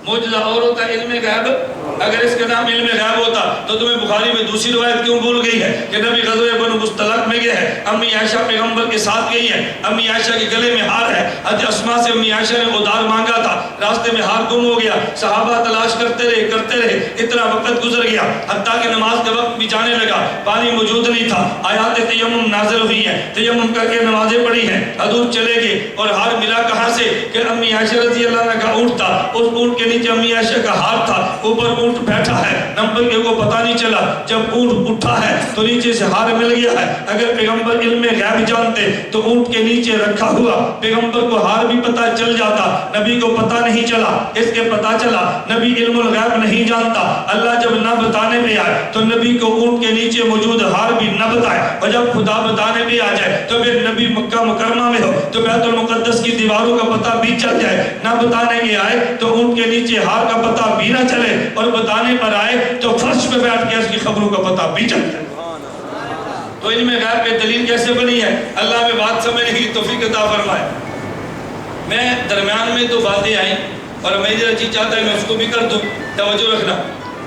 معجزہ اور ہوتا ہے, علم غیب. اگر اس کا نام علم غیب ہوتا تو تمہیں بخاری میں دوسری روایت کیوں بھول گئی ہے کہ نبی غزوہ بنو مستلق میں گئے ہیں, امی عائشہ پیغمبر کے ساتھ گئی ہے, امی عائشہ کے گلے میں ہار ہے. حضرت اسماء سے امی عائشہ نے ادار مانگا تھا, راستے میں ہار گم ہو گیا. صحابہ تلاش کرتے رہے, اتنا وقت گزر گیا حتیٰ کہ نماز کا وقت بھی جانے لگا, پانی موجود نہیں تھا. آیات تیمم نازل ہوئی ہیں, تیمم کر کے نمازیں پڑھی ہیں. حضور چلے گئے اور ہار ملا کہاں سے کہ امی عائشہ رضی اللہ عنہ کا اونٹ تھا, اس اونٹ کے نیچے امی عائشہ کا ہار تھا, اوپر اونٹ بیٹھا ہے. نمبر کے کو پتہ نہیں چلا, جب اونٹ اٹھا ہے تو نیچے سے ہار مل گیا ہے. اگر پیغمبر علم غیب جانتے تو اونٹ کے نیچے رکھا ہوا پیغمبر کو ہار بھی پتہ چل جاتا, نبی کو پتہ نہیں چلا. اس کے پتہ چلا نبی علم الغیب نہیں جانتا. اللہ جب نہ بتانے پہ آئے تو نبی کو اونٹ کے نیچے موجود ہار بھی نہ بتائے, اور جب خدا بتانے پہ آ جائے تو پھر نبی مکہ مکرمہ میں ہو تو بیت المقدس کی دیواروں کا پتہ بھی چل جائے. نہ بتانے کے آئے تو اونٹ کے نیچے ہار کا پتہ بھی نہ چلے, اور بتانے پر آئے تو فرش پہ بیٹھ کے اس کی خبروں کا پتہ بھی چل جائے. تو علم غیب پہ دلیل کیسے بنی ہے؟ اللہ میں بات سمجھنے کی توفیق عطا فرمائے. میں درمیان میں تو باتیں آئیں اور میرا جی چاہتا ہے میں اس کو بھی کر دوں, توجہ رکھنا.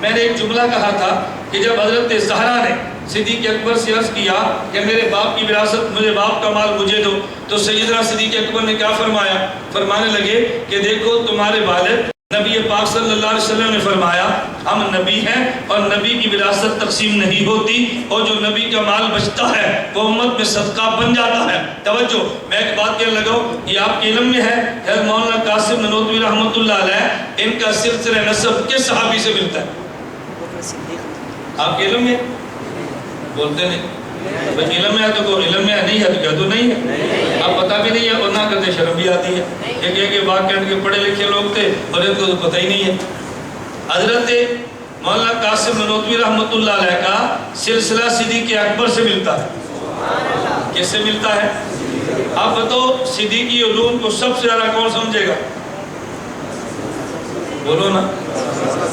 میں نے ایک جملہ کہا تھا کہ جب حضرت زہرا نے صدیق اکبر سے عرض کیا کہ میرے باپ کی وراثت, مجھے باپ کا مال مجھے دو, تو سیدنا صدیق اکبر نے کیا فرمایا؟ فرمانے لگے کہ دیکھو تمہارے والد نبی پاک صلی اللہ علیہ وسلم نے فرمایا ہم نبی ہیں اور نبی کی وراثت تقسیم نہیں ہوتی, اور جو نبی کا مال بچتا ہے وہ امت میں صدقہ بن جاتا ہے. توجہ, میں ایک بات کہنے لگا ہوں, یہ آپ کے علم میں ہے حضرت مولانا قاسم نانوتوی رحمۃ اللہ علیہ, ان کا سلسلہ نسب کس صحابی سے ملتا ہے؟ آپ کے علم میں بولتے نہیں, علم میں ہے تو کو علم میں ہے, نہیں ہے تو کیا تو نہیں ہے. آپ پتہ بھی نہیں ہے اور نہ کرتے شرم بھی آتی ہے. ایک بات کہنے کے پڑھے لکھے لوگ تھے اور ان کو تو پتہ ہی نہیں ہے. حضرت مولانا قاسم نانوتوی رحمۃ اللہ علیہ کا سلسلہ صدیق اکبر سے ملتا ہے. کس سے ملتا ہے؟ آپ بتاؤ صدیقی علوم کو سب سے زیادہ کون سمجھے گا؟ بولو نا.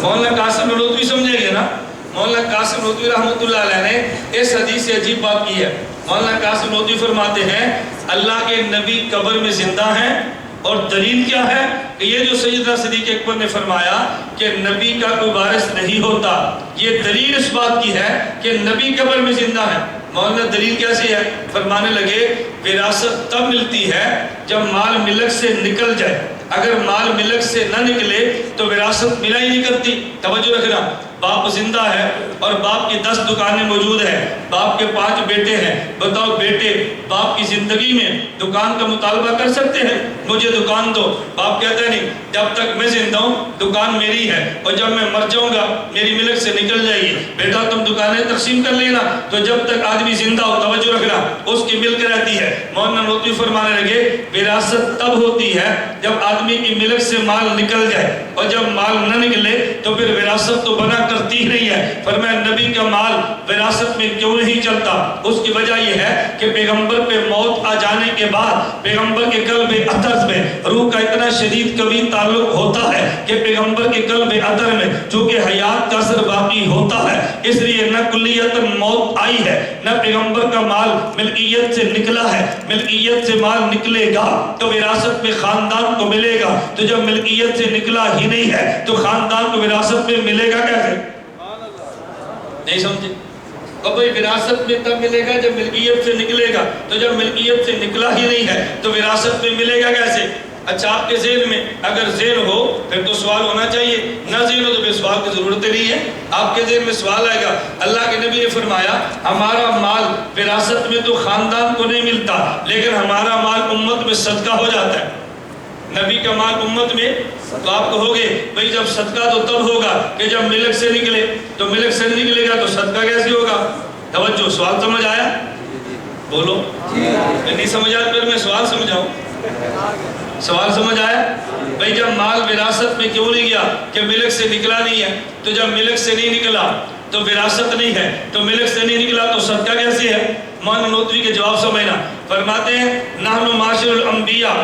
مولانا قاسم نانوتوی سمجھیں گے نا. مولانا قاسم نانوتوی رحمۃ اللہ علیہ نے اس حدیث سے عجیب بات کی ہے. مولانا قاسم نانوتوی فرماتے ہیں اللہ کے نبی قبر میں زندہ ہیں, اور دلیل کیا ہے کہ یہ جو سیدنا صدیق اکبر نے فرمایا کہ نبی کا کوئی وارث نہیں ہوتا, یہ دلیل اس بات کی ہے کہ نبی قبر میں زندہ ہے. مولانا دلیل کیسے ہے؟ فرمانے لگے وراثت تب ملتی ہے جب مال ملک سے نکل جائے, اگر مال ملک سے نہ نکلے تو وراثت ملا ہی نہیں کرتی. توجہ رکھنا, باپ زندہ ہے اور باپ کی 10 دکانیں موجود ہیں، باپ کے 5 بیٹے ہیں، بتاؤ بیٹے باپ کی زندگی میں دکان کا مطالبہ کر سکتے ہیں؟ مجھے دکان دو۔ باپ کہتے نہیں، جب تک میں زندہ ہوں دکان میری ہے، اور جب میں مر جاؤں گا میری ملک سے نکل جائے گی، بیٹا تم دکانیں تقسیم کر لینا۔ تو جب تک آدمی زندہ ہو، توجہ رکھنا، اس کی ملک رہتی ہے۔ مولانا نوتوی فرمانے لگے وراثت تب ہوتی ہے جب آدمی کی ملک سے مال نکل جائے، اور جب مال نہ نکلے تو پھر وراثت تو بنا کرتی ہی نہیں ہے۔ فرمایا نبی کا مال وراثت میں کیوں نہیں چلتا؟ اس کی وجہ یہ ہے کہ پیغمبر پہ موت آ جانے کے بعد پیغمبر کے قلب اطہر میں روح کا اتنا شدید قوی تعلق ہوتا ہے کہ پیغمبر کے قلب اطہر میں چونکہ حیات کا اثر باقی ہوتا ہے، اس لیے نہ کلیت موت آئی ہے، نہ پیغمبر کا مال ملکیت سے نکلا ہے۔ ملکیت سے مال نکلے گا تو وراثت میں خاندان کو ملے گا، تو جب ملکیت سے نکلا ہی نہیں ہے تو خاندان کو وراثت میں ملے گا کیسے؟ نہیں سمجھے؟ اور بھئی وراثت میں تب ملے گا جب ملکیت سے نکلے گا، تو جب ملکیت سے نکلا ہی نہیں ہے تو وراثت میں ملے گا کیسے؟ اچھا آپ کے ذہن میں اگر ذہن ہو پھر تو سوال ہونا چاہیے، نہ ذہن ہو تو پھر سوال کی ضرورت نہیں ہے۔ آپ کے ذہن میں سوال آئے گا، اللہ کے نبی نے فرمایا ہمارا مال وراثت میں تو خاندان کو نہیں ملتا، لیکن ہمارا مال امت میں صدقہ ہو جاتا ہے۔ نبی کا مال امت میں، تو آپ کہو گے بھئی جب صدقہ تو تب ہوگا کہ جب ملک سے نکلے، تو ملک سے نکلے گا تو صدقہ کیسے ہوگا؟ توجہ، سوال سمجھ آیا؟ بولو نہیں سمجھ آیا پھر میں سوال سمجھاؤں؟ سوال سمجھ آیا؟ بھئی جب مال وراثت میں کیوں نہیں گیا کہ ملک سے نکلا نہیں ہے، تو جب ملک سے نہیں نکلا تو وراثت نہیں ہے، تو ملک سے نہیں نکلا تو صدقہ کیسے ہے؟ مولانا نوتوی کے جواب سمجھنا، فرماتے ہیں نحن معاشر الانبیاء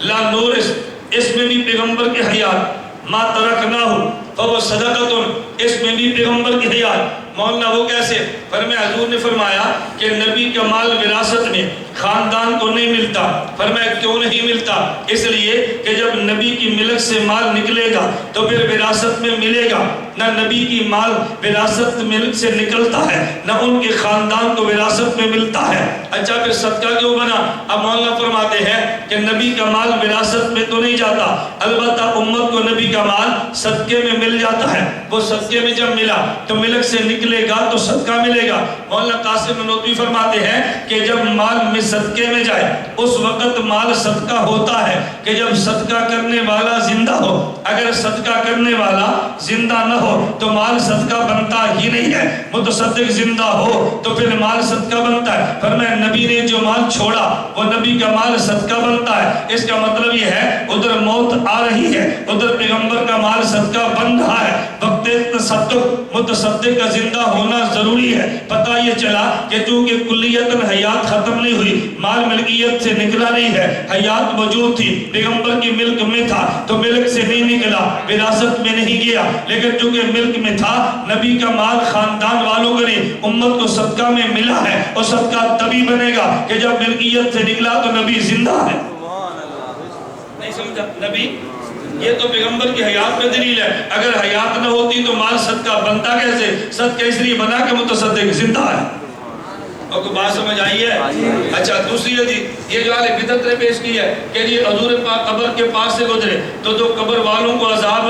لا نورث، اس میں بھی پیغمبر کی حیات، ما ترکناہ فهو صدقۃ، اس میں بھی پیغمبر کی حیات۔ مولانا وہ کیسے؟ فرمایا حضور نے فرمایا کہ نبی کا مال وراثت میں خاندان کو نہیں ملتا۔ فرمایا کیوں نہیں ملتا؟ اس لیے کہ جب نبی کی ملک سے مال نکلے گا تو پھر وراثت میں ملے گا، نہ نبی کی مال وراثت ملک سے نکلتا ہے، نہ ان کے خاندان کو وراثت میں ملتا ہے۔ اچھا پھر صدقہ کیوں بنا؟ اب مولانا فرماتے ہیں کہ نبی کا مال وراثت میں تو نہیں جاتا، البتہ امت کو نبی کا مال صدقے میں مل جاتا ہے۔ وہ صدقے میں جب ملا تو ملک سے نکلے گا تو صدقہ ملے گا۔ مولانا قاسم نوتوی فرماتے ہیں کہ جب مال میں صدقے میں جائے اس وقت مال صدقہ ہوتا ہے کہ جب صدقہ کرنے والا زندہ ہو۔ اگر صدقہ کرنے والا زندہ نہ ہو تو مال صدقہ بنتا ہی نہیں ہے۔ متصدق زندہ ہو تو پھر مال صدقہ بنتا ہے۔ فرمایا نبی نے جو مال چھوڑا وہ نبی کا مال صدقہ بنتا ہے۔ اس کا مطلب یہ ہے ادھر موت آ رہی ہے، ادھر پیغمبر کا مال صدقہ بن رہا ہے۔ وقت تصدق متصدق کا زندہ ہونا ضروری ہے۔ پتہ یہ چلا کہ چونکہ کلیتاً حیات ختم نہیں ہوئی، مال ملکیت سے نکلا نہیں ہے، حیات موجود تھی، پیغمبر کی ملک میں تھا تو ملک سے نہیں نکلا، وراثت میں نہیں گیا، لیکن چونکہ ملک میں تھا نبی کا مال خاندان والوں کو نہیں امت کو صدقہ میں ملا ہے، اور صدقہ تبھی بنے گا کہ جب ملکیت سے نکلا تو نبی زندہ ہے۔ نہیں سمجھا؟ نبی یہ تو پیغمبر کی حیات میں دلیل ہے، اگر حیات نہ ہوتی تو مال صدقہ بنتا کیسے؟ صدقہ اس لیے بنا کہ متصدق زندہ ہے۔ اور کوئی بات سمجھ آئی ہے؟ اچھا دوسری حدیث یہ جو اہل بدعت نے پیش کی ہے کہ جی حضور پاک قبر کے پاس سے گزرے تو دو قبر والوں کو عذاب،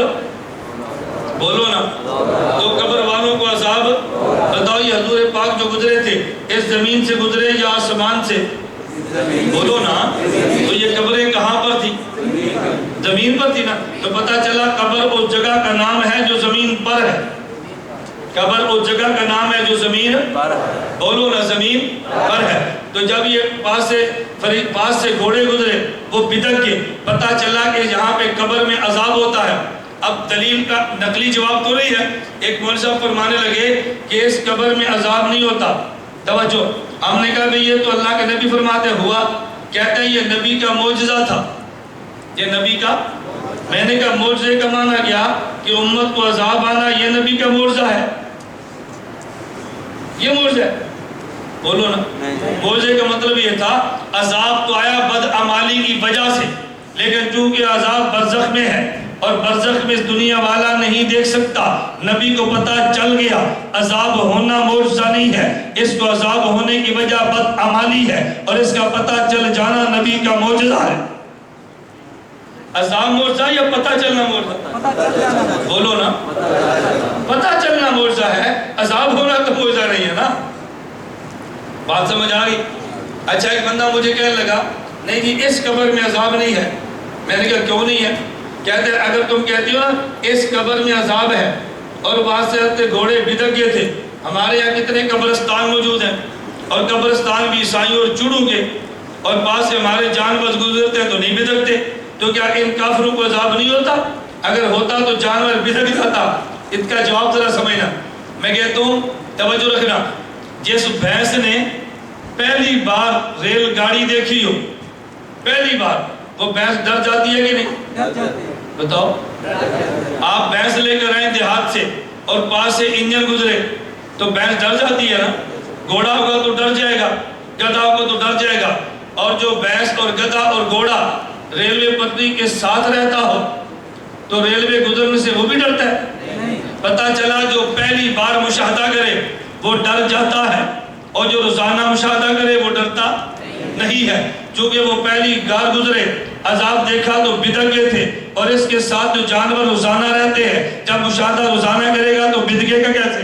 بولو نا، دو قبر والوں کو عذاب، بتاؤ یہ حضور پاک جو گزرے تھے اس زمین سے گزرے یا آسمان سے؟ بولو نا، تو یہ قبریں کہاں پر تھی؟ زمین پر تھی نا، تو پتہ چلا قبر اس جگہ کا نام ہے جو زمین پر ہے۔ قبر اس جگہ کا نام ہے جو زمین پر ہے، بولو نا زمین پر ہے۔ تو جب یہ پاس سے گھوڑے گزرے وہ بدک کے، پتہ چلا کہ یہاں پہ قبر میں عذاب ہوتا ہے۔ اب دلیل کا نقلی جواب تو نہیں ہے، ایک مولوی صاحب فرمانے لگے کہ اس قبر میں عذاب نہیں ہوتا۔ توجہ، ہم نے کہا بھئی یہ تو اللہ کے نبی فرماتے ہوا، کہتے ہیں یہ نبی کا معجزہ تھا، یہ نبی کا، میں نے کہا معجزے کا معنی کیا کہ امت کو عذاب آنا یہ نبی کا معجزہ ہے، یہ معجزہ ہے، بولو نا۔ معجزے کا مطلب یہ تھا عذاب تو آیا بدعمالی کی وجہ سے، لیکن چونکہ عذاب برزخ میں ہے اور برزخ میں اس دنیا والا نہیں دیکھ سکتا، نبی کو پتہ چل گیا عذاب ہونا معجزہ نہیں ہے، اس کو عذاب ہونے کی وجہ بدعمالی ہے، اور اس کا پتہ چل جانا نبی کا معجزہ ہے۔ عذاب معجزہ یا پتہ چلنا معجزہ؟ بولو نا، پتہ چلنا معجزہ۔ بات سمجھ آ گئی؟ اچھا ایک بندہ مجھے کہنے لگا نہیں جی اس قبر میں عذاب نہیں ہے. میں نے کہا کیوں نہیں ہے؟ کہتے ہیں اگر تم کہتی ہو نا اس قبر میں عذاب ہے اور وہاں سے گھوڑے بدک گئے تھے. ہمارے یہاں کتنے قبرستان موجود ہیں اور قبرستان بھی عیسائیوں اور چڑوں کے, اور پاس سے ہمارے جانور گزرتے ہیں تو نہیں بدکتے, تو کیا ان کافروں کو عذاب نہیں ہوتا؟ اگر ہوتا تو جانور بدک جاتا. اس کا جواب ذرا سمجھنا. میں کہتا ہوں توجہ رکھنا, جس بھینس نے پہلی بار ریل گاڑی دیکھی ہو, پہلی بار, وہ بھینس ڈر جاتی ہے کہ نہیں؟ بتاؤ. آپ بھینس لے کر آئیں دیہات سے اور پاس سے انجن گزرے تو بھینس ڈر جاتی ہے نا. گھوڑا ہوگا تو ڈر جائے گا, گدھا ہوگا تو ڈر جائے گا. اور جو بھینس اور گدھا اور گھوڑا ریلوے پٹری کے ساتھ رہتا ہو تو ریلوے گزرنے سے وہ بھی ڈرتا ہے؟ پتہ چلا جو پہلی بار مشاہدہ کرے وہ ڈر جاتا ہے اور جو روزانہ مشاہدہ کرے وہ ڈرتا نہیں ہے. چونکہ وہ پہلی بار گزرے عذاب دیکھا تو بدک گئے تھے, اور اس کے ساتھ جو جانور روزانہ رہتے ہیں جب مشاہدہ روزانہ کرے گا تو بدکے گا کیسے؟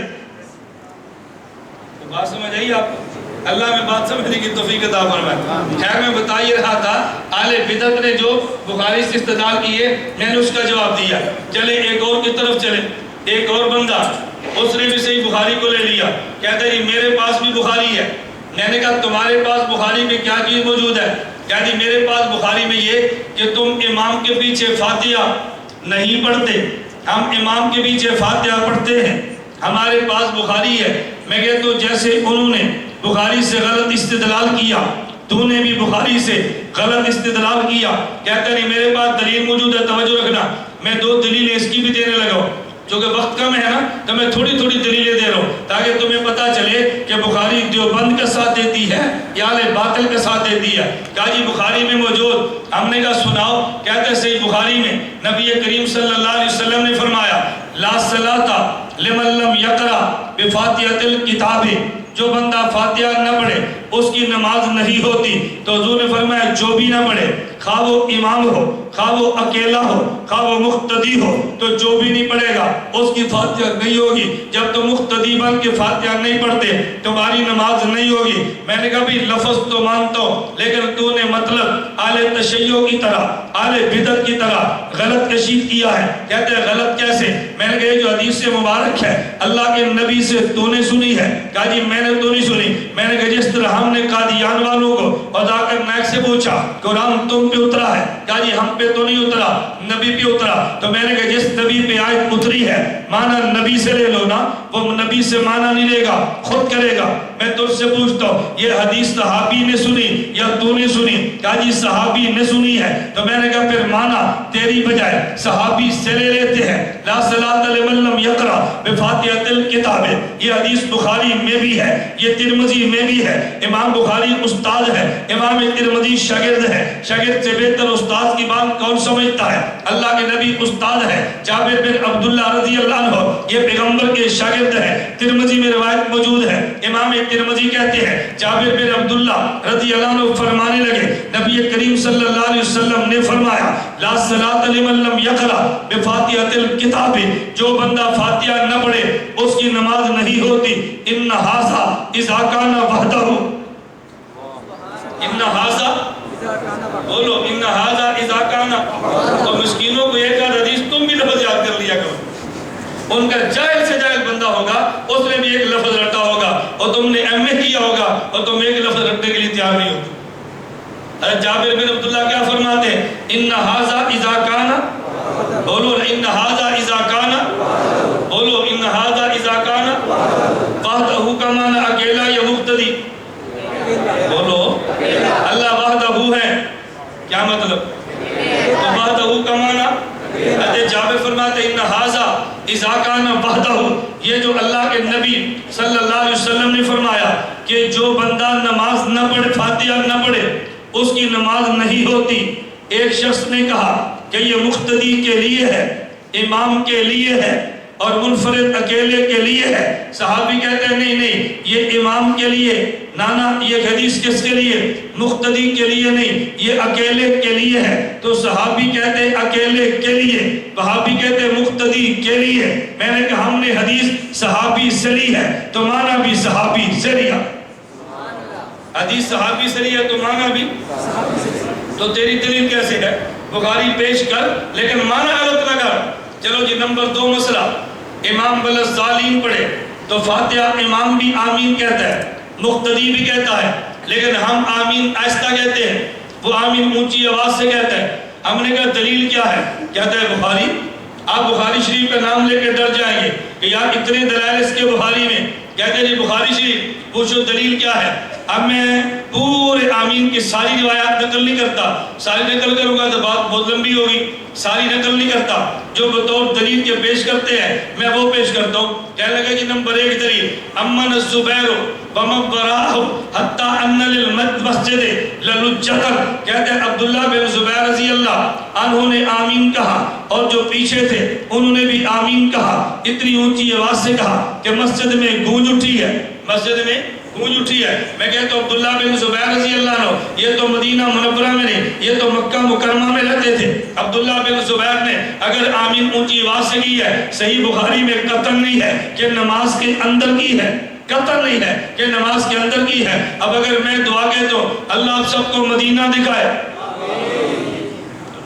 تو بات سمجھ آئی آپ کو؟ اللہ میں بات سمجھنے کی توفیق عطا فرمائے. خیر میں بتا یہ رہا تھا اہل بدعت نے جو بخاری سے استدلال کی ہے میں نے اس کا جواب دیا. چلے ایک اور کی طرف چلے. ایک اور بندہ اس نے بھی صحیح بخاری کو لے لیا, کہتا ہے میرے پاس بھی بخاری ہے. میں نے کہا تمہارے پاس بخاری میں کیا چیز موجود ہے؟ کہتی میرے پاس بخاری میں یہ کہ تم امام کے پیچھے فاتحہ نہیں پڑھتے, ہم امام کے پیچھے فاتحہ پڑھتے ہیں, ہمارے پاس بخاری ہے. میں کہتا ہوں جیسے انہوں نے بخاری سے غلط استدلال کیا تو نے بھی بخاری سے غلط استدلال کیا. کہتا نہیں میرے پاس دلیل موجود ہے. توجہ رکھنا, میں 2 دلیلیں اس کی بھی دینے لگا ہوں, جو کہ وقت کم ہے نا تو میں تھوڑی تھوڑی دلیلیں دے رہا ہوں تاکہ تمہیں پتہ چلے کہ بخاری دیوبند کا ساتھ دیتی ہے یا اہل باطل کا ساتھ دیتی ہے. کہا جی بخاری میں موجود. ہم نے کہا سناؤ. کہتے ہیں صحیح بخاری میں نبی کریم صلی اللہ علیہ وسلم نے فرمایا لا صلاۃ لمن لم یقرأ بفاتحۃ الکتاب, جو بندہ فاتحہ نہ پڑھے اس کی نماز نہیں ہوتی. تو حضور نے فرمایا جو بھی نہ پڑھے, خواہ وہ امام ہو, خواہ وہ اکیلا ہو, خواہ وہ مقتدی ہو, تو جو بھی نہیں پڑھے گا اس کی فاتحہ نہیں ہوگی. جب تم مقتدی بن کے فاتحہ نہیں پڑھتے تمہاری نماز نہیں ہوگی. میں نے کہا بھی لفظ تو مانتا ہوں لیکن تو نے مطلب اہل تشیع کی طرح, اہل بدعت کی طرح غلط کشید کیا ہے. کہتے ہیں غلط کیسے؟ میں نے کہا جو حدیث سے مبارک ہے اللہ کے نبی سے تو نے سنی ہے. کہا جی میں نے تو نہیں سنی. میں نے کہا جس طرح ہم نے قادیان والوں کو اور ذاکر نائک سے پوچھا قرآن تم پہ اترا ہے, کہا جی ہم پہ تو نہیں اترا, نبی پہ اترا. تو میں نے کہا جس نبی پہ آیت اتری ہے معنی نبی سے لے لو نا, وہ نبی سے معنی نہیں لے گا, خود کرے گا. میں تجھ سے پوچھتا ہوں یہ حدیث صحابی نے سنی یا تو نے سنی؟ کہا جی صحابی نے سنی ہے. تو میں نے کہا پھر معنی تیری بجائے صحابی سے لے لیتے ہیں. لا صلاۃ لمن لم یقرأ بفاتحۃ الکتاب, یہ حدیث بخاری میں بھی ہے, یہ ترمذی میں بھی ہے. امام بخاری استاد ہے, امام ترمذی شاگرد ہے. شاگرد سے بہتر استاد کی بات کون سمجھتا ہے؟ اللہ کے نبی استاد ہے. جابر بن عبداللہ رضی اللہ عنہ یہ پیغمبر کے شاگرد ہے. ترمذی میں روایت موجود ہے. امام ترمذی کہتے ہیں جابر بن عبداللہ رضی اللہ عنہ فرمانے لگے نبی کریم صلی اللہ علیہ وسلم نے فرمایا لا صلاۃ لمن لم یقرأ بفاتحۃ الکتاب, جو بندہ فاتحہ نہ پڑھے اس کی نماز نہیں ہوتی. ان ھذا اذا کان وحدہ, ان ھذا بولو ان ھذا اذا کان. تو مسکینوں کو ایک حدیث تم بھی لفظ یاد کر لیا کرو. ان کا جاہل سے جاہل بندہ ہوگا اس نے بھی ایک لفظ رٹا ہوگا اور تم نے ایم اے کیا ہوگا اور تم ایک لفظ رٹنے کے لیے تیار نہیں ہوتے. جابر بن عبداللہ کیا فرماتے ہیں؟ ان ھذا اذا کان, بولو ان ھذا اذا کان, بولو ان ھذا اذا کان وحدہ کا معنی اکیلا یا مقتدی؟ بولو اللہ وحدہ ہے, کیا مطلب؟ تو وحدہ کا معنی حضرت جابر فرماتے ہیں ان ھذا اذا کان وحدہ, یہ جو اللہ کے نبی صلی اللہ علیہ وسلم نے فرمایا کہ جو بندہ نماز نہ پڑھے, فاتحہ نہ پڑھے اس کی نماز نہیں ہوتی. ایک شخص نے کہا کہ یہ مقتدی کے لیے ہے, امام کے لیے ہے اور منفرد اکیلے کے لیے ہے. صحابی کہتے ہیں نہیں نہیں یہ امام کے لیے, نانا یہ حدیث کس کے لیے؟ مقتدی کے لیے نہیں, یہ اکیلے کے لیے ہے. تو صحابی کہتے ہیں اکیلے کے لیے, وہابی کہتے ہیں مقتدی کے لیے. میں نے کہا ہم نے حدیث صحابی سے لی ہے تو معنی بھی صحابی سے لیا. حدیث صحابی سے ہے تو معنی بھی، تو تیری دلیل کیسے ہے؟ بخاری پیش کر لیکن معنی غلط نہ کر۔ چلو جی نمبر 2 مسئلہ، امام بلالظالین پڑھے تو فاتحہ امام بھی آمین کہتا ہے، مقتدی بھی کہتا ہے، لیکن ہم آمین آہستہ کہتے ہیں، وہ آمین اونچی آواز سے کہتا ہے۔ ہم نے کہا دلیل کیا ہے؟ کہتا ہے بخاری۔ آپ بخاری شریف کا نام لے کے ڈر جائیں گے کہ یار اتنے دلائل اس کے بخاری میں، کہتے ہیں جی بخاری شریف پوچھو دلیل کیا ہے۔ اب میں پورے آمین کی ساری روایات نقل نہیں کرتا، ساری نقل کروں گا تو بات بہت لمبی ہوگی، ساری نقل نہیں کرتا، جو بطور دلیل کے پیش کرتے ہیں میں وہ پیش کرتا ہوں۔ کہنے لگا جی نمبر 1 دلیل، امن الزبیر ومبراہ حتی ان للمسجد للجتر، کہتے ہیں عبداللہ بن زبیر رضی اللہ عنہ نے آمین کہا اور جو پیچھے تھے انہوں نے بھی آمین کہا، اتنی اونچی آواز سے کہا کہ مسجد میں گونج اٹھی ہے، مسجد میں گونج اٹھی ہے۔ میں کہتا ہوں عبداللہ بن زبیر رضی اللہ عنہ یہ تو مدینہ منورہ میں نہیں، یہ تو مکہ مکرمہ میں رہتے تھے۔ عبداللہ بن زبیر نے اگر آمین اونچی آواز سے کی ہے، صحیح بخاری میں قطعاً نہیں ہے کہ نماز کے اندر کی ہے، قطعاً نہیں ہے کہ نماز کے اندر کی ہے۔ اب اگر میں دعا کہتا ہوں اللہ آپ سب کو مدینہ دکھائے،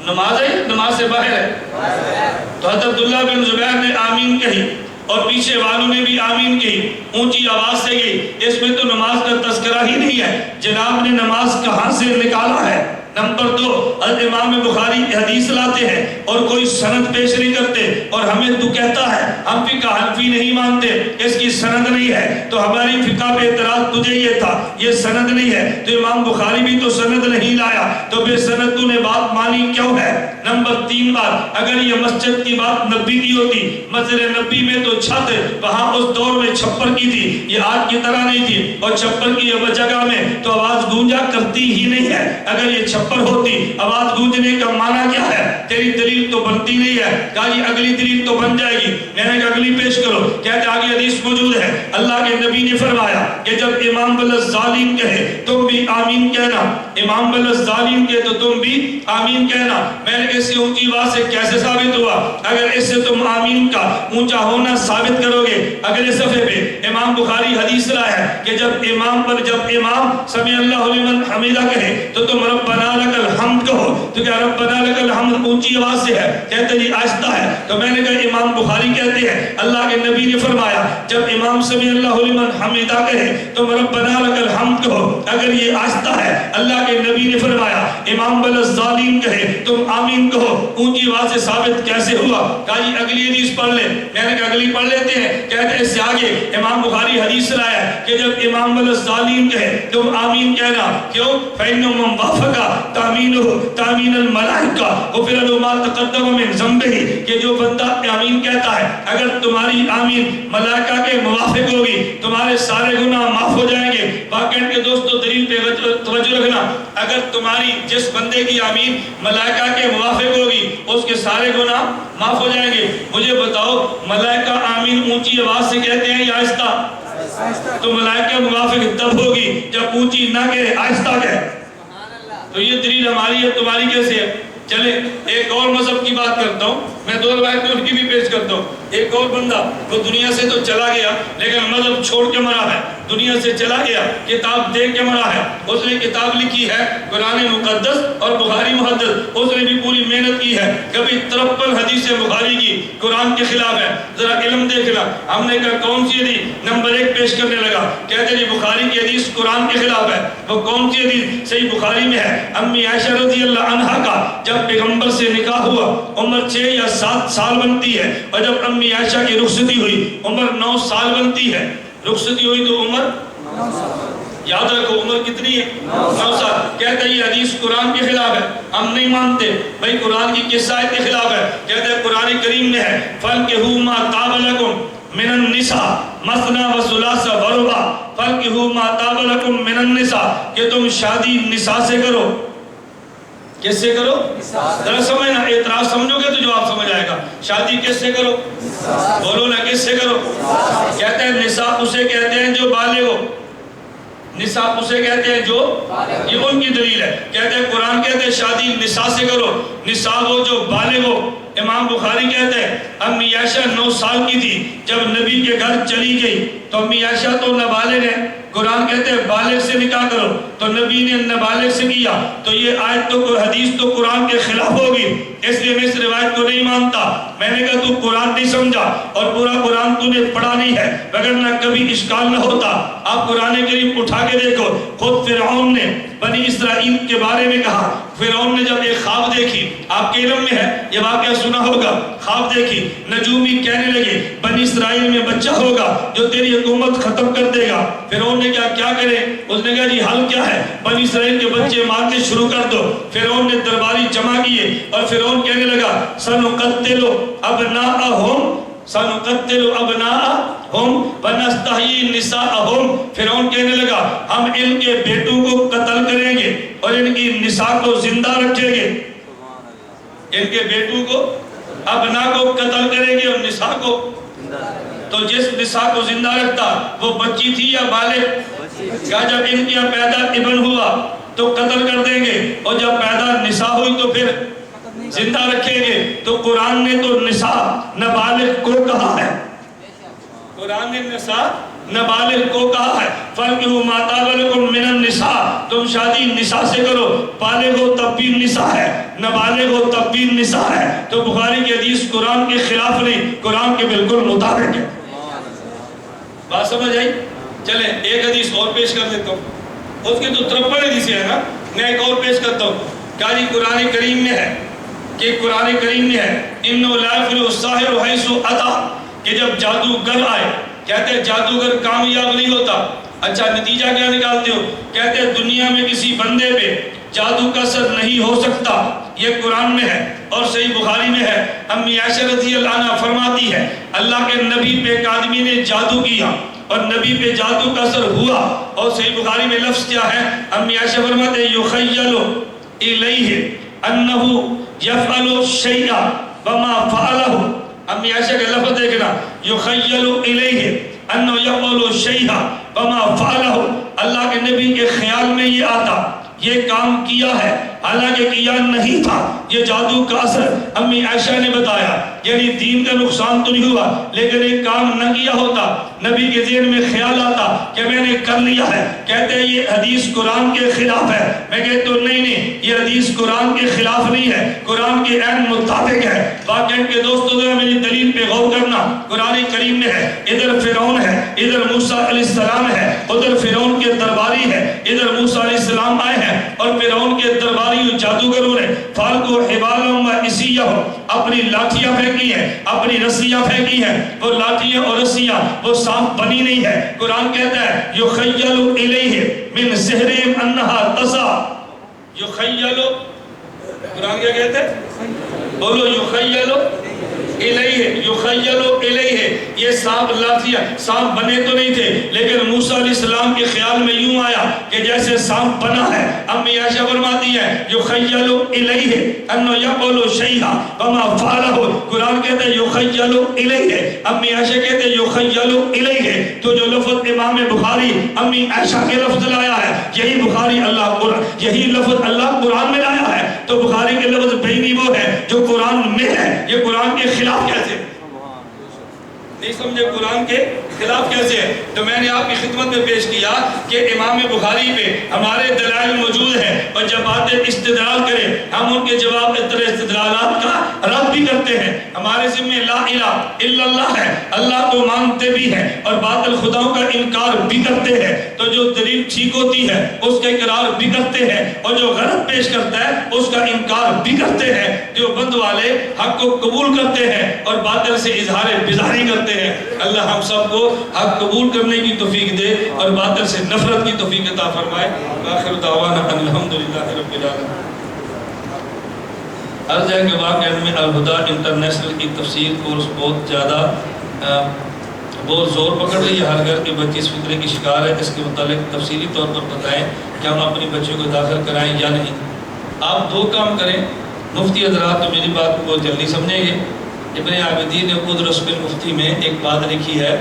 نماز ہے نماز سے باہر ہے؟ تو حضرت عبداللہ بن زبیر نے آمین کہی اور پیچھے والوں نے بھی آمین کہی، اونچی آواز سے کی، اس میں تو نماز کا تذکرہ ہی نہیں ہے۔ جناب نے نماز کہاں سے نکالا ہے؟ نمبر 2، حضرت امام بخاری حدیث لاتے ہیں اور کوئی سند پیش نہیں کرتے اور ہمیں تو کہتا ہے ہم فقہ حنفی نہیں مانتے، اس کی سند نہیں ہے، تو ہماری فقہ پہ اعتراض تجھے یہ تھا یہ سند نہیں ہے، تو امام بخاری بھی تو سند نہیں لایا، تو بے سند تو نے بات مانی کیوں ہے؟ نمبر 3 بات، اگر یہ مسجد کی بات نبی کی ہوتی، مسجد نبی میں تو چھت وہاں اس دور میں چھپر کی تھی، یہ آج کی طرح نہیں تھی، اور چھپر کی جگہ میں تو آواز گونجا کرتی ہی نہیں ہے۔ اگر یہ چھپر ہوتی آواز گونجنے کا معنی کیا ہے؟ تیری دلیل تو بنتی نہیں ہے۔ کہا جی اگلی دلیل تو بن جائے گی، میں نے کہا اگلی پیش کرو۔ کہتے آگے حدیث موجود ہے، اللہ کے نبی نے فرمایا کہ جب امام بلالظالین کہے تم بھی آمین کہنا، امام بلالظالین کہے تو تم بھی آمین کہنا۔ میں نے اس سے اونچی آواز سے کیسے ثابت ہوا؟ اگر اس سے تم آمین کا اونچا ہونا ثابت کرو گے، اگلے صفحے پہ امام بخاری حدیث لایا ہے کہ جب امام سمع اللہ لمن حمیدہ کہے تو تم ربنا لک الحمد کہو، تو کیا ربنا لک الحمد اونچی آواز سے ہے؟ کہتے جی آہستہ ہے۔ تو میں نے کہا امام بخاری کہتے ہیں اللہ کے نبی نے فرمایا جب امام سمع اللہ لمن حمیدہ کہے تو ربنا لک الحمد کہو، اگر یہ آہستہ ہے اللہ کے نبی نے فرمایا امام بلالظالین کہے تم آمین کہو، اونچی آواز سے ثابت کیسے ہوا؟ کہا جی اگلی حدیث پڑھ لیں۔ میں نے کہا اگلی پڑھ لیتے ہیں۔ کہتے ہیں اس سے آگے امام بخاری حدیث لایا ہے کہ جب امام بلالظالین کہے تم آمین کہنا، کیوں؟ فَإِنَّ مَنْ وَافَقَ تَأْمِينُهُ تَأْمِينَ الْمَلَائِكَةِ غُفِرَ لَهُ مَا تَقَدَّمَ مِنْ ذَنبِهِ، کہ جو بندہ آمین کہتا ہے اگر تمہاری آمین ملائکہ کے موافق ہوگی تمہارے سارے گناہ معاف ہو جائیں گے۔ باقی کے دوستو دلیل پہ توجہ رکھنا، اگر تمہاری جس بندے کی آمین ملائکہ کے موافق ہوگی اس کے سارے گناہ معاف ہو جائیں گے۔ مجھے بتاؤ ملائکہ آمین اونچی آواز سے کہتے ہیں یا آہستہ؟ تو ملائکہ موافق تب ہوگی جب اونچی نہ کہے آہستہ کہے۔ تو یہ دلیل ہماری ہے تمہاری کیسے ہے؟ چلے ایک اور مذہب کی بات کرتا ہوں، میں 2 روایتیں ان کی بھی پیش کرتا ہوں۔ ایک اور بندہ وہ دنیا سے تو چلا گیا لیکن مذہب چھوڑ کے مرا ہے، دنیا سے چلا گیا کتاب دے کے مرا ہے، اس نے کتاب لکھی ہے قرآن مقدس اور بخاری محدث، اس نے بھی پوری محنت کی ہے، کبھی 53 حدیث بخاری کی قرآن کے خلاف ہے، ذرا علم دیکھنا۔ ہم نے کہا کون سی حدیث؟ نمبر 1 پیش کرنے لگا، کہتے جی بخاری کی حدیث قرآن کے خلاف ہے۔ وہ کون سی حدیث؟ صحیح بخاری میں ہے، امی عائشہ رضی اللہ عنہا کا جب پیغمبر سے نکاح ہوا عمر 6 یا 7 سال بنتی ہے، اور جب امی عائشہ کی رخصتی ہوئی عمر 9 سال بنتی ہے، رخصتی ہوئی تو عمر 9 سال، یاد رکھو عمر کتنی ہے؟ 9 سال۔ کہتے ہیں یہ حدیث قرآن کے خلاف ہے، ہم نہیں مانتے بھائی قرآن کی کس آیت کے خلاف ہے؟ کہتے ہیں قرآن کریم میں ہے فَانْكِحُوا مَا طَابَ لَكُم مِنَ النِّسَاءِ مَثْنَىٰ وَثُلَاثَ وَرُبَاعَ فَانْكِحُوا مَا طَابَ لَكُم مِنَ النِّسَاءِ، کہ تم شادی نساء سے کرو۔ کس سے کرو؟ ذرا سمجھنا، اعتراض سمجھو گے تو جواب سمجھ آئے گا۔ شادی کس سے کرو؟ بولو نا کس سے کرو؟ کہتے ہیں نساء اسے کہتے ہیں جو بالغ ہو، نساء اسے کہتے ہیں جو، یہ ان کی دلیل ہے۔ کہتے ہیں قرآن کہتے ہیں شادی نساء سے کرو، نساء وہ جو بالغ ہو۔ امام بخاری کہتے ہیں امی عائشہ 9 سال کی تھی جب نبی کے گھر چلی گئی، تو امی عائشہ تو نابالغ ہے، قرآن کہتے ہیں بالغ سے نکاح کرو، تو نبی نے نابالغ سے کیا، تو یہ آیت تو کوئی حدیث تو قرآن کے خلاف ہوگی، اس لیے میں اس روایت کو نہیں مانتا۔ میں نے کہا تو قرآن نہیں سمجھا اور پورا قرآن تو نے پڑھا نہیں ہے، وگرنہ کبھی اشکال نہ ہوتا۔ آپ قرآن کریم اٹھا کے دیکھو، خود فرعون نے بنی اسرائیل کے بارے میں کہا، فرعون نے جب ایک خواب دیکھی، آپ کے علم میں ہے یہ واقعہ سنا ہوگا، خواب دیکھی، نجومی کہنے لگے بنی اسرائیل میں بچہ ہوگا جو تیری حکومت ختم کر دے گا۔ فرعون نے کیا کرے؟ اس نے کہا جی حل کیا ہے؟ بنی اسرائیل کے بچے مارنے شروع کر دو۔ فرعون نے درباری جمع کیے اور فرعون کہنے لگا سنقتل ابناءہم سنقتل ابناءہم ونستحیی نساءہم۔ فرعون کہنے لگا ہم ان کے بیٹوں کو قتل کریں گے اور ان کی نساء کو زندہ رکھیں گے، ان کے بیٹوں کو ابنا کو قتل کریں گے اور نساء کو، تو جس نساء کو زندہ رکھتا وہ بچی تھی یا بالغ؟ کہا جب ان کی پیدا ابن ہوا تو قتل کر دیں گے، اور جب پیدا نساء ہوئی تو پھر زندہ رکھیں گے۔ تو قرآن نے تو نساء نابالغ کو کہا ہے، قرآن نے نساء نابالغ کو کہا ہے، فَانكِحُوا مَا طَابَ لَكُم مِّنَ النِّسَاءِ، تم شادی نساء سے کرو، بالغ ہو تب بھی نساء ہے، نابالغ ہو تب بھی نساء ہے۔ تو بخاری کی حدیث قرآن کے خلاف نہیں، قرآن کے بالکل مطابق ہے۔ بات سمجھ آئی؟ چلیں ایک حدیث اور پیش کر دیتا ہوں، اس کی تو 53 حدیثیں ہیں نا، میں ایک اور پیش کرتا ہوں۔ کہا جی قرآن کریم میں ہے کہ قرآن کریم میں ہے اِنَّهُ لَا يُفْلِحُ السَّاحِرُ حَيْثُ أَتَىٰ، کہ جب جادوگر آئے، کہتے ہیں جادوگر کامیاب نہیں ہوتا۔ اچھا نتیجہ کیا نکالتے ہو؟ کہتے ہیں دنیا میں کسی بندے پہ جادو کا اثر نہیں ہو سکتا، یہ قرآن میں ہے اور صحیح بخاری میں ہے۔ امی عائشہ رضی اللہ عنہ فرماتی ہے اللہ کے نبی پہ ایک آدمی نے جادو کیا اور نبی پہ جادو کا اثر ہوا، اور صحیح بخاری میں لفظ کیا ہے؟ امی عائشہ فرماتے ہیں یخیل الیہ انہ یفعل الشیء وما فعلہ۔ امی عائشہ کا لفظ دیکھنا، یخیل الیہ انہ یفعل الشیء وما فعلہ، اللہ کے نبی کے خیال میں یہ آتا یہ کام کیا ہے حالانکہ کیا نہیں تھا، یہ جادو کا اثر۔ امی عائشہ نے بتایا یعنی دین کا نقصان تو نہیں ہوا لیکن ایک کام نہ کیا ہوتا، نبی کے ذہن میں خیال آتا کہ میں نے کر لیا ہے، کہتے ہیں یہ حدیث قرآن کے خلاف ہے۔ میں کہتا ہوں نہیں یہ حدیث قرآن کے خلاف نہیں ہے، قرآن کے عین مطابق ہے۔ واقعہ کے دوستوں ذرا میری دلیل پہ غور کرنا، قرآن کریم میں ہے ادھر فرعون ہے، ادھر موسیٰ علیہ السلام ہے، ادھر فرعون کے درباری ہے، ادھر موسیٰ علیہ السلام آئے ہیں اور فرعون کے درباری جادوگروں نے فالکو حبالہم و عصیہم اپنی لاٹھیاں پھینکی ہیں، اپنی رسیاں پھینکی ہیں، وہ لاٹھیاں اور رسیاں وہ سانپ بنی نہیں ہے۔ قرآن کہتا ہے یخیل الیہ من سحرہم انہا تسعی، یخیل، قرآن کیا کہتا ہے؟ بولو یخیل الیہ، یخیل الیہ، یہ سانپ لاٹھیاں سانپ بنے تو نہیں تھے لیکن موسیٰ علیہ السلام کے خیال میں یوں آیا کہ جیسے سانپ بنا ہے۔ امی عائشہ فرماتی ہے یخیل الیہ انہ یفعل الشیء وما فعلہ، قرآن کہتا ہے یخیل الیہ، امی عائشہ کہتے ہیں یخیل الیہ۔ تو جو لفظ امام بخاری امی عائشہ کے لفظ لایا ہے یہی بخاری یہی لفظ اللہ قرآن میں لایا ہے، تو بخاری کے لفظ بینی وہ ہے جو قرآن میں ہے، یہ قرآن کے خلاف کیسے؟ نہیں سمجھے قرآن کے خلاف کیسے ہے؟ تو میں نے آپ کی خدمت میں پیش کیا کہ امام بخاری پہ ہمارے دلائل موجود ہیں اور جب باتیں استدلال کریں ہم ان کے جواب استدلالات کا رد بھی کرتے ہیں۔ ہمارے ذمہ لا الہ الا اللہ ہے، اللہ کو مانتے بھی ہیں اور باطل خداؤں کا انکار بھی کرتے ہیں، تو جو دلیل ٹھیک ہوتی ہے اس کا اقرار بھی کرتے ہیں اور جو غلط پیش کرتا ہے اس کا انکار بھی کرتے ہیں۔ جو بند والے حق کو قبول کرتے ہیں اور باطل سے اظہار بظاہری کرتے ہیں۔ اللہ ہم سب کو حق قبول کرنے کی توفیق دے اور باطل سے نفرت کی توفیق عطا فرمائے۔ آخر دعوانا الحمدللہ رب العالمین۔ عرض ہے کہ واقعہ میں الہدا انٹرنیشنل کی تفسیر کورس بہت زیادہ بہت زور پکڑ رہی ہے، ہر گھر کے بچے اس فکرے کی شکار ہے۔ اس کے متعلق تفصیلی طور پر بتائیں کہ ہم اپنے بچوں کو داخل کرائیں یا نہیں۔ آپ دو کام کریں، مفتی حضرات تو میری بات کو بہت جلدی سمجھیں گے۔ ابن عابدین نے خود رسم المفتی میں ایک بات لکھی ہے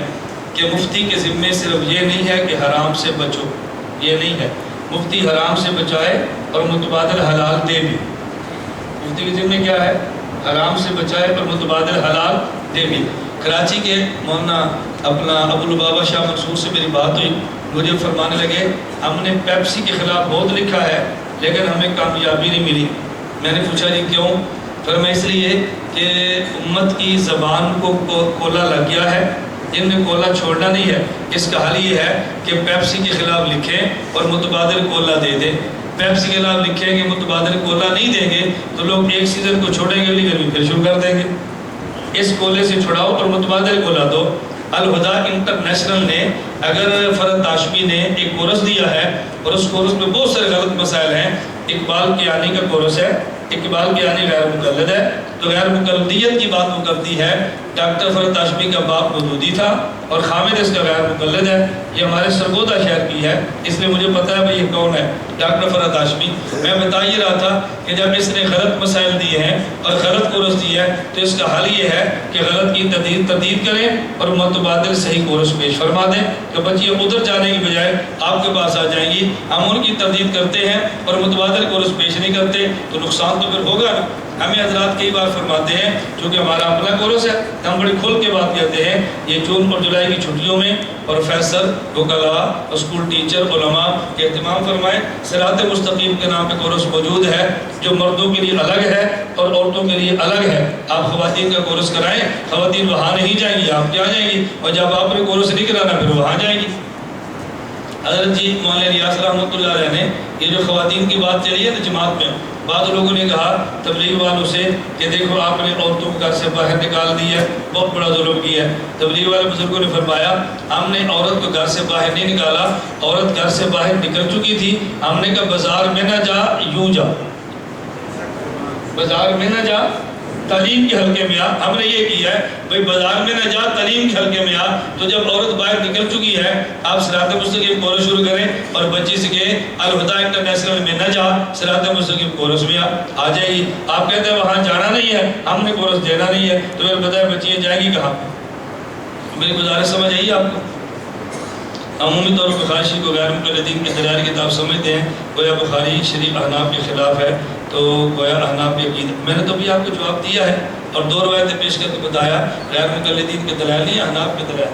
کہ مفتی کے ذمے صرف یہ نہیں ہے کہ حرام سے بچو، یہ نہیں ہے، مفتی حرام سے بچائے اور متبادل حلال دے بھی۔ مفتی کے ذمے کیا ہے؟ حرام سے بچائے اور متبادل حلال دے بھی۔ کراچی کے مولانا اپنا ابو البابا شاہ منصور سے میری بات ہوئی، مجھے فرمانے لگے ہم نے پیپسی کے خلاف بہت لکھا ہے لیکن ہمیں کامیابی نہیں ملی۔ میں نے پوچھا جی کیوں؟ فرمایا اس لیے کہ امت کی زبان کو کولا لگ گیا ہے، ان نے کولا چھوڑنا نہیں ہے۔ اس کا حل یہ ہے کہ پیپسی کے خلاف لکھیں اور متبادل کولا دے دیں۔ پیپسی کے خلاف لکھیں گے متبادل کولا نہیں دیں گے تو لوگ ایک سیزن کو چھوڑیں گے، اگلی گرمی پھر شروع کر دیں گے۔ اس کولے سے چھڑاؤ اور متبادل کولا دو۔ الہدا انٹرنیشنل نے اگر فرد ہاشمی نے ایک کورس دیا ہے اور اس کورس میں بہت سارے غلط مسائل ہیں، اقبال کیانی کا کورس ہے، اقبال کیانی غیر مقلد ہے، تو غیر مقلدیت کی بات وہ کرتی ہے۔ ڈاکٹر فرد ہاشمی کا باپ مودودی تھا اور خامد اس کا غیر مقلد ہے، یہ ہمارے سرگودا شہر کی ہے، اس لیے مجھے پتا ہے بھائی یہ کون ہے، ڈاکٹر فرد ہاشمی۔ میں بتا ہی رہا تھا کہ جب اس نے غلط مسائل دیے ہیں اور غلط کورس دیا ہے تو اس کا حل یہ ہے کہ غلط کی تردید کریں اور متبادل صحیح کورس پیش فرما دیں کہ بچیاں ادھر جانے کی بجائے آپ کے پاس آ جائیں گی۔ ہم ان کی تردید کرتے ہیں اور متبادل کورس پیش نہیں کرتے تو نقصان تو پھر ہوگا نا۔ ہمیں حضرات کئی بار فرماتے ہیں چونکہ ہمارا اپنا کورس ہے، ہم بڑی کھل کے بات کہتے ہیں، یہ جون اور جولائی کی چھٹیوں میں پروفیسر، وکلاء، اسکول ٹیچر، علماء کے اہتمام فرمائیں۔ صراط مستقیم کے نام پہ کورس موجود ہے جو مردوں کے لیے الگ ہے اور عورتوں کے لیے الگ ہے۔ آپ خواتین کا کورس کرائیں، خواتین وہاں نہیں جائیں گی، آپ کیا جائیں گی، اور جب آپ نے کورس نہیں کرانا پھر وہاں جائیں گی۔ حضرت جی مولانا ریاض رحمۃ اللہ علیہ نے یہ جو خواتین کی بات چلی ہے نا جماعت میں، بعض لوگوں نے کہا تبلیغ والوں سے کہ دیکھو آپ نے عورتوں کو گھر سے باہر نکال دی ہے، بہت بڑا ظلم کیا ہے۔ تبلیغ والے بزرگوں نے فرمایا ہم نے عورت کو گھر سے باہر نہیں نکالا، عورت گھر سے باہر نکل چکی تھی، ہم نے کہا بازار میں نہ جا، یوں جا، بازار میں نہ جا، تعلیم کے حلقے میں آ۔ ہم نے یہ کیا ہے بھائی بازار میں نہ جا، تعلیم کے حلقے میں آ۔ تو جب عورت باہر نکل چکی ہے آپ صراط مستقیم کورس شروع کریں اور بچی سے کہ الہدا انٹرنیشنل میں نہ جا، صراط مستقیم کورس میں آ جائے گی۔ آپ کہتے ہیں وہاں جانا نہیں ہے، ہم نے کورس دینا نہیں ہے، تو پھر بتائیں بچیاں جائیں گی کہاں؟ میری گزارش سمجھ آئی آپ کو؟ عمومی طور پر بخاری شریف کو غیر مقلدین کی دلائل کتاب سمجھتے ہیں، گویا بخاری شریف احناف کے خلاف ہے، تو گویا احناف کی عقیدت میں نے تو بھی آپ کو جواب دیا ہے اور دو روایتیں پیش کر کے بتایا، غیر مقلدین کے دلائل نہیں، احناف کے دلائل۔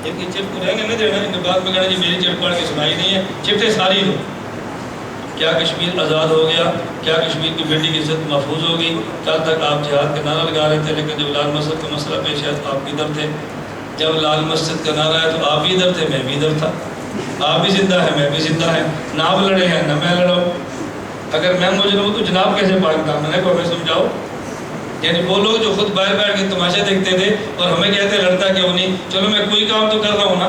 ان کی چپ کو رہیں گے نہ دینا، ان کے بعد میں کہنا جی میری چپ پڑھ کے سنائی نہیں ہے، چپٹیں ساری دو۔ کیا کشمیر آزاد ہو گیا؟ کیا کشمیر کی بیٹی کی عزت محفوظ ہوگی؟ کل تک آپ جہاد کا نعرہ لگا رہے تھے لیکن جب لال مسجد کا مسئلہ پیش ہے تو آپ ادھر تھے، جب لال مسجد کا نعرہ ہے تو آپ بھی ادھر تھے، میں بھی ادھر تھا، آپ بھی زندہ ہیں میں بھی زندہ ہیں، نہ آپ لڑے ہیں نہ میں لڑا۔ اگر میں مجرم ہوں تو جناب کیسے پاکستان میں کو ہمیں سمجھاؤ؟ یعنی وہ لوگ جو خود باہر بیٹھ کے تماشا دیکھتے تھے اور ہمیں کہتے لڑتا کیوں نہیں، چلو میں کوئی کام تو کر رہا ہوں نا۔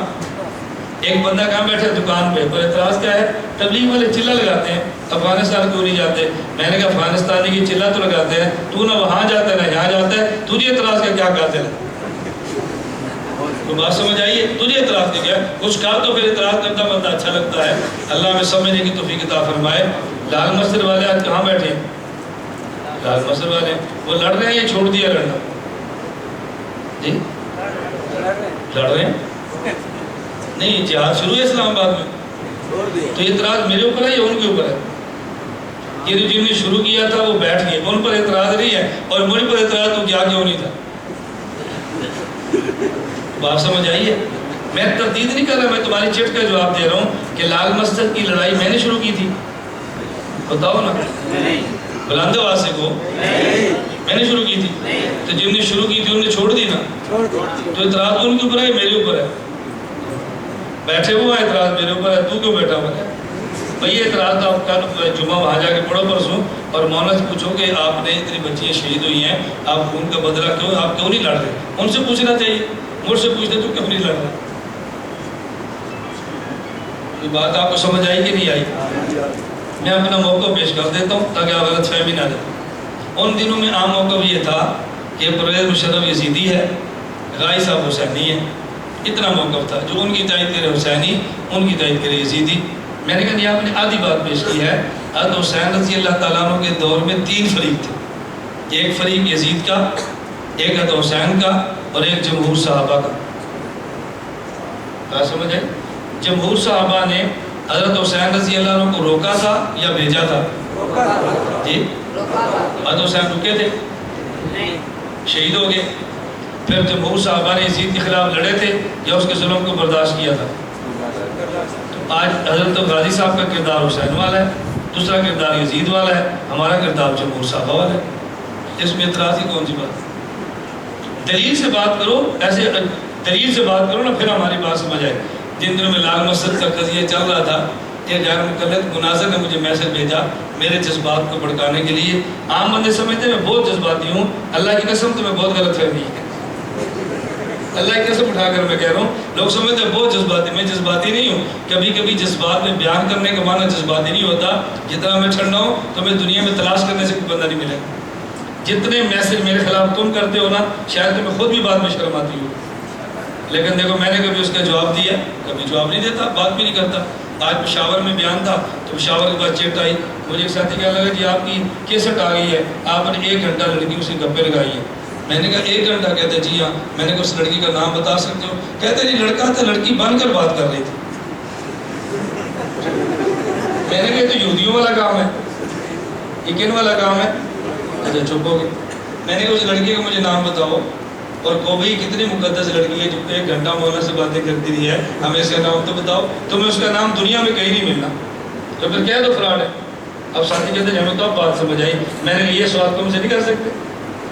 ایک بندہ کہاں بیٹھے دکان پہ، پر اعتراض کیا ہے؟ تبلیغ والے چلہ لگاتے ہیں افغانستان کیوں نہیں جاتے؟ میں نے کہا افغانستانی کی چلہ تو لگاتے ہیں، تو نہ وہاں جاتا ہے نہ یہاں جاتا ہے، تجھے اعتراض کا کیا قاتل ہے؟ تو بات سمجھ آئیے، تجھے اعتراض کے کیا؟ کچھ کہا تو پھر اعتراض کرتا بندہ اچھا لگتا ہے۔ اللہ میں سمجھنے کی توفیق عطا فرمائے۔ لال مسجد والے آج کہاں بیٹھے ہیں؟ لال مسجد والے وہ لڑ رہے ہیں یا چھوڑ دیا لڑنا؟ جی لڑ رہے ہیں؟ نہیں، جہاد شروع ہے اسلام آباد میں، تو اعتراض میرے اوپر ہے یا ان کے اوپر ہے؟ یہ جن نے شروع کیا تھا وہ بیٹھ گئے، ان پر اعتراض نہیں ہے، اور مجھ پر اعتراض تو کیا کیوں نہیں تھا؟ بات سمجھ آئیے، میں تردید نہیں کر رہا، میں تمہاری چٹ کا جواب دے رہا ہوں کہ لال مسجد کی لڑائی میں نے شروع کی تھی، بتاؤ نا، بلند آواز سے کو میں نے شروع کی تھی، تو جن نے شروع کی تھی انہوں نے چھوڑ دی نا، تو اعتراض ان کے اوپر ہے میرے اوپر ہے؟ بیٹھے ہوا اعتراض میرے اوپر ہے، تو کیوں بیٹھا ہوا ہے؟ بھئی اعتراض تو آپ کل جمعہ وہاں جا کے پڑھو پرسوں اور مولانا سے پوچھو کہ آپ نے اتنی بچیاں شہید ہوئی ہیں، آپ خون کا بدلہ کیوں، آپ کیوں نہیں لڑ رہے؟ ان سے پوچھنا چاہیے، مجھ سے پوچھتے تو کیوں نہیں لڑ رہے؟ یہ بات آپ کو سمجھ آئی کہ نہیں آئی؟ میں اپنا موقع پیش کر دیتا ہوں تاکہ آپ غلط فہمی نہ جائے۔ ان دنوں میں عام موقع یہ تھا کہ پرویز مشرف یزیدی ہے، غائی صاحب حسینی ہے، اتنا موقف تھا، جو ان کی تائید کرے حسینی، ان کی تائید کرے یزیدی۔ میں نے کہا یہ آپ نے آدھی بات پیش کی ہے۔ حضرت حسین رضی اللہ تعالیٰ عنہ کے دور میں 3 فریق تھے، ایک فریق یزید کا، ایک حضرت حسین کا اور ایک جمہور صحابہ کا۔ کیا سمجھ ہے؟ جمہور صحابہ نے حضرت حسین رضی اللہ عنہ کو روکا تھا یا بھیجا تھا؟ جی حضرت حسین رکے تھے، شہید ہو گئے، پھر جمہور صحابہ نے یزید کے خلاف لڑے تھے یا اس کے ظلم کو برداشت کیا تھا؟ آج حضرت غازی صاحب کا کردار حسین والا ہے، دوسرا کردار یزید والا ہے، ہمارا کردار جمہور صحابہ والا ہے، اس میں اعتراض ہی کون سی بات؟ دلیل سے بات کرو، ایسے دلیل سے بات کرو نا، پھر ہماری بات سمجھ آئے۔ جن دنوں میں لال مسجد کا قضیہ چل رہا تھا، ایک غیر مقلد مناظر نے مجھے میسج بھیجا میرے جذبات کو بھڑکانے کے لیے۔ عام بندے سمجھتے میں بہت جذباتی ہوں، اللہ کی قسم تمہیں بہت غلط فہمی ہے، اللہ کی قسم اٹھا کر میں کہہ رہا ہوں، لوگ سمجھتے ہیں بہت جذباتی، میں جذباتی نہیں ہوں۔ کبھی کبھی جذبات میں بیان کرنے کا معنی جذباتی نہیں ہوتا، جتنا میں ٹھنڈا ہوں تو میں دنیا میں تلاش کرنے سے کوئی بندہ نہیں ملے۔ جتنے میسج میرے خلاف تم کرتے ہو نا، شاید تمہیں خود بھی بعد میں شرم آتی ہو، لیکن دیکھو میں نے کبھی اس کا جواب دیا، کبھی جواب نہیں دیتا، بات بھی نہیں کرتا۔ آج پشاور میں بیان تھا تو پشاور کے بعد چیٹ آئی، مجھے ایک ساتھی کہنے لگا جی آپ کی کیسٹ آ گئی ہے، آپ نے 1 گھنٹہ لڑکی سے گپے لگائی ہے۔ میں نے کہا 1 گھنٹہ؟ کہتے جی ہاں۔ میں نے کہا اس لڑکی کا نام بتا سکتے ہو؟ کہتے جی لڑکا تھا، لڑکی بن کر بات کر رہی تھی۔ میں نے کہا تو یہودیوں والا کام ہے، یہ کن والا کام ہے؟ اچھا چپ ہو گئے۔ میں نے کہا اس لڑکی کا مجھے نام بتاؤ، اور کوبھی کتنی مقدس لڑکی ہے جو 1 گھنٹہ مولانا سے باتیں کرتی رہی ہے، ہمیں اس کا نام تو بتاؤ۔ تمہیں اس کا نام دنیا میں کہیں نہیں ملنا، تو پھر کہہ دو فراڈ ہے۔ اب ساتھی کہتے ہیں ہمیں تو اب بات سمجھ آئی۔ میں نے یہ سوال تم سے نہیں کر سکتے؟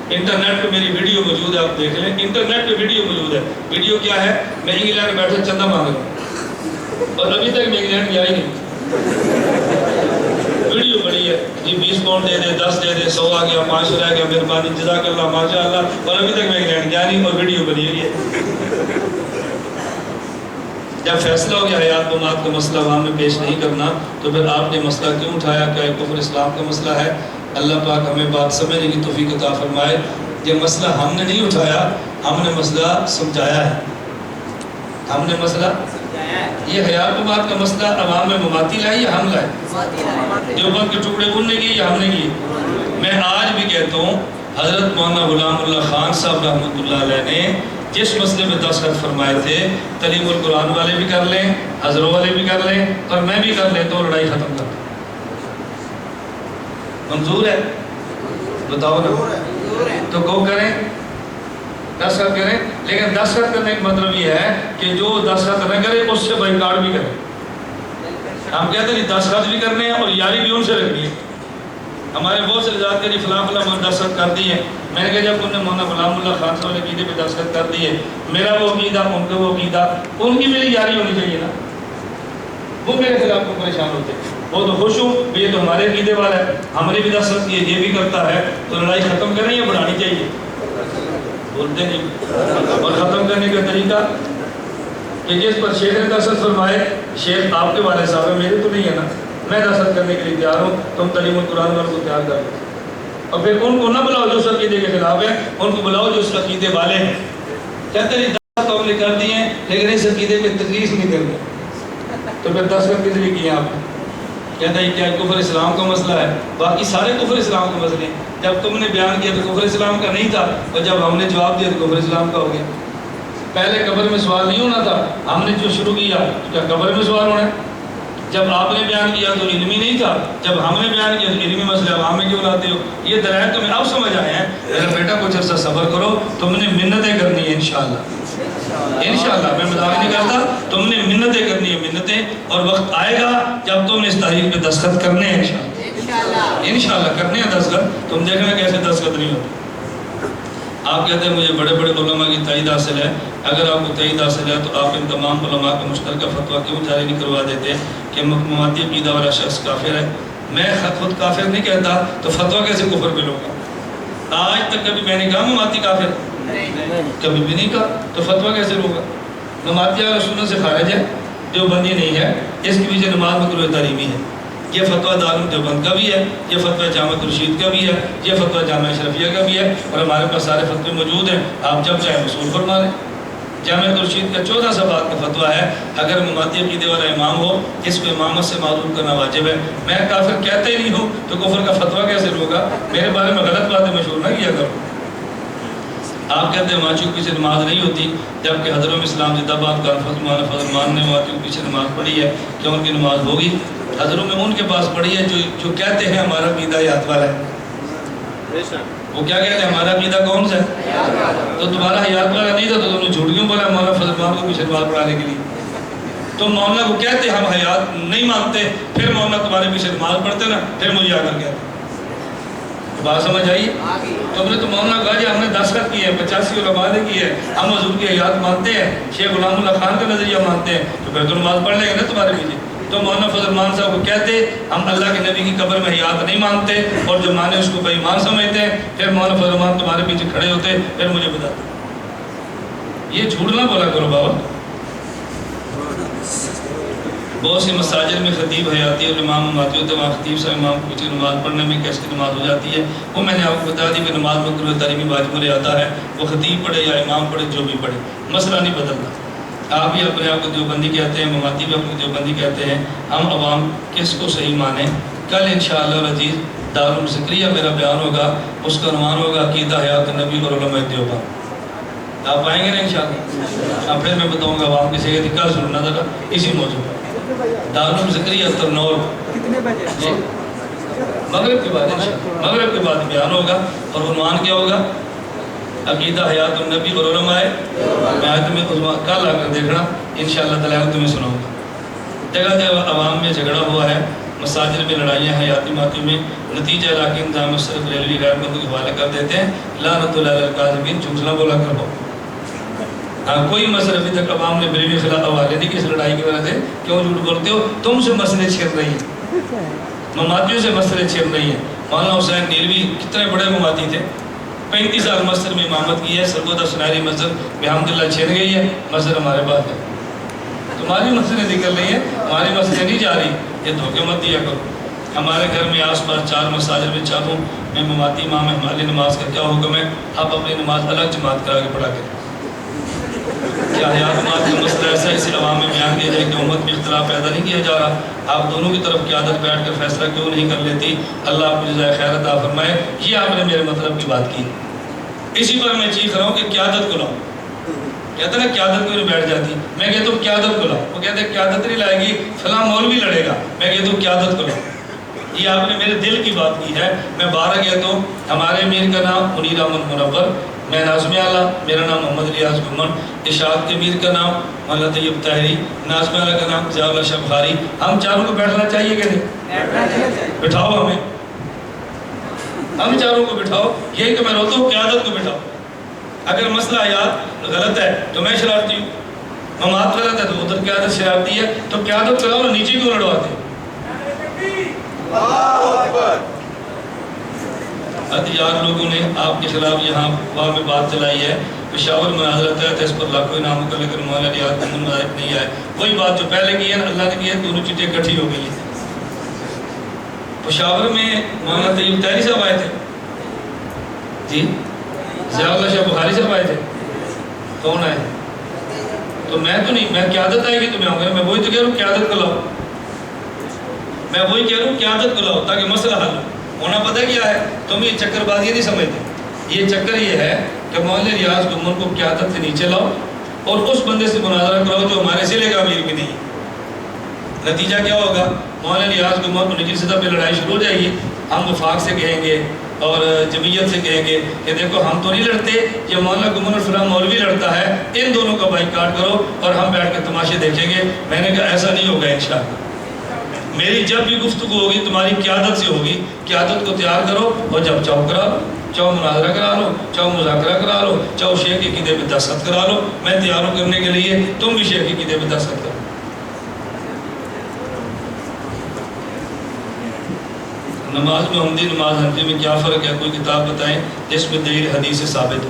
انٹرنیٹ پہ میری ویڈیو موجود ہے، آپ دیکھ لیں، انٹرنیٹ پہ ویڈیو موجود ہے۔ ویڈیو کیا ہے؟ میں انگلینڈ میں بیٹھے چندہ مانگ رہا ہوں، اور ابھی تک میں انگلینڈ گیا ہی نہیں۔ ویڈیو بڑی ہے جی، 20 پاؤنڈ دے دے، 10 دے دے، 100 آ گیا، 500 رہ گیا، مہربانی، جزاک اللہ، ماشاء اللہ، اور ابھی تک میں انگلینڈ گیا نہیں، اور ویڈیو بنی ہوئی ہے۔ جب فیصلہ ہو گیا حیات ممات کا مسئلہ عوام میں پیش نہیں کرنا، تو پھر آپ نے مسئلہ کیوں اٹھایا؟ کیا کفر اسلام کا مسئلہ ہے؟ اللہ پاک ہمیں بات سمجھنے کی توفیق عطا فرمائے۔ یہ مسئلہ ہم نے نہیں اٹھایا، ہم نے مسئلہ سمجھایا ہے، ہم نے مسئلہ، یہ حیات ممات کا مسئلہ عوام میں مماتی لائے یا ہم لائے؟ دیوبند کے ٹکڑے ان نے کیے یا ہم نے کیے؟ میں آج بھی کہتا ہوں، حضرت مولانا غلام اللہ خان صاحب رحمۃ اللہ علیہ نے جس مسئلے میں دستخط فرمائے تھے، تعلیم القرآن والے بھی کر لیں، حضروں والے بھی کر لیں، اور میں بھی کر لیں، تو لڑائی ختم کر دیں۔ منظور ہے؟ بتاؤ نا، تو کو کریں، دستخط کریں، لیکن دستخط کرنے کا مطلب یہ ہے کہ جو دستخط نہ کرے اس سے بائیکاٹ بھی کرے۔ ہم کہتے ہیں دستخط بھی کرنے ہیں اور یاری بھی ان سے رکھنی ہے۔ ہمارے بہت سے رضاعت کے فلاں فلاں دستخط کر دی ہے۔ میں نے کہا جب تم نے مولانا غلام اللہ خان صاحب عقیدے پہ دستخط کر دی ہے، میرا وہ عقیدہ، ان کا وہ عقیدہ، ان کی میری یاری ہونی چاہیے نا، وہ میرے خلاف کو پریشان ہوتے ہیں۔ وہ تو خوش ہوں یہ تو ہمارے عقیدے والا ہے، ہم نے بھی دستخط کیے، یہ بھی کرتا ہے، تو لڑائی ختم کریں یا بڑھانی چاہیے؟ بولتے نہیں۔ اور ختم کرنے کا طریقہ کہ جس پر شیخ نے دستخط فرمائے، شیخ آپ کے والد صاحب ہیں، میرے تو نہیں ہے نا، میں دستخط کرنے کے لیے تیار ہوں، تم تعلیم القرآن والوں کو تیار کر لو، اور پھر ان کو نہ بلاؤ جو اس عقیدے کے خلاف ہے، ان کو بلاؤ جو اس عقیدے والے ہیں۔ کہتے ہیں دستخط تو ہم نے کر دیے ہیں لیکن اس عقیدے پہ تدریس نہیں کرنی، تو پھر دستخط کس لیے کیے آپ نے؟ کہتا ہے کیا کفر اسلام کا مسئلہ ہے؟ باقی سارے کفر اسلام کے مسئلے ہیں۔ جب تم نے بیان کیا تو کفر اسلام کا نہیں تھا، اور جب ہم نے جواب دیا تو کفر اسلام کا ہو گیا۔ پہلے قبر میں سوال نہیں ہونا تھا، ہم نے جو شروع کیا کیا قبر میں سوال ہونا ہے؟ جب آپ نے بیان کیا تو علمی نہیں تھا، جب ہم نے بیان کیا تو علمی مسئلہ عوام میں کیوں لاتے ہو؟ یہ دلائل تمہیں اب سمجھ آئے ہیں۔ میرا بیٹا کچھ عرصہ صبر کرو، تم نے منتیں کرنی ہے انشاءاللہ، انشاءاللہ، میں مذاق نہیں کرتا، تم نے منتیں کرنی ہے، منتیں، اور وقت آئے گا جب تم نے اس تحریک پہ دستخط کرنے ہیں انشاءاللہ، انشاءاللہ کرنے ہیں دستخط، تم دیکھنا کیسے دستخط نہیں ہوتے۔ آپ کہتے ہیں مجھے بڑے بڑے علماء کی تائید حاصل ہے، اگر آپ کو تائید حاصل ہے تو آپ ان تمام علماء کا مشترکہ فتویٰ کیوں جاری نہیں کروا دیتے کہ مماتی عقیدہ والا شخص کافر ہے؟ میں خود کافر نہیں کہتا تو فتویٰ کیسے کفر پہ لوں گا؟ آج تک کبھی میں نے کہا مماتی کافر، کبھی بھی نہیں کہا، تو فتویٰ کیسے لوں گا؟ مماتی اہل سنت سے خارج ہے، دیوبندی نہیں ہے، اس کے پیچھے نماز مکروہ تحریمی ہے۔ یہ فتویٰ دارالعلوم دیوبند کا بھی ہے، یہ فتویٰ جامعہ رشید کا بھی ہے، یہ فتویٰ جامعہ اشرفیہ کا بھی ہے، اور ہمارے پاس سارے فتوے موجود ہیں، آپ جب چاہیں وصول فرما لیں۔ جامعہ رشید کا 14 صفحات کا فتویٰ ہے، اگر مماتی عقیدے والا امام ہو اس کو امامت سے معذور کرنا واجب ہے۔ میں کافر کہتے ہی نہیں ہوں تو کفر کا فتویٰ کیسے ہوگا؟ میرے بارے میں غلط باتیں مشہور نہ کیا کرو۔ آپ کہتے ہیں ماچی کے پیچھے نماز نہیں ہوتی، جبکہ حضرت اسلام زندہ باد کا فضل مان نے ماچی کے پیچھے نماز پڑھی ہے، کیا ان کی نماز ہوگی؟ حضروں میں ان کے پاس پڑھی ہے جو کہتے ہیں ہمارا عقیدہ حیات والا ہے۔ وہ کیا کہتے ہیں ہمارا عقیدہ کون سا ہے؟ تو تمہارا حیات والا نہیں تھا تو تم نے جھوٹ کیوں بولا ہمارا فضل مان کو پیچھے نماز پڑھانے کے لیے؟ تم مولانا کو کہتے ہم حیات نہیں مانتے، پھر مولانا تمہارے پیچھے نماز پڑھتے نا، پھر مجھے آ کر کہتے بات سمجھ آئیے؟ تو ہم نے تو مولانا کہا جی ہم نے دستخط کیے ہیں، 85 علماء نے کیے ہیں، ہم حضور کی حیات مانتے ہیں، شیخ غلام اللہ خان کا نظریہ مانتے ہیں، تو پھر تو نماز پڑھ لیں گے نا تمہارے پیچھے۔ تو مولانا فضل مان صاحب کو کہتے ہم اللہ کے نبی کی قبر میں حیات نہیں مانتے، اور جو مانے اس کو بے ایمان سمجھتے ہیں، پھر مولانا فضل مان تمہارے پیچھے کھڑے ہوتے، پھر مجھے بتاتے یہ جھوٹ نہ بولا کرو بابا۔ بہت سی مساجد میں خطیب حیاتی اور امام مماتی ہوتے ہیں، وہاں خطیب صاحب امام کو پیچھے نماز پڑھنے میں کیسے نماز ہو جاتی ہے، وہ میں نے آپ کو بتا دی کہ نماز مکروہ تعلیمی واجب آتا ہے، وہ خطیب پڑھے یا امام پڑھے جو بھی پڑھے، مسئلہ نہیں بدلتا۔ آپ بھی اپنے آپ کو دیوبندی کہتے ہیں، مماتی بھی اپنے دیوبندی کہتے ہیں، ہم عوام کس کو صحیح مانیں؟ کل انشاءاللہ العزیز دارالعلوم ذکریہ میرا بیان ہوگا، اس کا عنوان ہوگا عقیدہ حیات نبی اور علماء دیوبند۔ آپ آئیں گے نا انشاءاللہ؟ اب پھر میں بتاؤں گا عوام کسی کہ کل سننا ذرا اسی موضوع پر۔ دارالعلوم ذکریہ ترنور جی مغرب کے بعد انشاءاللہ مغرب کے بعد بیان ہوگا، اور عنوان کیا ہوگا؟ عقیدہ حیات النبی اور علماء۔ میں تمہیں کل آ کر دیکھنا انشاءاللہ تعالیٰ تمہیں سناؤں گا۔ جگہ جگہ عوام میں جھگڑا ہوا ہے، مساجد میں لڑائیاں حیاتی ماتی میں، نتیجہ علاقے انتظام صرف ریلوی غیر ملک کے حوالے کر دیتے ہیں۔ لعنت اللہ علی الکاذبین، جھوٹ نہ بولا کرو۔ کوئی مسئلہ ابھی تک عوام نے بریلوی خلاف حوالے نہیں کہ اس لڑائی کی وجہ سے کیوں جھوٹ بولتے ہو؟ تم سے مسئلے چھڑ رہی ہیں، مماتیوں سے مسئلے چھڑ رہی ہیں۔ مولانا حسین نیلوی کتنے بڑے مماتی تھے، 35 سال مسجد میں امامت کی ہے، سرگودہ سنہری مسجد بحمداللہ چھن گئی ہے، مسجد ہمارے پاس ہے۔ تمہاری مسجدیں نکل رہی ہیں، ہماری مسجدیں نہیں جا رہی، یہ دھوکے مت دیا کرو۔ ہمارے گھر میں آس پاس 4 مساجد میں چاہوں میں مماتی امام ہے، ہماری نماز کا کیا حکم ہے؟ آپ اپنی نماز الگ جماعت کرا کے پڑھا کریں۔ کیا حیات مات کا مسئلہ ایسا اسے عوام میں بیان کیا جائے کہ امت میں اختلاف پیدا نہیں کیا جا رہا؟ آپ دونوں کی طرف قیادت بیٹھ کر فیصلہ کیوں نہیں کر لیتی؟ اللہ آپ کو جزائے خیر عطا فرمائے۔ یہ آپ نے میرے مطلب کی بات کی، اسی پر میں چیخ رہا ہوں کہ قیادت کو لاؤ۔ کہتے ہیں نا قیادت کیوں نہیں بیٹھ جاتی؟ میں کہتا ہوں قیادت کو لاؤ، وہ کہتے ہیں قیادت نہیں لائے گی، فلاں مولوی لڑے گا، میں کہتا ہوں قیادت کو لاؤ۔ یہ آپ نے میرے دل کی بات کی ہے۔ میں بارہ کہتا ہوں، ہمارے امیر کا نام منیر احمد منور، میں ناظم اعلیٰ، میرا نام محمد ریاض گمن، اشاعت کے امیر کا نام مولانا طیب طاہری، ناظم اعلیٰ کا نام ضیاء اللہ شاہ بخاری۔ ہم چاروں کو بیٹھنا چاہیے کہ نہیں؟ بٹھاؤ ہمیں، ہم چاروں کو بٹھاؤ۔ یہی کہ میں روتا ہوں قیادت کو بٹھاؤ۔ اگر مسئلہ حیات غلط ہے تو میں شرارتی ہوں، ممات غلط ہے تو ادھر قیادت شرارتی ہے، تو قیادت کراؤ نا، نیچے کیوں لڑواتے؟ اتیار لوگوں نے آپ کے خلاف یہاں وہاں میں بات چلائی ہے، پشاور مناظرہ طے تھا، اس پر لاکھوں انعام کر، لیکن مولانا ریاض گمن مناظر نہیں آئے۔ وہی بات جو پہلے کی ہے نا، اللہ نے کی ہے، دونوں چیزیں اکٹھی ہو گئی ہیں۔ پشاور میں مولانا طیب طاہری صاحب آئے تھے جی، ضیاء اللہ شاہ بخاری صاحب آئے تھے، کون آئے؟ تو میں تو نہیں، میں قیادت آئے گی تو میں آؤں گا۔ میں وہی تو کہہ رہا ہوں قیادت کو لاؤ، میں وہی کہہ رہا ہوں قیادت کو لاؤ تاکہ مسئلہ حل ہونا۔ پتہ کیا ہے، تم یہ چکر بازی نہیں سمجھتے، یہ چکر یہ ہے کہ مولانا ریاض گمن کو قیادت سے نیچے لاؤ اور اس بندے سے مناظرہ کرو جو ہمارے ضلع کا امیر بھی نہیں۔ نتیجہ کیا ہوگا؟ مولانا ریاض گمن کو نجی سطح پہ لڑائی شروع ہو جائے گی، ہم وفاق سے کہیں گے اور جمعیت سے کہیں گے کہ دیکھو ہم تو نہیں لڑتے، یہ مولانا گمن اور فلاں مولوی لڑتا ہے، ان دونوں کا بائیکاٹ کرو اور ہم بیٹھ کے تماشے دیکھیں گے۔ میں نے کہا ایسا نہیں ہوگا انشاءاللہ۔ میری جب بھی گفتگو ہوگی تمہاری قیادت سے ہوگی، قیادت کو تیار کرو، اور جب چاہو کرا لو، چاہو مناظرہ کرا لو، چاہو مذاکرہ کرا لو، چاہو شیخ کے عقیدے پہ دستخط کرا لو، میں تیار ہوں کرنے کے لیے، تم بھی شیخ کے عقیدے پہ دستخط کرو۔ نماز میں عمدی نماز حنفی میں کیا فرق ہے؟ کوئی کتاب بتائیں جس میں دلیل حدیث سے ثابت ہو۔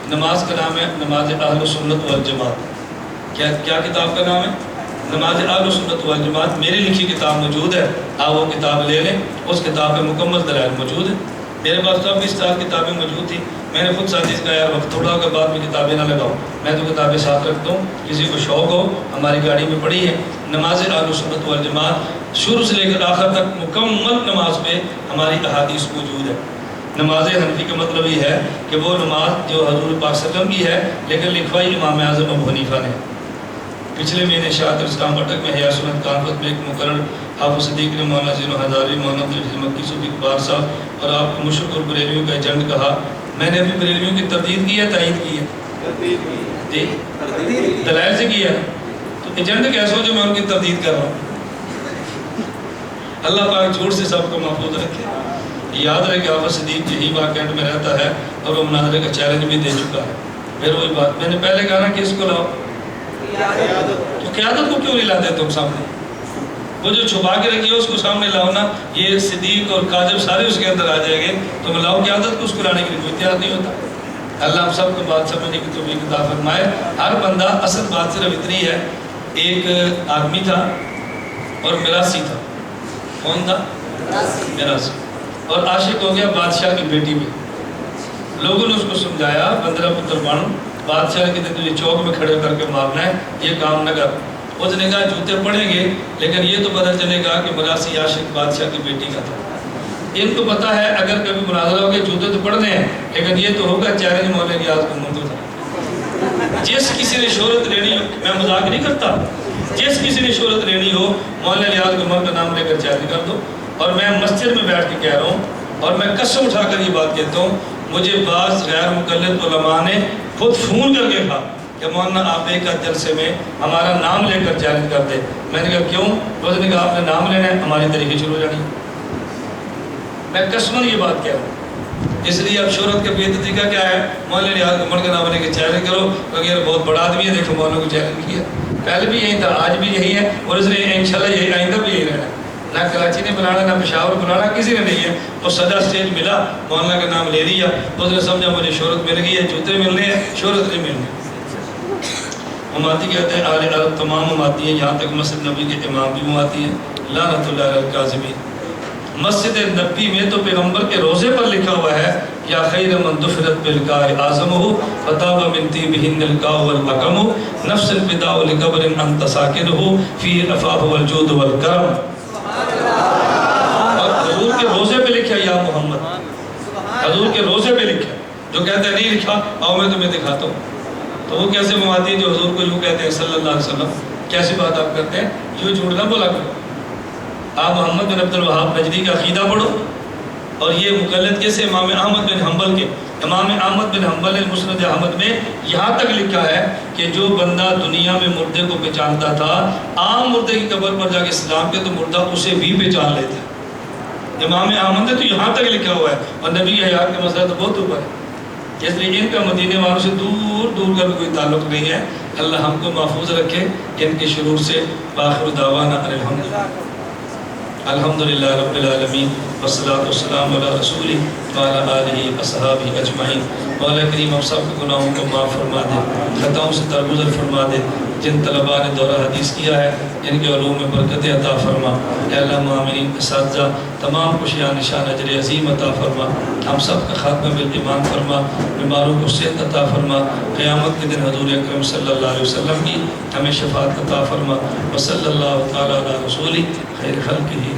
نماز کا نام ہے نماز اہل سنت والجماعت۔ کیا کتاب کا نام ہے؟ نماز اہل سنت والجماعت۔ میری لکھی کتاب موجود ہے، آپ وہ کتاب لے لیں، اس کتاب پہ مکمل دلائل موجود ہیں۔ میرے پاس تو اب 20 سال کتابیں موجود تھیں، میں نے خود ساتھ کہا یار وقت تھوڑا کے بعد میں کتابیں نہ لگاؤں، میں تو کتابیں ساتھ رکھتا ہوں، کسی کو شوق ہو ہماری گاڑی میں پڑھی ہے۔ نماز اہل سنت والجماعت شروع سے لے کر آخر تک مکمل نماز پہ ہماری احادیث موجود ہے۔ نماز حنفی کا مطلب یہ ہے کہ وہ نماز جو حضور پاک صلی اللہ علیہ وسلم کی ہے لیکن لکھوائی امام اعظم ابو حنیفہ نے۔ پچھلے مہینے شاعت الاسلام اٹک میں حیا سنت کانفرنس میں ایک مقرر حافظ صدیق نے مولانا زین ہزاری، مولانا عبدالعزیز مکی صوفی اقبال صاحب اور آپ کو مشرق اور بریلویوں کا ایجنٹ کہا۔ میں نے ابھی بریلویوں کی تردید کی ہے، تائید کی ہے جی، دلائل سے کی ہے۔ تو ایجنٹ کیسے ہو جو میں ان کی تردید کر رہا ہوں؟ اللہ پاک جھوٹ سے سب کو محفوظ رکھے. یاد رہے کہ آفت صدیق یہی واقعات میں رہتا ہے اور وہ مناظرے کا چیلنج بھی دے چکا ہے. پھر وہی بات میں نے پہلے کہا نا کہ اس کو لاؤ، تو قیادت کو کیوں نہیں لاتے تم سامنے؟ وہ جو چھپا کے رکھی ہے اس کو سامنے لاؤ نا. یہ صدیق اور کاذب سارے اس کے اندر آ جائیں گے. تم لاؤ قیادت کو، اس کو لانے کے لیے کوئی تیار نہیں ہوتا. اللہ ہم سب کو بات سمجھنے کی توفیق عطا فرمائے. ہر بندہ، اصل بات صرف اتنی ہے، ایک آدمی تھا اور میراثی تھا. کون تھا؟ میراثی. اور عاشق ہو گیا بادشاہ کی بیٹی میں. لوگوں نے اس کو سمجھایا بندرہ پتر بن، بادشاہ کے دن تجھے چوک میں کھڑے کر کے مارنا ہے، یہ کام نہ کر. اس نے کہا جوتے پڑیں گے لیکن یہ تو پتہ چلے گا کہ میراثی عاشق بادشاہ کی بیٹی کا تھا. ان کو پتا ہے اگر کبھی مناظرہ ہو گیا جوتے تو پڑھنے ہیں لیکن یہ تو ہوگا چیلنج مولا ریاض کو منظور تھا. جس کسی نے شہرت لینی ہو، میں مذاق نہیں کرتا، جس کسی نے شہرت لینی ہو مولا ریاض کو کا نام لے کر چیلنج کر دو. اور میں مسجد میں بیٹھ کے کہہ رہا ہوں اور میں قسم اٹھا کر یہ بات کہتا ہوں، مجھے بعض غیر مقلد علماء نے خود فون کر کے کہا کہ مولانا آپ ایک جلسے میں ہمارا نام لے کر چیلنج کر دیں. میں نے کہا کیوں؟ اس نے کہا آپ نے نام لینا ہے، ہماری طریقے شروع ہو جانی. میں قسماً یہ بات کہہ رہا ہوں. اس لیے اب شہرت کا بے طریقہ کیا ہے؟ مولانا ریاض عمر کے نام لے کے چیلنج کرو کیونکہ یہ بہت بڑا آدمی ہے، دیکھو مولانا کو چیلنج کیا. پہلے بھی یہی تھا، آج بھی یہی ہے اور اس نے انشاءاللہ یہی آئندہ بھی یہی رہنا. نہ کراچی نے بلانا، نہ پشاور بلانا، کسی نے نہیں ہے. وہ سجا سٹیج ملا، مولانا کا نام لے لیا، اس نے سمجھا مجھے شہرت مل گئی ہے، جوتے ملنے ہیں، شہرت نہیں ملنی. اماتی کہتے ہیں اہل عرب تمام اماتی ہیں، یہاں تک مسجد نبی کے امام بھی اماتی ہیں. لعنت اللہ علی الکاذبین. مسجد نبی میں تو پیغمبر کے روزے پر لکھا ہوا ہے یا خیر من دفرت بالقاء اعظمہ فتاب من طیبہن القاء والاکم نفس الفداء لقبر انت ساکنہ فی العفاف والجود والکرم. اور حضور کے روزے پہ لکھا یا محمد، حضور کے روزے پہ لکھا. جو کہتے ہیں نہیں لکھا، آؤ میں تمہیں دکھاتا ہوں. تو وہ کیسے مواتی ہیں جو حضور کو یوں کہتے ہیں صلی اللہ علیہ وسلم؟ کیسی بات آپ کرتے ہیں؟ یوں جھوٹ نہ بولا کرو. آپ محمد بن عبد الوہاب نجدی کا عقیدہ پڑھو. اور یہ مقلد کیسے؟ امام احمد بن حنبل کے. امام احمد بن حنبل نے مسند احمد میں یہاں تک لکھا ہے کہ جو بندہ دنیا میں مردے کو پہچانتا تھا، عام مردے کی قبر پر جا کے سلام کے تو مردہ اسے بھی پہچان لیتا. امام احمد نے تو یہاں تک لکھا ہوا ہے اور نبی حیات کا مسئلہ تو بہت اوپر ہے. اس لیے ان کا مدینے والوں سے دور دور کا بھی کوئی تعلق نہیں ہے. اللہ ہم کو محفوظ رکھے ان کے شرور سے. آخر دعوانا الحمدللہ رب العالمین والصلاة والسلام علی رسولہ وعلی آلہ اصحابہ اجمعین. مولا کریم ہم سب کے گناہوں کو معاف فرما دے، خطاؤں سے درگزر فرما دے. جن طلباء نے دورہ حدیث کیا ہے ان کے علوم میں برکت عطا فرما. اے اللہ معاملین اساتذہ تمام کو شیان نشان اجر عظیم عطا فرما. ہم سب کا خاتمہ بالایمان فرما. بیماروں کو صحت عطا فرما. قیامت کے دن حضور اکرم صلی اللہ علیہ وسلم کی ہمیں شفاعت عطا فرما. وصلی اللہ تعالی علی رسولہ خیر خلقہ.